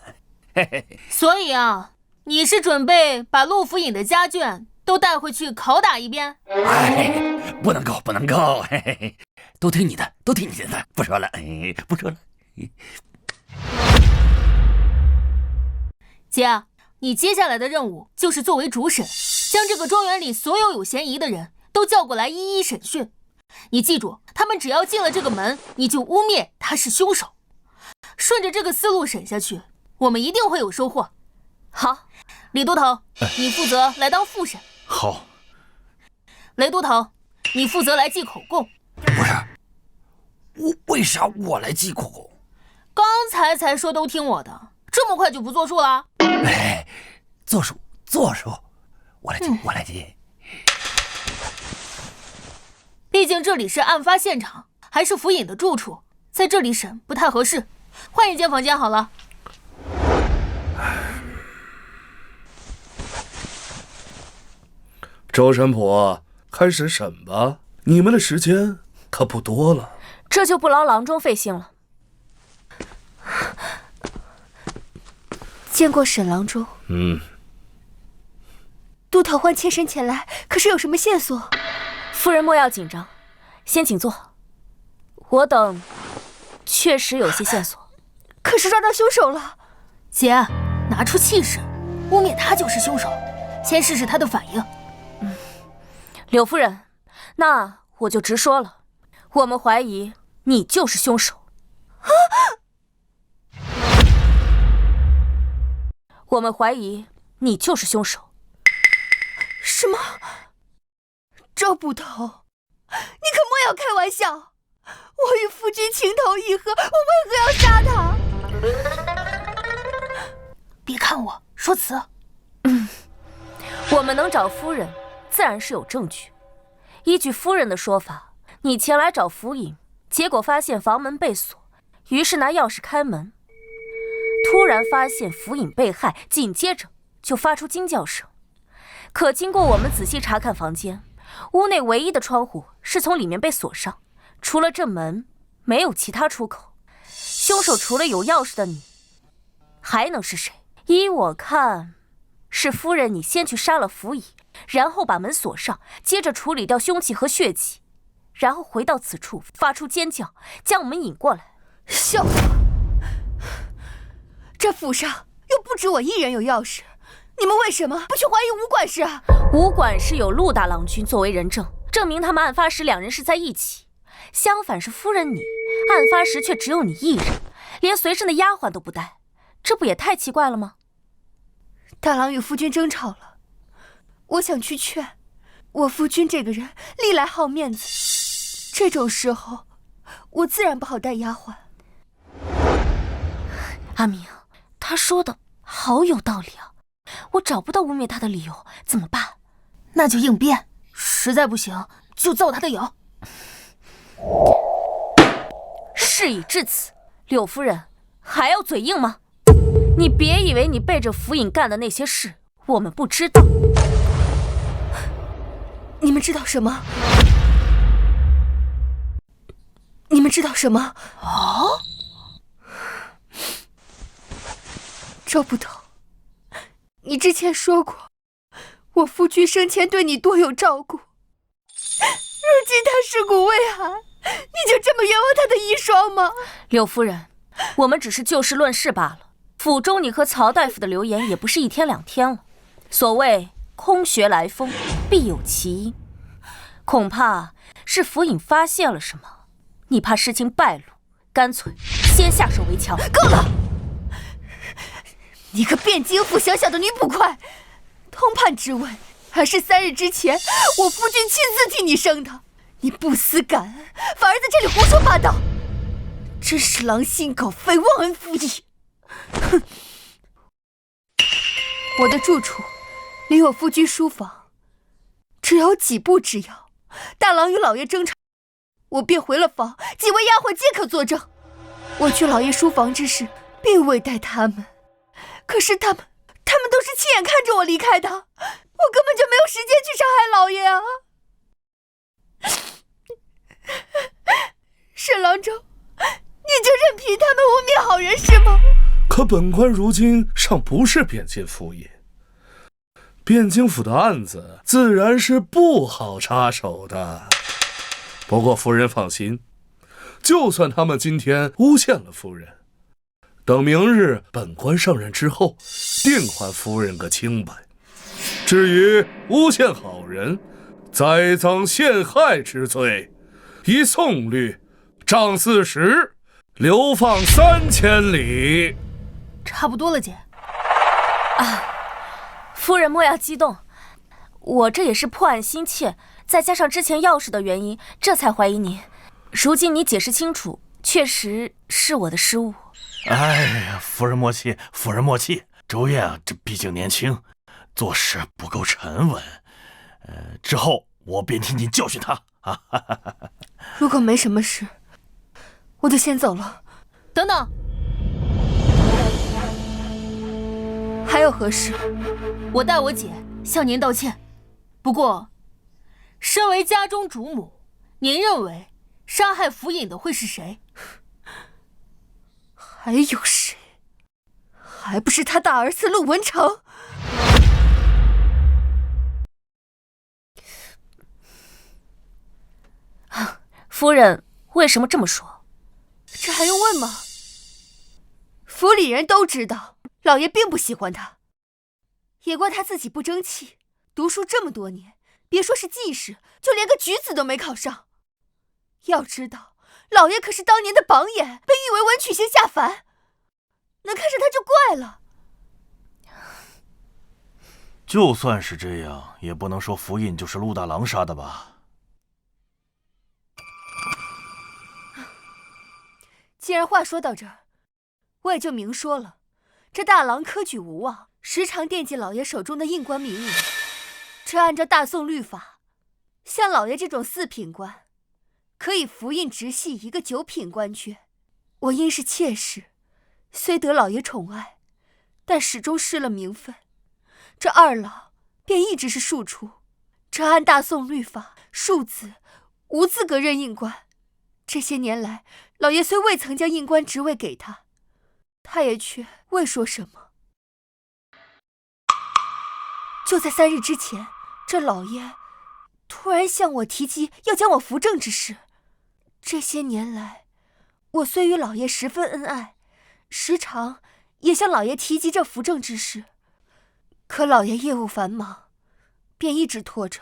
嘿嘿。所以啊，你是准备把陆府尹的家眷都带回去拷打一遍？哎，不能够，不能够，嘿嘿，都听你的，都听你的，不说了，不说了。姐，你接下来的任务就是作为主审，将这个庄园里所有有嫌疑的人都叫过来一一审讯。你记住，他们只要进了这个门，你就污蔑他是凶手。顺着这个思路审下去，我们一定会有收获。好，李都头，你负责来当副审。好。雷都头，你负责来记口供。不是，为啥我来记口供？刚才说都听我的，这么快就不作数了？哎，作数，我来记。毕竟这里是案发现场，还是府尹的住处，在这里审不太合适，换一间房间好了。周神婆，开始审吧，你们的时间可不多了。这就不劳郎中费心了。见过沈郎中。都头唤妾身前来，可是有什么线索？夫人莫要紧张，先请坐。我等确实有些线索。可是抓到凶手了。姐，拿出气势，污蔑他就是凶手，先试试他的反应。柳夫人，那我就直说了，我们怀疑你就是凶手。我们怀疑你就是凶手。什么？周捕头，你可莫要开玩笑！我与夫君情投意合，我为何要杀他？别看我说辞。我们能找夫人，自然是有证据。依据夫人的说法，你前来找福尹，结果发现房门被锁，于是拿钥匙开门，突然发现福尹被害，紧接着就发出惊叫声。可经过我们仔细查看房间，屋内唯一的窗户是从里面被锁上，除了这门，没有其他出口。凶手除了有钥匙的你，还能是谁？依我看，是夫人你先去杀了福尹，然后把门锁上，接着处理掉凶器和血迹，然后回到此处发出尖叫，将我们引过来。笑话！这府上又不止我一人有钥匙，你们为什么不去怀疑吴管事啊？吴管事有陆大郎君作为人证，证明他们案发时两人是在一起。相反是夫人你，案发时却只有你一人，连随身的丫鬟都不带，这不也太奇怪了吗？大郎与夫君争吵了，我想去劝。我夫君这个人历来好面子，这种时候我自然不好带丫鬟。阿明，他说的好有道理啊，我找不到污蔑他的理由，怎么办？那就应变，实在不行就揍他的友。事已至此，柳夫人还要嘴硬吗？你别以为你背着福尹干的那些事我们不知道。你们知道什么？你们知道什么？哦，周捕头，你之前说过，我夫君生前对你多有照顾，如今他尸骨未寒，你就这么冤枉他的遗孀吗？柳夫人，我们只是就事论事罢了。府中你和曹大夫的流言也不是一天两天了。所谓空穴来风，必有其因，恐怕是福尹发现了什么，你怕事情败露，干脆先下手为强。够了！你个汴京府小小的女捕快，通判之位还是3日之前我夫君亲自替你生的，你不思感恩，反而在这里胡说八道，真是狼心狗肺，忘恩负义！哼！我的住处离我夫君书房只有几步之遥，大郎与老爷争吵，我便回了房，几位丫鬟皆可作证。我去老爷书房之时，并未带他们，可是他们都是亲眼看着我离开的，我根本就没有时间去杀害老爷啊！沈郎中，你就任凭他们污蔑好人是吗？可本官如今尚不是汴京府尹，汴京府的案子自然是不好插手的。不过夫人放心，就算他们今天诬陷了夫人，等明日本官上任之后，定还夫人个清白。至于诬陷好人、栽赃陷害之罪，依宋律杖40，流放3000里。差不多了，姐。夫人莫要激动，我这也是破案心切，再加上之前钥匙的原因，这才怀疑您。如今你解释清楚，确实是我的失误。哎呀，夫人莫气，夫人莫气。周燕啊，这毕竟年轻，做事不够沉稳。之后我便替您教训他啊！如果没什么事，我就先走了。等等，还有何事？我代我姐向您道歉。不过，身为家中主母，您认为杀害福尹的会是谁？还有谁？还不是他大儿子陆文成？夫人为什么这么说？这还用问吗？府里人都知道，老爷并不喜欢他，也怪他自己不争气。读书这么多年，别说是进士，就连个举子都没考上。要知道，老爷可是当年的榜眼，被誉为文曲星下凡，能看上他就怪了。就算是这样，也不能说府尹就是陆大郎杀的吧？既然话说到这儿，我也就明说了。这大郎科举无望，时常惦记老爷手中的印官名额。这按照大宋律法，像老爷这种4品官，可以服印直系一个9品官爵。我因是妾室，虽得老爷宠爱，但始终失了名分。这2老便一直是庶出。这按大宋律法，庶子无资格任印官。这些年来，老爷虽未曾将印官职位给他，他也却未说什么。就在3日之前，这老爷突然向我提及要将我扶正之事。这些年来，我虽与老爷十分恩爱，时常也向老爷提及这扶正之事，可老爷业务繁忙，便一直拖着。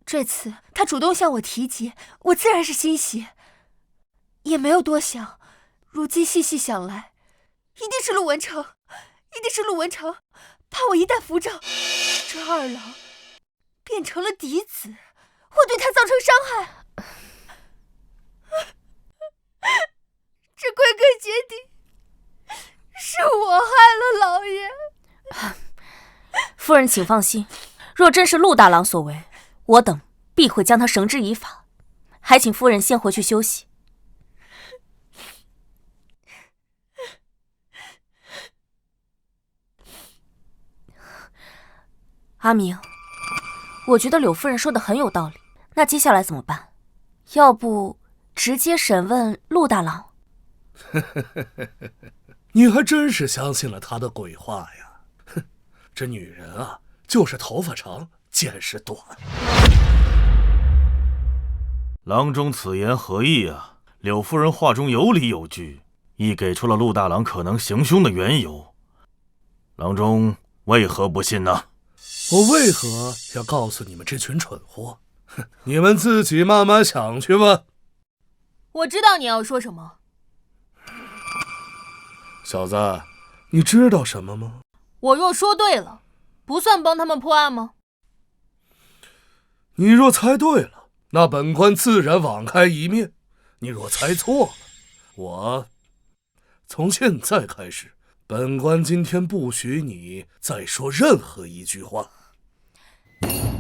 这次他主动向我提及，我自然是欣喜，也没有多想。如今细细想来，一定是陆文成，怕我一旦扶正，这2老变成了嫡子，会对他造成伤害。这归根结底是我害了老爷。夫人请放心，若真是陆大郎所为，我等必会将他绳之以法。还请夫人先回去休息。阿明，我觉得柳夫人说的很有道理，那接下来怎么办？要不直接审问陆大郎？你还真是相信了他的鬼话呀！哼，这女人啊，就是头发长，见识短。郎中此言何意啊？柳夫人话中有理有据，亦给出了陆大郎可能行凶的缘由。郎中为何不信呢？我为何要告诉你们这群蠢货？哼，你们自己慢慢想去吧。我知道你要说什么。小子，你知道什么吗？我若说对了，不算帮他们破案吗？你若猜对了，那本官自然网开一面；你若猜错了，我从现在开始，本官今天不许你再说任何一句话。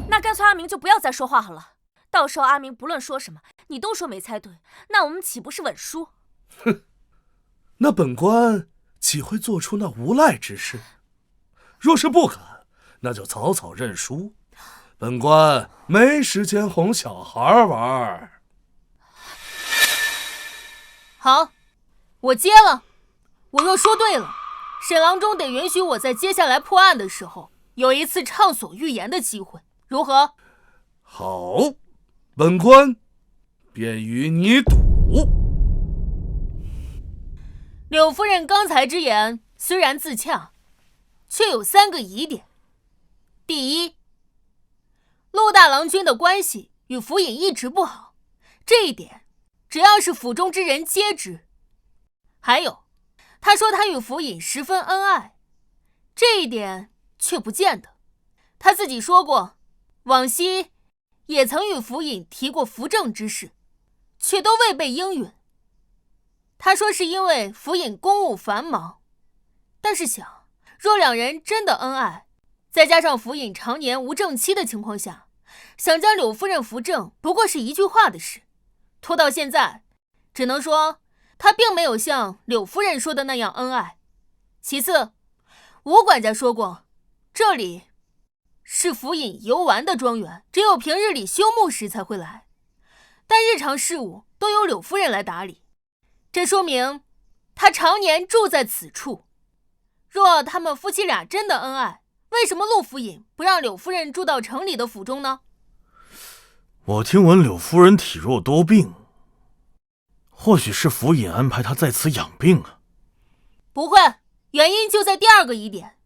那干脆阿明就不要再说话好了，到时候阿明不论说什么，你都说没猜对，那我们岂不是稳输？哼，那本官岂会做出那无赖之事？若是不敢，那就草草认输。本官没时间哄小孩玩。好，我接了。我若说对了，沈郎中得允许我在接下来破案的时候有一次畅所欲言的机会，如何？好，本官便与你赌。柳夫人刚才之言虽然自洽，却有3个疑点。第一，陆大郎君的关系与府尹一直不好，这一点只要是府中之人皆知。还有，他说他与府尹十分恩爱，这一点却不见得。他自己说过，往昔也曾与府尹提过扶正之事，却都未被应允。他说是因为府尹公务繁忙，但是想，若2人真的恩爱，再加上府尹常年无正妻的情况下，想将柳夫人扶正不过是一句话的事。拖到现在，只能说他并没有像柳夫人说的那样恩爱。其次，吴管家说过，这里是府尹游玩的庄园，只有平日里休沐时才会来，但日常事务都由柳夫人来打理。这说明他常年住在此处。若他们夫妻俩真的恩爱，为什么陆府尹不让柳夫人住到城里的府中呢？我听闻柳夫人体弱多病，或许是府尹安排她在此养病啊。不会，原因就在第2个疑点。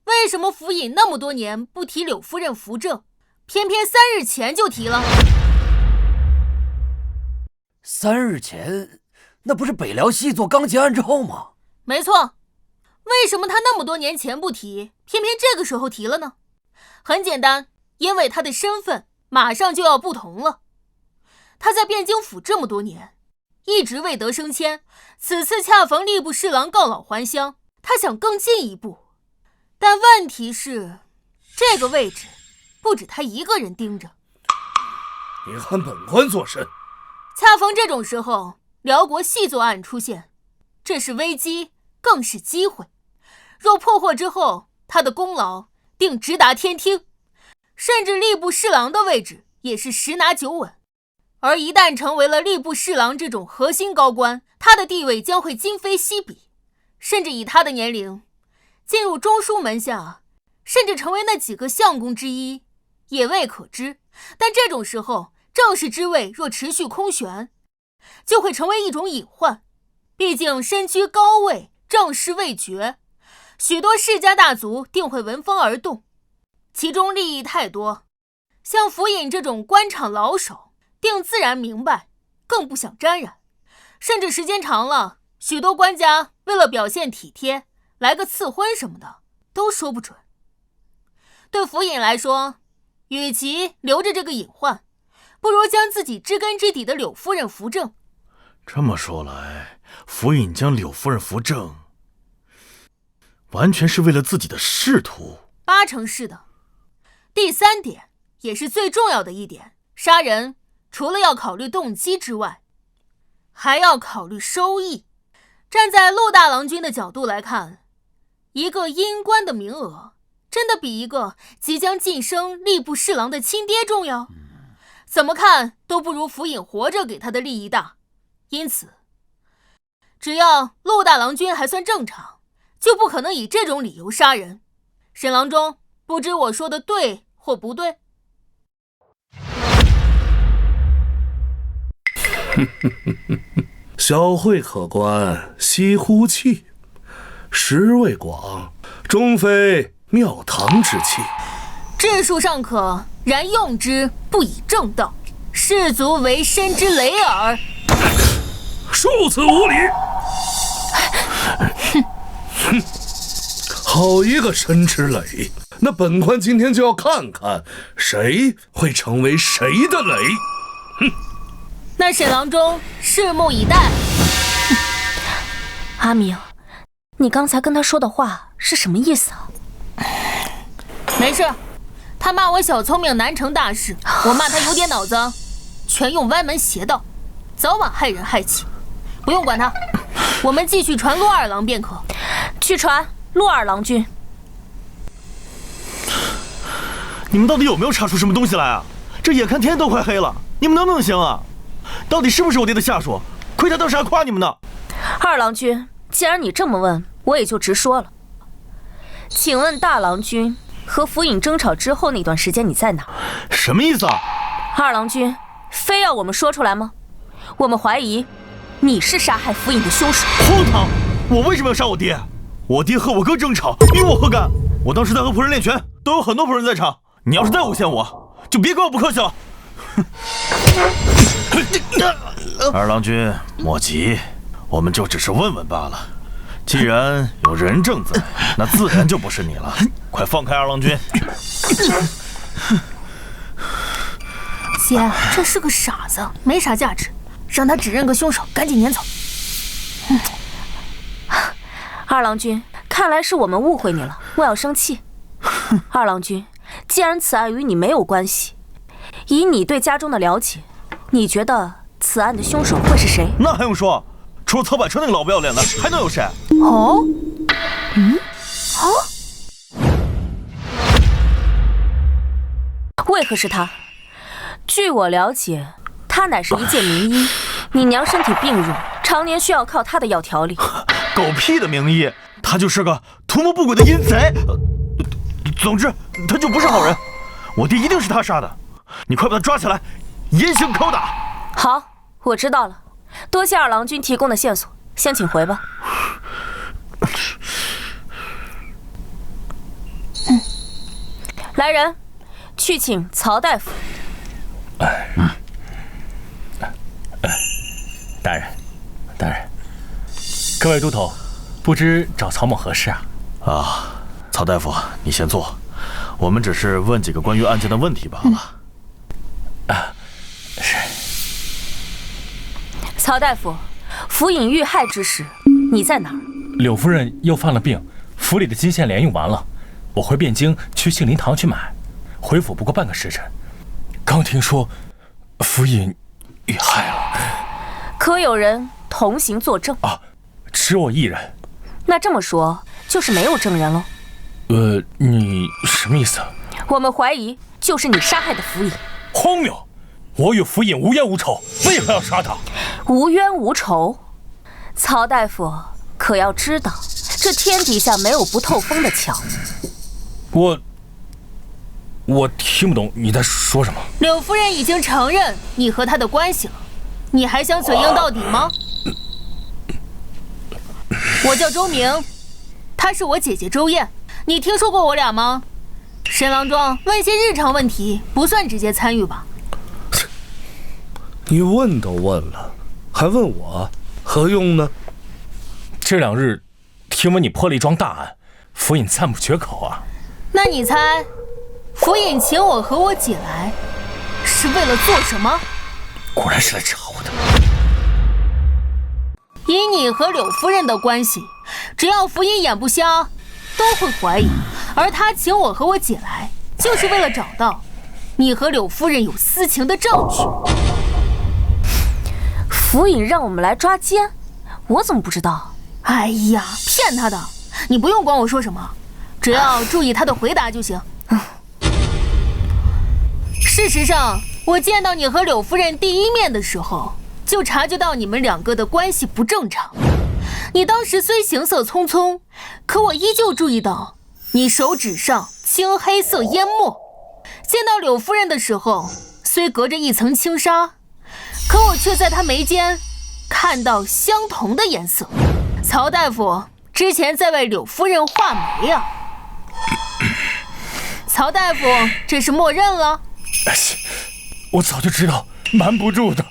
为什么府尹那么多年不提柳夫人扶正，偏偏3日前就提了？3日前，那不是北辽西座刚结案之后吗？没错。为什么他那么多年前不提，偏偏这个时候提了呢？很简单，因为他的身份马上就要不同了。他在汴京府这么多年，一直未得升迁，此次恰逢吏部侍郎告老还乡，他想更进一步。但问题是，这个位置不止他一个人盯着。你喊本官做甚？恰逢这种时候，辽国细作案出现，这是危机，更是机会。若破获之后，他的功劳定直达天听，甚至吏部侍郎的位置也是十拿九稳。而一旦成为了吏部侍郎这种核心高官，他的地位将会今非昔比，甚至以他的年龄，进入中书门下，甚至成为那几个相公之一，也未可知。但这种时候，正式之位若持续空悬，就会成为一种隐患。毕竟身居高位，政事未决，许多世家大族定会闻风而动，其中利益太多。像府尹这种官场老手，定自然明白，更不想沾染。甚至时间长了，许多官家为了表现体贴，来个赐婚什么的，都说不准。对府尹来说，与其留着这个隐患，不如将自己知根知底的柳夫人扶正。这么说来，府尹将柳夫人扶正，完全是为了自己的仕途？80%是的。第3点，也是最重要的一点，杀人除了要考虑动机之外，还要考虑收益。站在陆大郎君的角度来看，一个阴官的名额，真的比一个即将晋升吏部侍郎的亲爹重要？怎么看都不如府尹活着给他的利益大。因此，只要陆大郎君还算正常，就不可能以这种理由杀人。沈郎中，不知我说的对或不对？小慧可观，惜乎气，识味广，终非庙堂之器。治术尚可，然用之不以正道，士卒为身之累耳。恕此无礼！哼，好一个身之累！那本官今天就要看看谁会成为谁的累。哼！那沈郎中拭目以待。阿明，你刚才跟他说的话是什么意思啊？没事，他骂我小聪明难成大事，我骂他有点脑子，全用歪门邪道，早晚害人害己。不用管他，我们继续传陆二郎便可。去传陆二郎君。你们到底有没有查出什么东西来啊？这眼看天都快黑了，你们能不能行啊？到底是不是我爹的下属？亏他当时还夸你们呢。二郎君，既然你这么问，我也就直说了。请问大郎君和府尹争吵之后那段时间你在哪？什么意思啊？二郎君，非要我们说出来吗？我们怀疑你是杀害府尹的凶手。荒唐！我为什么要杀我爹？我爹和我哥争吵，与我何干？我当时在和仆人练拳，都有很多仆人在场。你要是再诬陷我，就别怪我不客气了。二郎君，莫急，我们就只是问问罢了。既然有人证在，那自然就不是你了。快放开二郎君！姐，这是个傻子，没啥价值，让他指认个凶手，赶紧撵走。二郎君，看来是我们误会你了，我要生气。二郎君，既然此案与你没有关系，以你对家中的了解，你觉得此案的凶手会是谁？那还用说？除了曹百川那个老不要脸的，还能有谁？哦，为何是他？据我了解，他乃是一介名医，你娘身体病弱，常年需要靠他的药调理。狗屁的名医，他就是个图谋不轨的阴贼。总之，他就不是好人。我爹一定是他杀的，你快把他抓起来，严刑拷打。好，我知道了。多谢二郎君提供的线索，先请回吧。来人，去请曹大夫。大人，各位都头，不知找曹某何事啊？啊，曹大夫，你先坐，我们只是问几个关于案件的问题罢了。是。曹大夫，府尹遇害之时，你在哪儿？柳夫人又犯了病，府里的金线莲用完了，我回汴京去杏林堂去买，回府不过半个时辰。刚听说府尹遇害了，可有人同行作证？啊，只我一人。那这么说，就是没有证人喽？你什么意思？我们怀疑就是你杀害的府尹。荒谬！我与府尹无冤无仇，为何要杀他？无冤无仇？曹大夫可要知道，这天底下没有不透风的墙。我听不懂你在说什么。柳夫人已经承认你和他的关系了，你还想嘴硬到底吗？我叫周明，她是我姐姐周燕，你听说过我俩吗？沈郎庄问些日常问题，不算直接参与吧？你问都问了，还问我，何用呢？这2日，听闻你破了一桩大案，府尹赞不绝口啊。那你猜，府尹请我和我姐来，是为了做什么？果然是来找我的。以你和柳夫人的关系，只要府尹眼不瞎，都会怀疑。而他请我和我姐来，就是为了找到你和柳夫人有私情的证据。府尹让我们来抓奸，我怎么不知道？哎呀，骗他的！你不用管我说什么，只要注意他的回答就行。事实上，我见到你和柳夫人第一面的时候，就察觉到你们2个的关系不正常。你当时虽行色匆匆，可我依旧注意到你手指上青黑色烟墨。见到柳夫人的时候，虽隔着一层轻纱，可我却在她眉间看到相同的颜色。曹大夫之前在为柳夫人画眉啊。曹大夫这是默认了？我早就知道瞒不住的，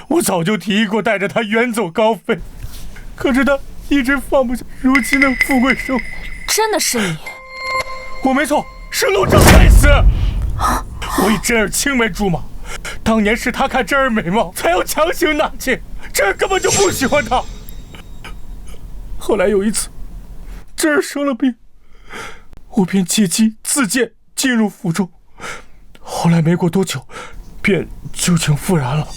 我早就提议过带着他远走高飞，可是他一直放不下如今的富贵生活。真的是你？我没错，是陆正该死。我以真儿青梅竹马，当年是他看真儿美貌，才要强行纳妾，真儿根本就不喜欢他。后来有一次，真儿生了病，我便借机自荐进入府中，后来没过多久，便旧情复燃了。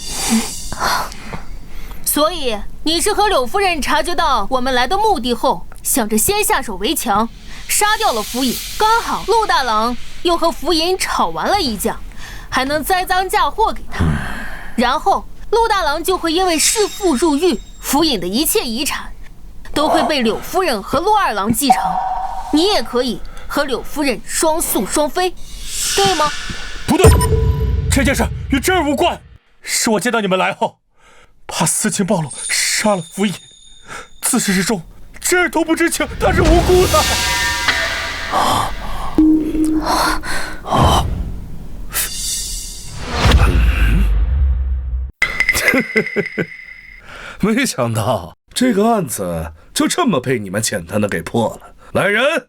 所以你是和柳夫人察觉到我们来的目的后，想着先下手为强，杀掉了府尹。刚好陆大郎又和府尹吵完了一架，还能栽赃嫁祸给他，然后陆大郎就会因为弑父入狱，府尹的一切遗产都会被柳夫人和陆二郎继承，你也可以和柳夫人双宿双飞，对吗？不对，这件事与真儿无关，是我见到你们来后，怕私情暴露，杀了府尹。自始至终，真儿都不知情，他是无辜的。没想到这个案子就这么被你们简单的给破了。来人，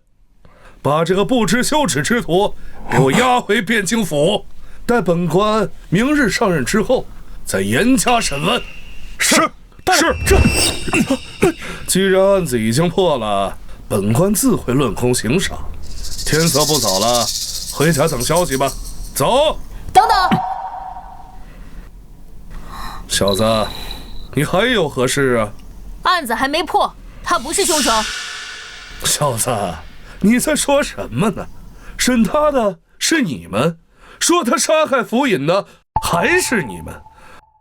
把这个不知羞耻之徒给我押回汴京府，待本官明日上任之后再严加审问。是。这既然案子已经破了，本官自会论功行赏。天色不早了，回家等消息吧。走。等等，小子，你还有何事啊？案子还没破，他不是凶手。小子，你在说什么呢？审他的是你们，说他杀害府尹的还是你们。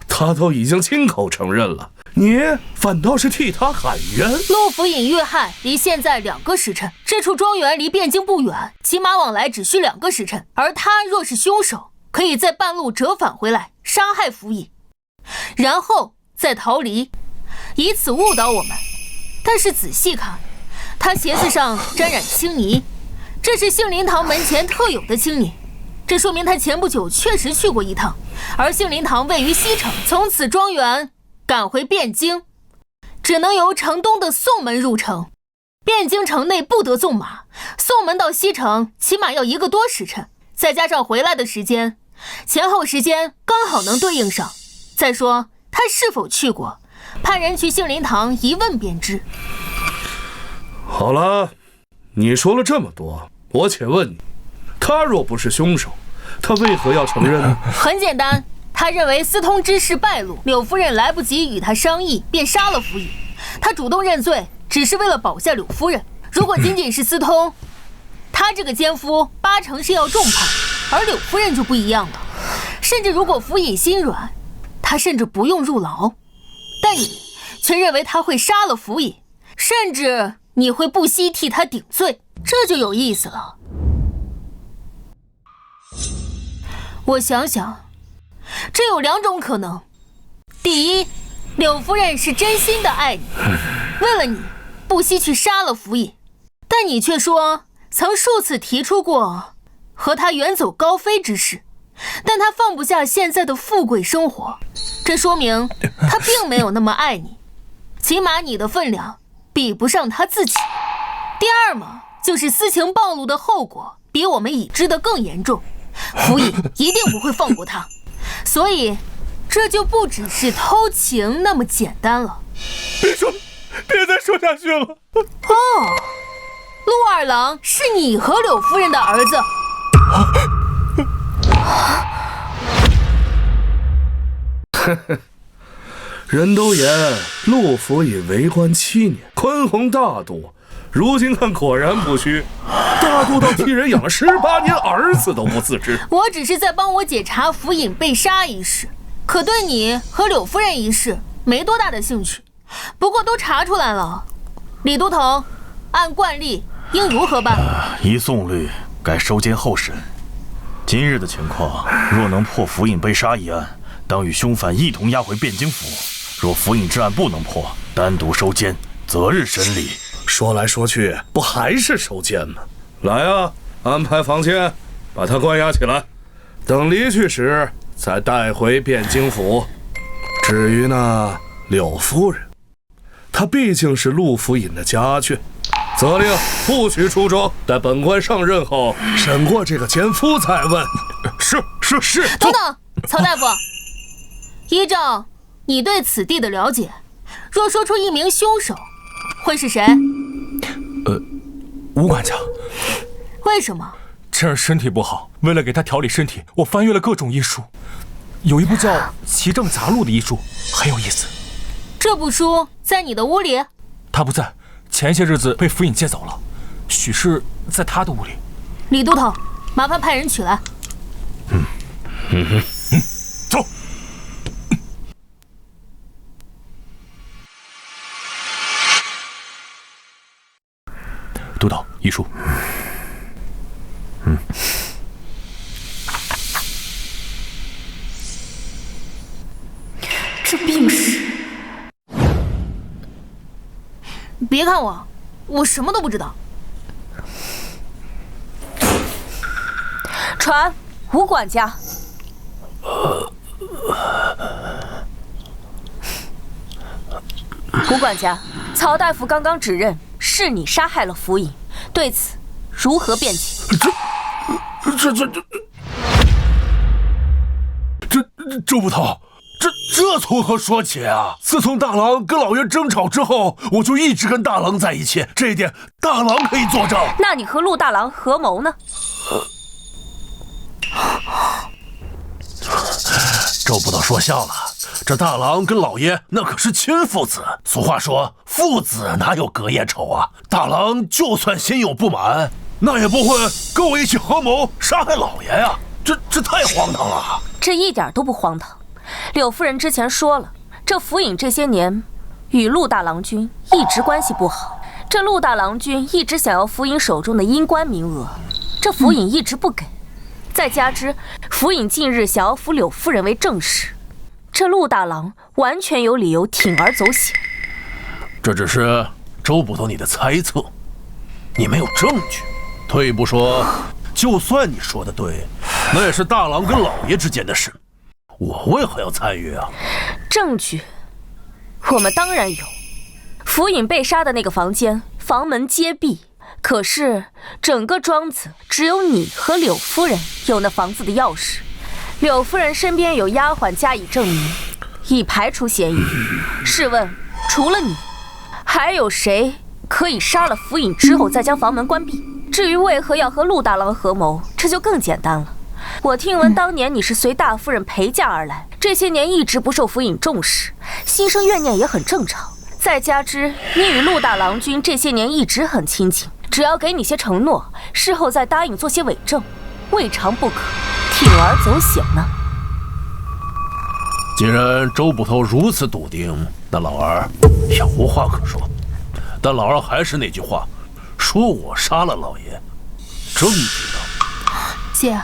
他都已经亲口承认了，你反倒是替他喊冤。陆府尹遇害离现在2个时辰，这处庄园离汴京不远，骑马往来只需2个时辰。而他若是凶手，可以在半路折返回来杀害府尹，然后再逃离，以此误导我们。但是仔细看，他鞋子上沾染青泥，这是杏林堂门前特有的青泥，这说明他前不久确实去过一趟。而杏林堂位于西城，从此庄园赶回汴京，只能由城东的宋门入城。汴京城内不得纵马，送门到西城起码要1个多时辰，再加上回来的时间，前后时间刚好能对应上。再说他是否去过，派人去杏林堂一问便知。好了，你说了这么多，我且问你，他若不是凶手，他为何要承认呢？很简单，他认为私通之事败露，柳夫人来不及与他商议，便杀了府尹。他主动认罪，只是为了保下柳夫人。如果仅仅是私通，他这个奸夫8成是要重判，而柳夫人就不一样了。甚至如果府尹心软，他甚至不用入牢。但你却认为他会杀了府尹，甚至你会不惜替他顶罪，这就有意思了。我想想，这有2种可能。第一，柳夫人是真心的爱你，为了你不惜去杀了府尹，但你却说曾数次提出过和他远走高飞之事，但他放不下现在的富贵生活，这说明他并没有那么爱你，起码你的分量比不上他自己。第二嘛，就是私情暴露的后果比我们已知的更严重，府尹一定不会放过他，所以这就不只是偷情那么简单了。别再说下去了。哦，陆二郎是你和柳夫人的儿子。人都言陆府尹为官7年，宽宏大度，如今看果然不虚，大度到替人养了18年儿子都不自知。我只是在帮我解查府尹被杀一事，可对你和柳夫人一事没多大的兴趣。不过都查出来了，李都头，按惯例应如何办？依宋律，该收监候审。今日的情况，若能破府尹被杀一案，当与凶犯一同押回汴京府；若府尹之案不能破，单独收监，择日审理。说来说去，不还是收监吗？来啊，安排房间，把他关押起来，等离去时再带回汴京府。至于那柳夫人，她毕竟是陆府尹的家眷，责令不许出庄，待本官上任后审过这个奸夫再问。是。等等，曹大夫，依照你对此地的了解，若说出一名凶手，会是谁？吴管家。为什么？趁儿身体不好，为了给他调理身体，我翻阅了各种医书，有一部叫《奇症杂录》的医书，很有意思。这部书在你的屋里？他不在，前些日子被府尹借走了，许是在他的屋里。李都头，麻烦派人取来。走。督导，医书。这病史……别看我什么都不知道。传吴管家。吴管家，曹大夫刚刚指认是你杀害了府尹，对此如何辩解？周捕头，这从何说起啊？自从大郎跟老爷争吵之后，我就一直跟大郎在一起，这一点大郎可以作证。那你和陆大郎合谋呢？周捕头说笑了，这大郎跟老爷那可是亲父子。俗话说，父子哪有隔夜仇啊？大郎就算心有不满，那也不会跟我一起合谋杀害老爷呀！这太荒唐了。这一点都不荒唐。柳夫人之前说了，这府尹这些年与陆大郎君一直关系不好，这陆大郎君一直想要府尹手中的阴官名额，这府尹一直不给。再加之府尹近日想要扶柳夫人为正室，这陆大郎完全有理由铤而走险。这只是周捕头你的猜测，你没有证据。退一步说，就算你说的对，那也是大郎跟老爷之间的事，我为何要参与啊？证据我们当然有，府尹被杀的那个房间房门皆闭。可是整个庄子只有你和柳夫人有那房子的钥匙。柳夫人身边有丫鬟加以证明，已排除嫌疑。试问，除了你，还有谁可以杀了府尹之后再将房门关闭？至于为何要和陆大郎合谋，这就更简单了。我听闻当年你是随大夫人陪嫁而来，这些年一直不受府尹重视，心生怨念也很正常。再加之你与陆大郎君这些年一直很亲近，只要给你些承诺，事后再答应做些伪证，未尝不可，铤而走险呢。既然周捕头如此笃定，那老儿也无话可说。但老儿还是那句话，说我杀了老爷，证据呢？姐，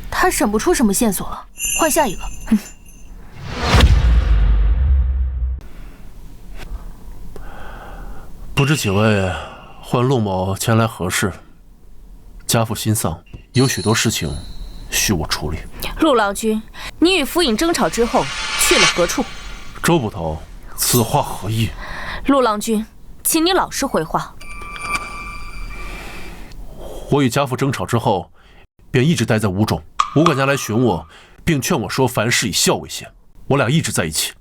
他审不出什么线索了，换下一个。不知几位唤陆某前来何事？家父心丧，有许多事情需我处理。陆郎君，你与府尹争吵之后去了何处？周捕头，此话何意？陆郎君，请你老实回话。我与家父争吵之后，便一直待在屋中。吴管家来寻我，并劝我说凡事以孝为先，我俩一直在一起。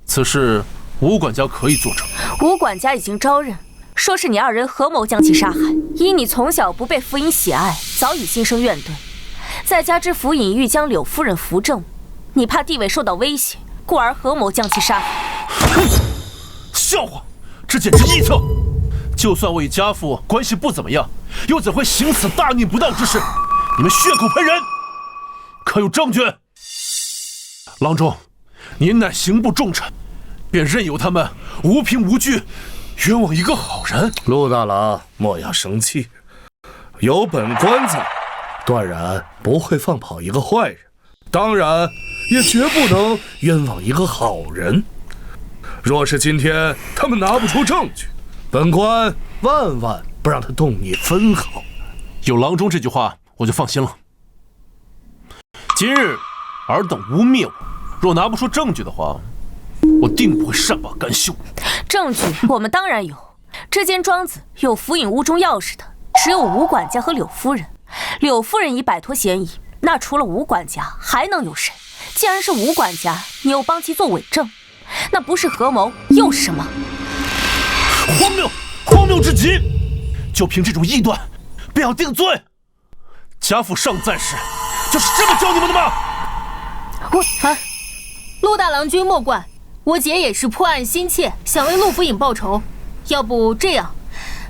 此事吴管家可以作证。吴管家已经招认，说是你二人合谋将其杀害。依你从小不被府尹喜爱，早已心生怨怼，再加之府尹欲将柳夫人扶正，你怕地位受到威胁，故而合谋将其杀害。哼，笑话！这简直臆测！就算我与家父关系不怎么样，又怎会行此大逆不道之事？你们血口喷人，可有证据？郎中，您乃刑部重臣，便任由他们无凭无据冤枉一个好人。陆大郎莫要生气，有本官在，断然不会放跑一个坏人，当然也绝不能冤枉一个好人。若是今天他们拿不出证据，本官万万不让他动你分毫。有郎中这句话，我就放心了。今日尔等污蔑我，若拿不出证据的话，我定不会善罢甘休。证据我们当然有，这间庄子有府尹屋中钥匙的只有吴管家和柳夫人。柳夫人已摆脱嫌疑，那除了吴管家还能有谁？既然是吴管家，你又帮其做伪证，那不是合谋又是什么？荒谬，荒谬至极！就凭这种臆断，便要定罪？家父尚在时，就是这么教你们的吗？陆大郎君莫怪，我姐也是破案心切，想为陆府尹报仇。要不这样，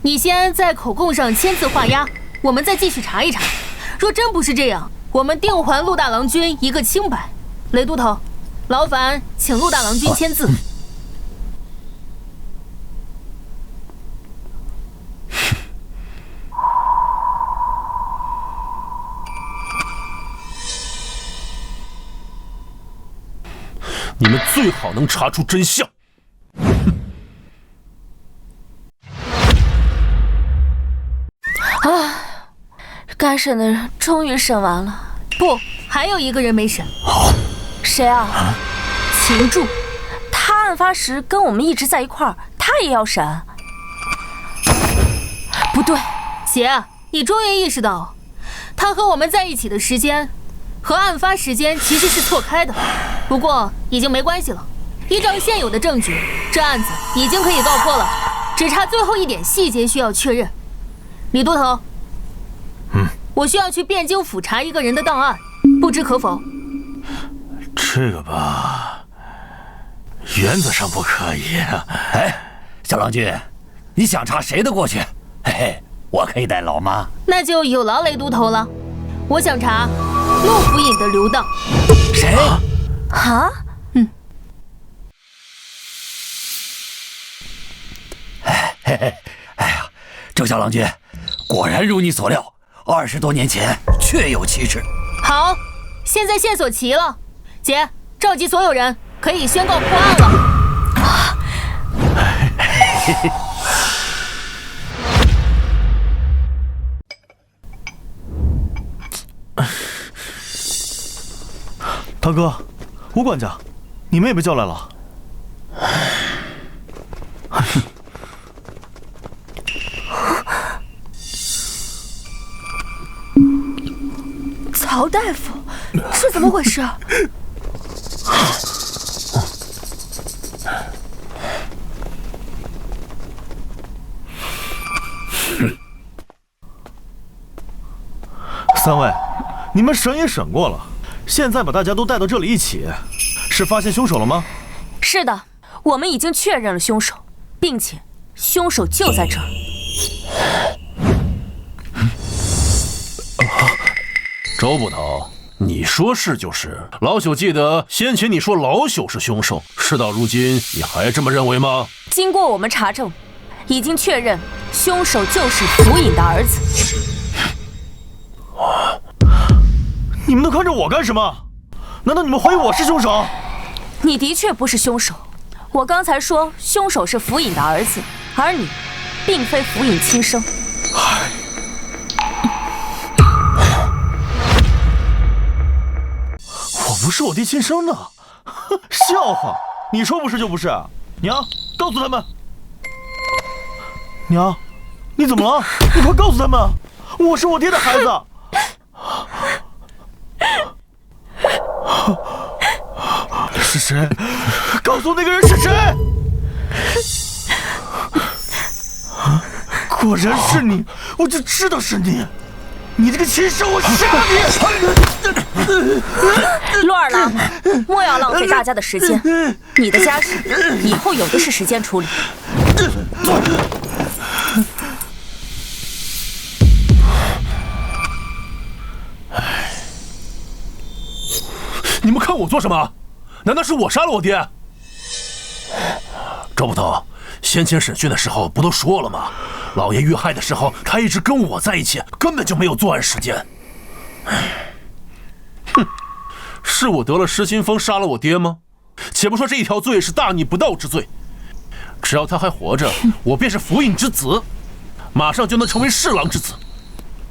你先在口供上签字画押，我们再继续查一查。若真不是这样，我们定还陆大郎君一个清白。雷都头，劳烦请陆大郎君签字。你们最好能查出真相。啊，该审的人终于审完了。不，还有一个人没审。谁啊？秦柱，他案发时跟我们一直在一块儿，他也要审？不对，姐，你终于意识到，他和我们在一起的时间和案发时间其实是错开的。不过已经没关系了，依照现有的证据，这案子已经可以告破了，只差最后一点细节需要确认。李都头，我需要去汴京府查一个人的档案，不知可否？这个吧，原则上不可以。哎，小郎君，你想查谁的过去？嘿嘿，我可以代劳吗？那就有劳雷都头了。我想查陆府尹的流当。谁？啊？哎呀，周小郎君，果然如你所料，20多年前确有其事。好，现在线索齐了，姐，召集所有人，可以宣告破案了。大哥，吴管家，你们也被叫来了。劳大夫，是怎么回事？三位，你们审也审过了，现在把大家都带到这里一起，是发现凶手了吗？是的，我们已经确认了凶手，并且凶手就在这儿。周捕头，你说是就是。老朽记得先前你说老朽是凶手，事到如今你还这么认为吗？经过我们查证，已经确认凶手就是福尹的儿子。你们都看着我干什么？难道你们怀疑我是凶手？你的确不是凶手。我刚才说凶手是福尹的儿子，而你并非福尹亲生。我不是我弟亲生的，笑话！你说不是就不是。娘，告诉他们。娘，你怎么了？你快告诉他们，我是我爹的孩子。是谁？告诉我那个人是谁！果然是你，我就知道是你！你这个禽兽，我杀你！陆二郎，莫要浪费大家的时间，你的家事以后有的是时间处理。你们看我做什么？难道是我杀了我爹？周捕头，先前审讯的时候不都说了吗？老爷遇害的时候，他一直跟我在一起，根本就没有作案时间。哼，是我得了失心疯杀了我爹吗？且不说这一条罪是大逆不道之罪，只要他还活着，我便是福尹之子，马上就能成为侍郎之子。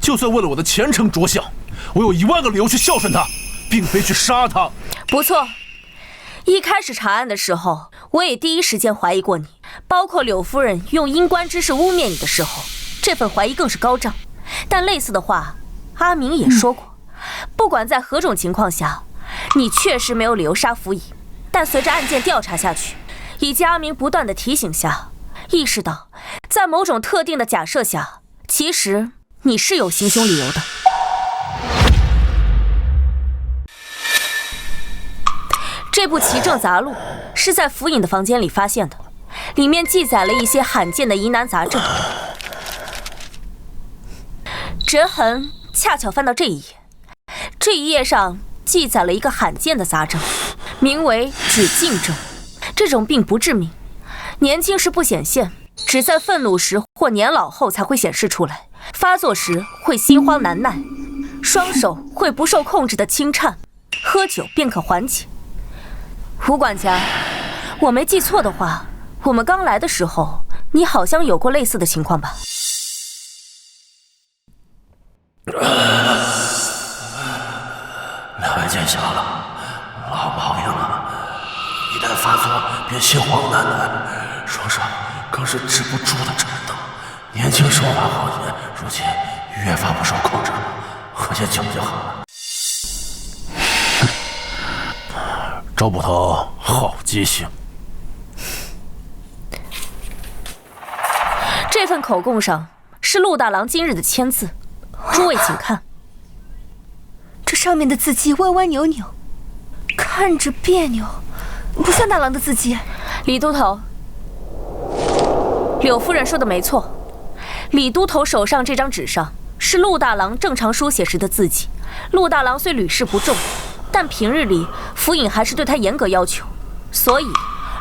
就算为了我的前程着想，我有10000个理由去孝顺他，并非去杀他。不错，一开始查案的时候，我也第一时间怀疑过你，包括柳夫人用阴官之事污蔑你的时候，这份怀疑更是高涨。但类似的话，阿明也说过，不管在何种情况下，你确实没有理由杀福尹。但随着案件调查下去，以及阿明不断的提醒下，意识到在某种特定的假设下，其实你是有行凶理由的。这部《奇正杂录》是在福尹的房间里发现的，里面记载了一些罕见的疑难杂症。折痕恰巧翻到这一页，这一页上记载了一个罕见的杂症，名为止静症。这种病不致命，年轻时不显现，只在愤怒时或年老后才会显示出来。发作时会心慌难耐，双手会不受控制的轻颤，喝酒便可缓解。吴管家，我没记错的话，我们刚来的时候，你好像有过类似的情况吧？两位见笑了，老毛病了，一旦发作便心慌难耐，双手更是止不住的颤抖。年轻时候还好些，如今越发不受控制了，喝些酒就好了。周捕头好记性。这份口供上是陆大郎今日的签字，诸位请看。这上面的字迹歪歪扭扭，看着别扭，不像大郎的字迹。李都头，柳夫人说的没错，李都头手上这张纸上是陆大郎正常书写时的字迹。陆大郎虽屡试不中，但平日里府尹还是对他严格要求，所以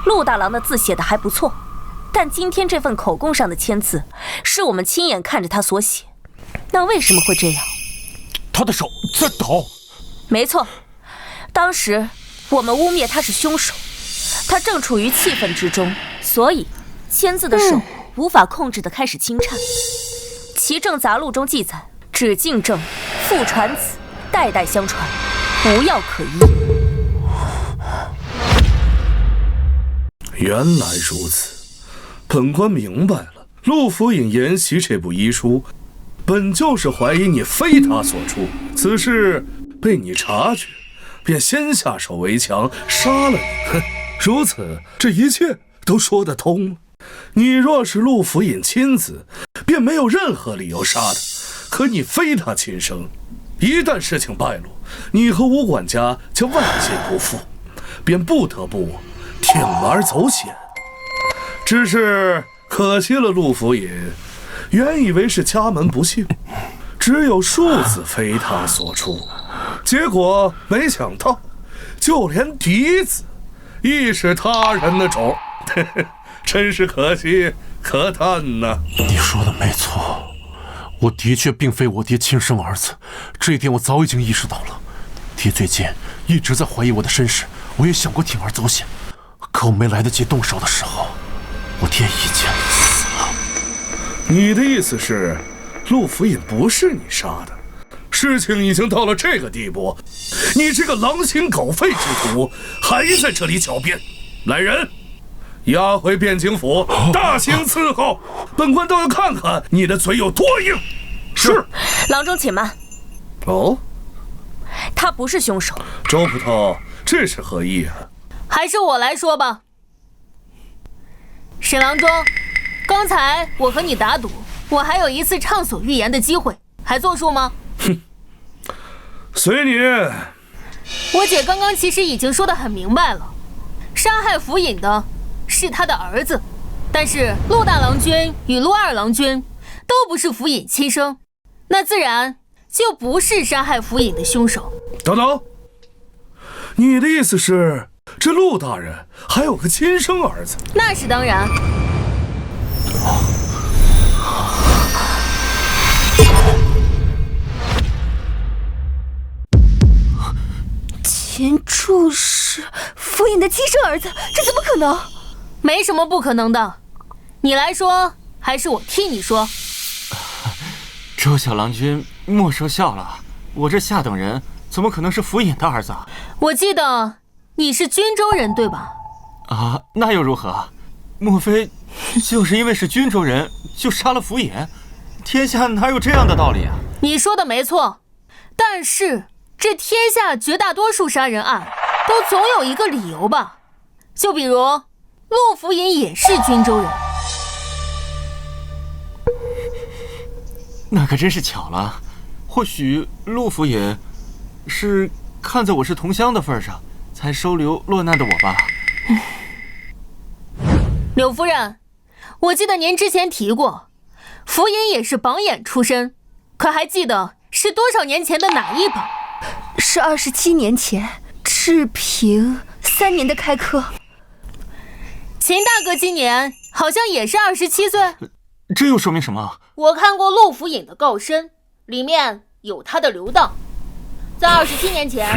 陆大郎的字写得还不错。但今天这份口供上的签字是我们亲眼看着他所写，那为什么会这样？他的手在抖。没错，当时我们污蔑他是凶手，他正处于气愤之中，所以签字的手无法控制地开始轻颤。其正杂录中记载，止静症，父传子，代代相传，无药可医。原来如此，本官明白了。陆府尹研习这部医书，本就是怀疑你非他所出。此事被你察觉，便先下手为强，杀了你。哼，如此，这一切都说得通了。你若是陆府尹亲子，便没有任何理由杀他。可你非他亲生，一旦事情败露，你和吴管家将万劫不复，便不得不铤而走险。只是可惜了陆府尹，原以为是家门不幸，只有庶子非他所出，结果没想到，就连嫡子亦是他人的种，真是可惜可叹呐。你说的没错，我的确并非我爹亲生儿子，这一点我早已经意识到了。爹最近一直在怀疑我的身世，我也想过铤而走险，可我没来得及动手的时候，我爹已经死了。你的意思是，陆府尹不是你杀的？事情已经到了这个地步，你这个狼心狗肺之徒还在这里狡辩！来人，押回汴京府，大刑伺候。本官倒要看看你的嘴有多硬。是。郎中且慢。哦，他不是凶手。周捕头，这是何意啊？还是我来说吧。沈郎中，刚才我和你打赌，我还有一次畅所欲言的机会，还作数吗？哼，随你。我姐刚刚其实已经说得很明白了，杀害府尹的是他的儿子，但是陆大郎君与陆二郎君都不是府尹亲生，那自然就不是杀害府尹的凶手。等等，你的意思是，这陆大人还有个亲生儿子？那是当然。钱柱是府尹的亲生儿子，这怎么可能？没什么不可能的，你来说还是我替你说？周小郎君莫说笑了，我这下等人怎么可能是府尹的儿子？我记得你是均州人对吧？啊，那又如何？莫非就是因为是均州人就杀了府尹？天下哪有这样的道理啊？你说的没错，但是这天下绝大多数杀人案都总有一个理由吧？就比如陆府尹也是均州人。那可真是巧了，或许陆府尹是看在我是同乡的份上，才收留落难的我吧。柳夫人，我记得您之前提过，府尹也是榜眼出身，可还记得是多少年前的哪一榜？是27年前，治平3年的开科。秦大哥今年好像也是27岁。这又说明什么？我看过陆府尹的告身，里面有他的留档。在27年前，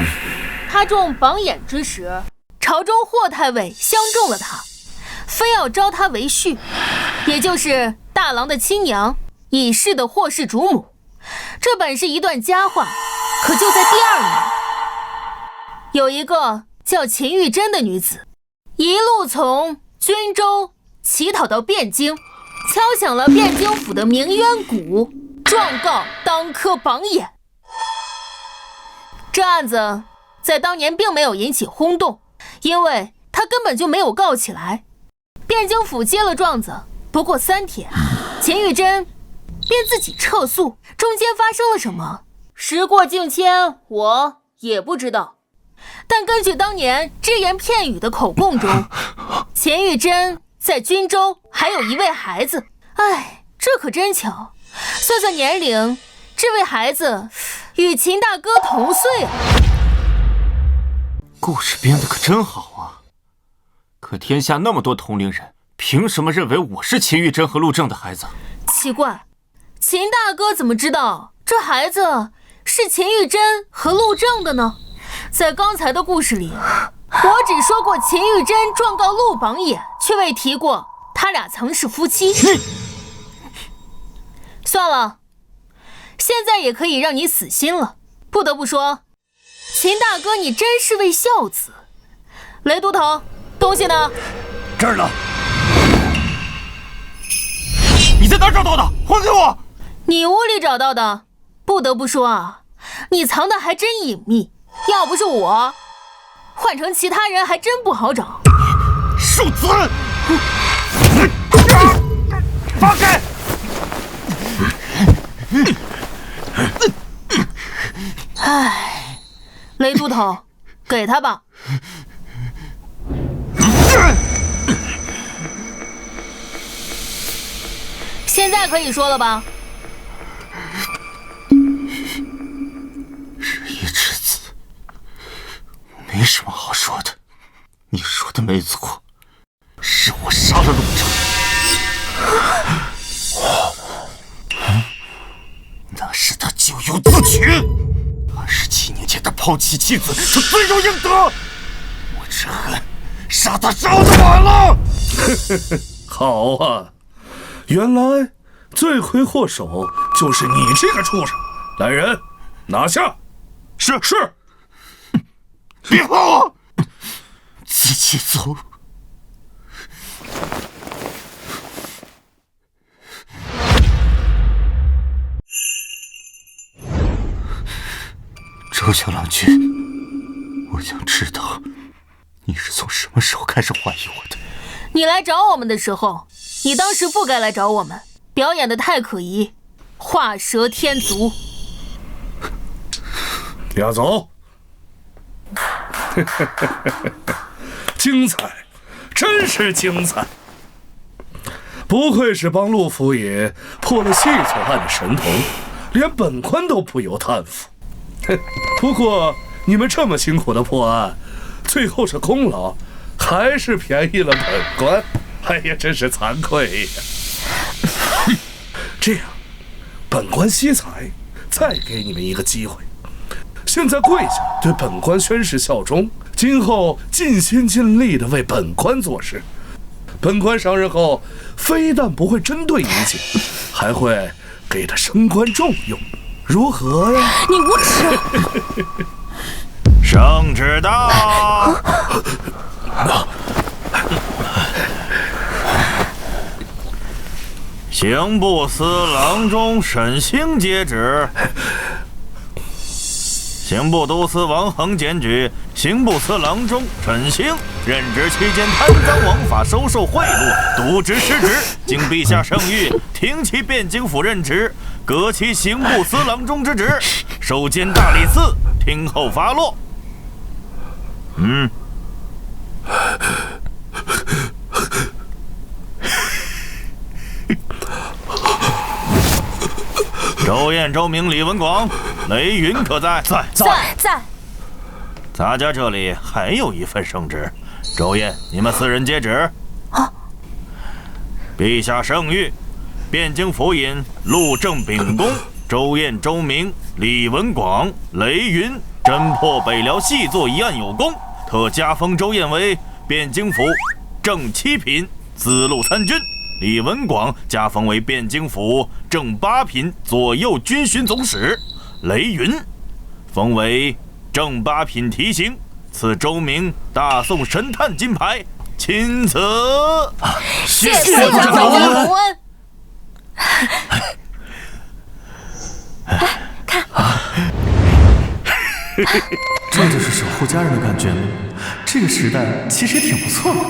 他中榜眼之时，朝中霍太尉相中了他，非要招他为婿，也就是大郎的亲娘，已逝的霍氏主母。这本是一段佳话，可就在第2年，有一个叫秦玉珍的女子，一路从均州乞讨到汴京，敲响了汴京府的鸣冤鼓，状告当科榜眼。这案子在当年并没有引起轰动，因为他根本就没有告起来。汴京府接了状子，不过3天，秦玉珍便自己撤诉，中间发生了什么，时过境迁，我也不知道。但根据当年只言片语的口供中，秦玉珍在均州还有一位孩子。哎，这可真巧，算算年龄，这位孩子与秦大哥同岁啊。故事编得可真好啊！可天下那么多同龄人，凭什么认为我是秦玉珍和陆正的孩子？奇怪，秦大哥怎么知道这孩子是秦玉珍和陆正的呢？在刚才的故事里，我只说过秦玉珍状告陆榜眼，却未提过他俩曾是夫妻。算了，现在也可以让你死心了。不得不说，秦大哥你真是位孝子。雷都头，东西呢？这儿呢。你在哪儿找到的？还给我！你屋里找到的。不得不说啊，你藏的还真隐秘，要不是我，换成其他人还真不好找。庶子，放开！唉，雷都头，给他吧。现在可以说了吧？日夜之子，没什么好说的。你说的没错，是我杀了陆正。那是他咎由自取。27年前他抛弃妻子，他罪有应得。我只恨杀他杀得晚了。好啊，原来罪魁祸首就是你这个畜生！来人，拿下！是。别碰我！自己走。周小郎君，我想知道你是从什么时候开始怀疑我的？你来找我们的时候，你当时不该来找我们，表演得太可疑，画蛇添足。押走。精彩，真是精彩！不愧是帮陆府爷破了细草案的神童，连本官都不由叹服。不过你们这么辛苦的破案，最后这功劳还是便宜了本官。哎呀，真是惭愧呀！这样，本官惜才，再给你们一个机会。现在跪下，对本官宣誓效忠，今后尽心尽力地为本官做事。本官上任后，非但不会针对一切，还会给他升官重用，如何呀？你无耻！圣旨到！刑部司郎中沈星接旨。刑部都司王恒检举刑部司郎中沈星任职期间贪赃枉法、收受贿赂、渎职失职，经陛下圣谕，停其汴京府任职，革其刑部司郎中之职，授监大理寺，听候发落。周燕、周明、李文广、雷云可在？在。咱家这里还有一份圣旨，周燕，你们4人接旨。陛下圣谕，汴京府尹陆正秉公、周燕、周明、李文广、雷云侦破北辽细作一案有功，特加封周燕为汴京府正7品资路参军。李文广加封为汴京府正8品左右军巡总使，雷云封为正8品提刑，赐周明大宋神探金牌，钦此。谢长官隆恩。看，这就是守护家人的感觉吗？这个时代其实也挺不错的。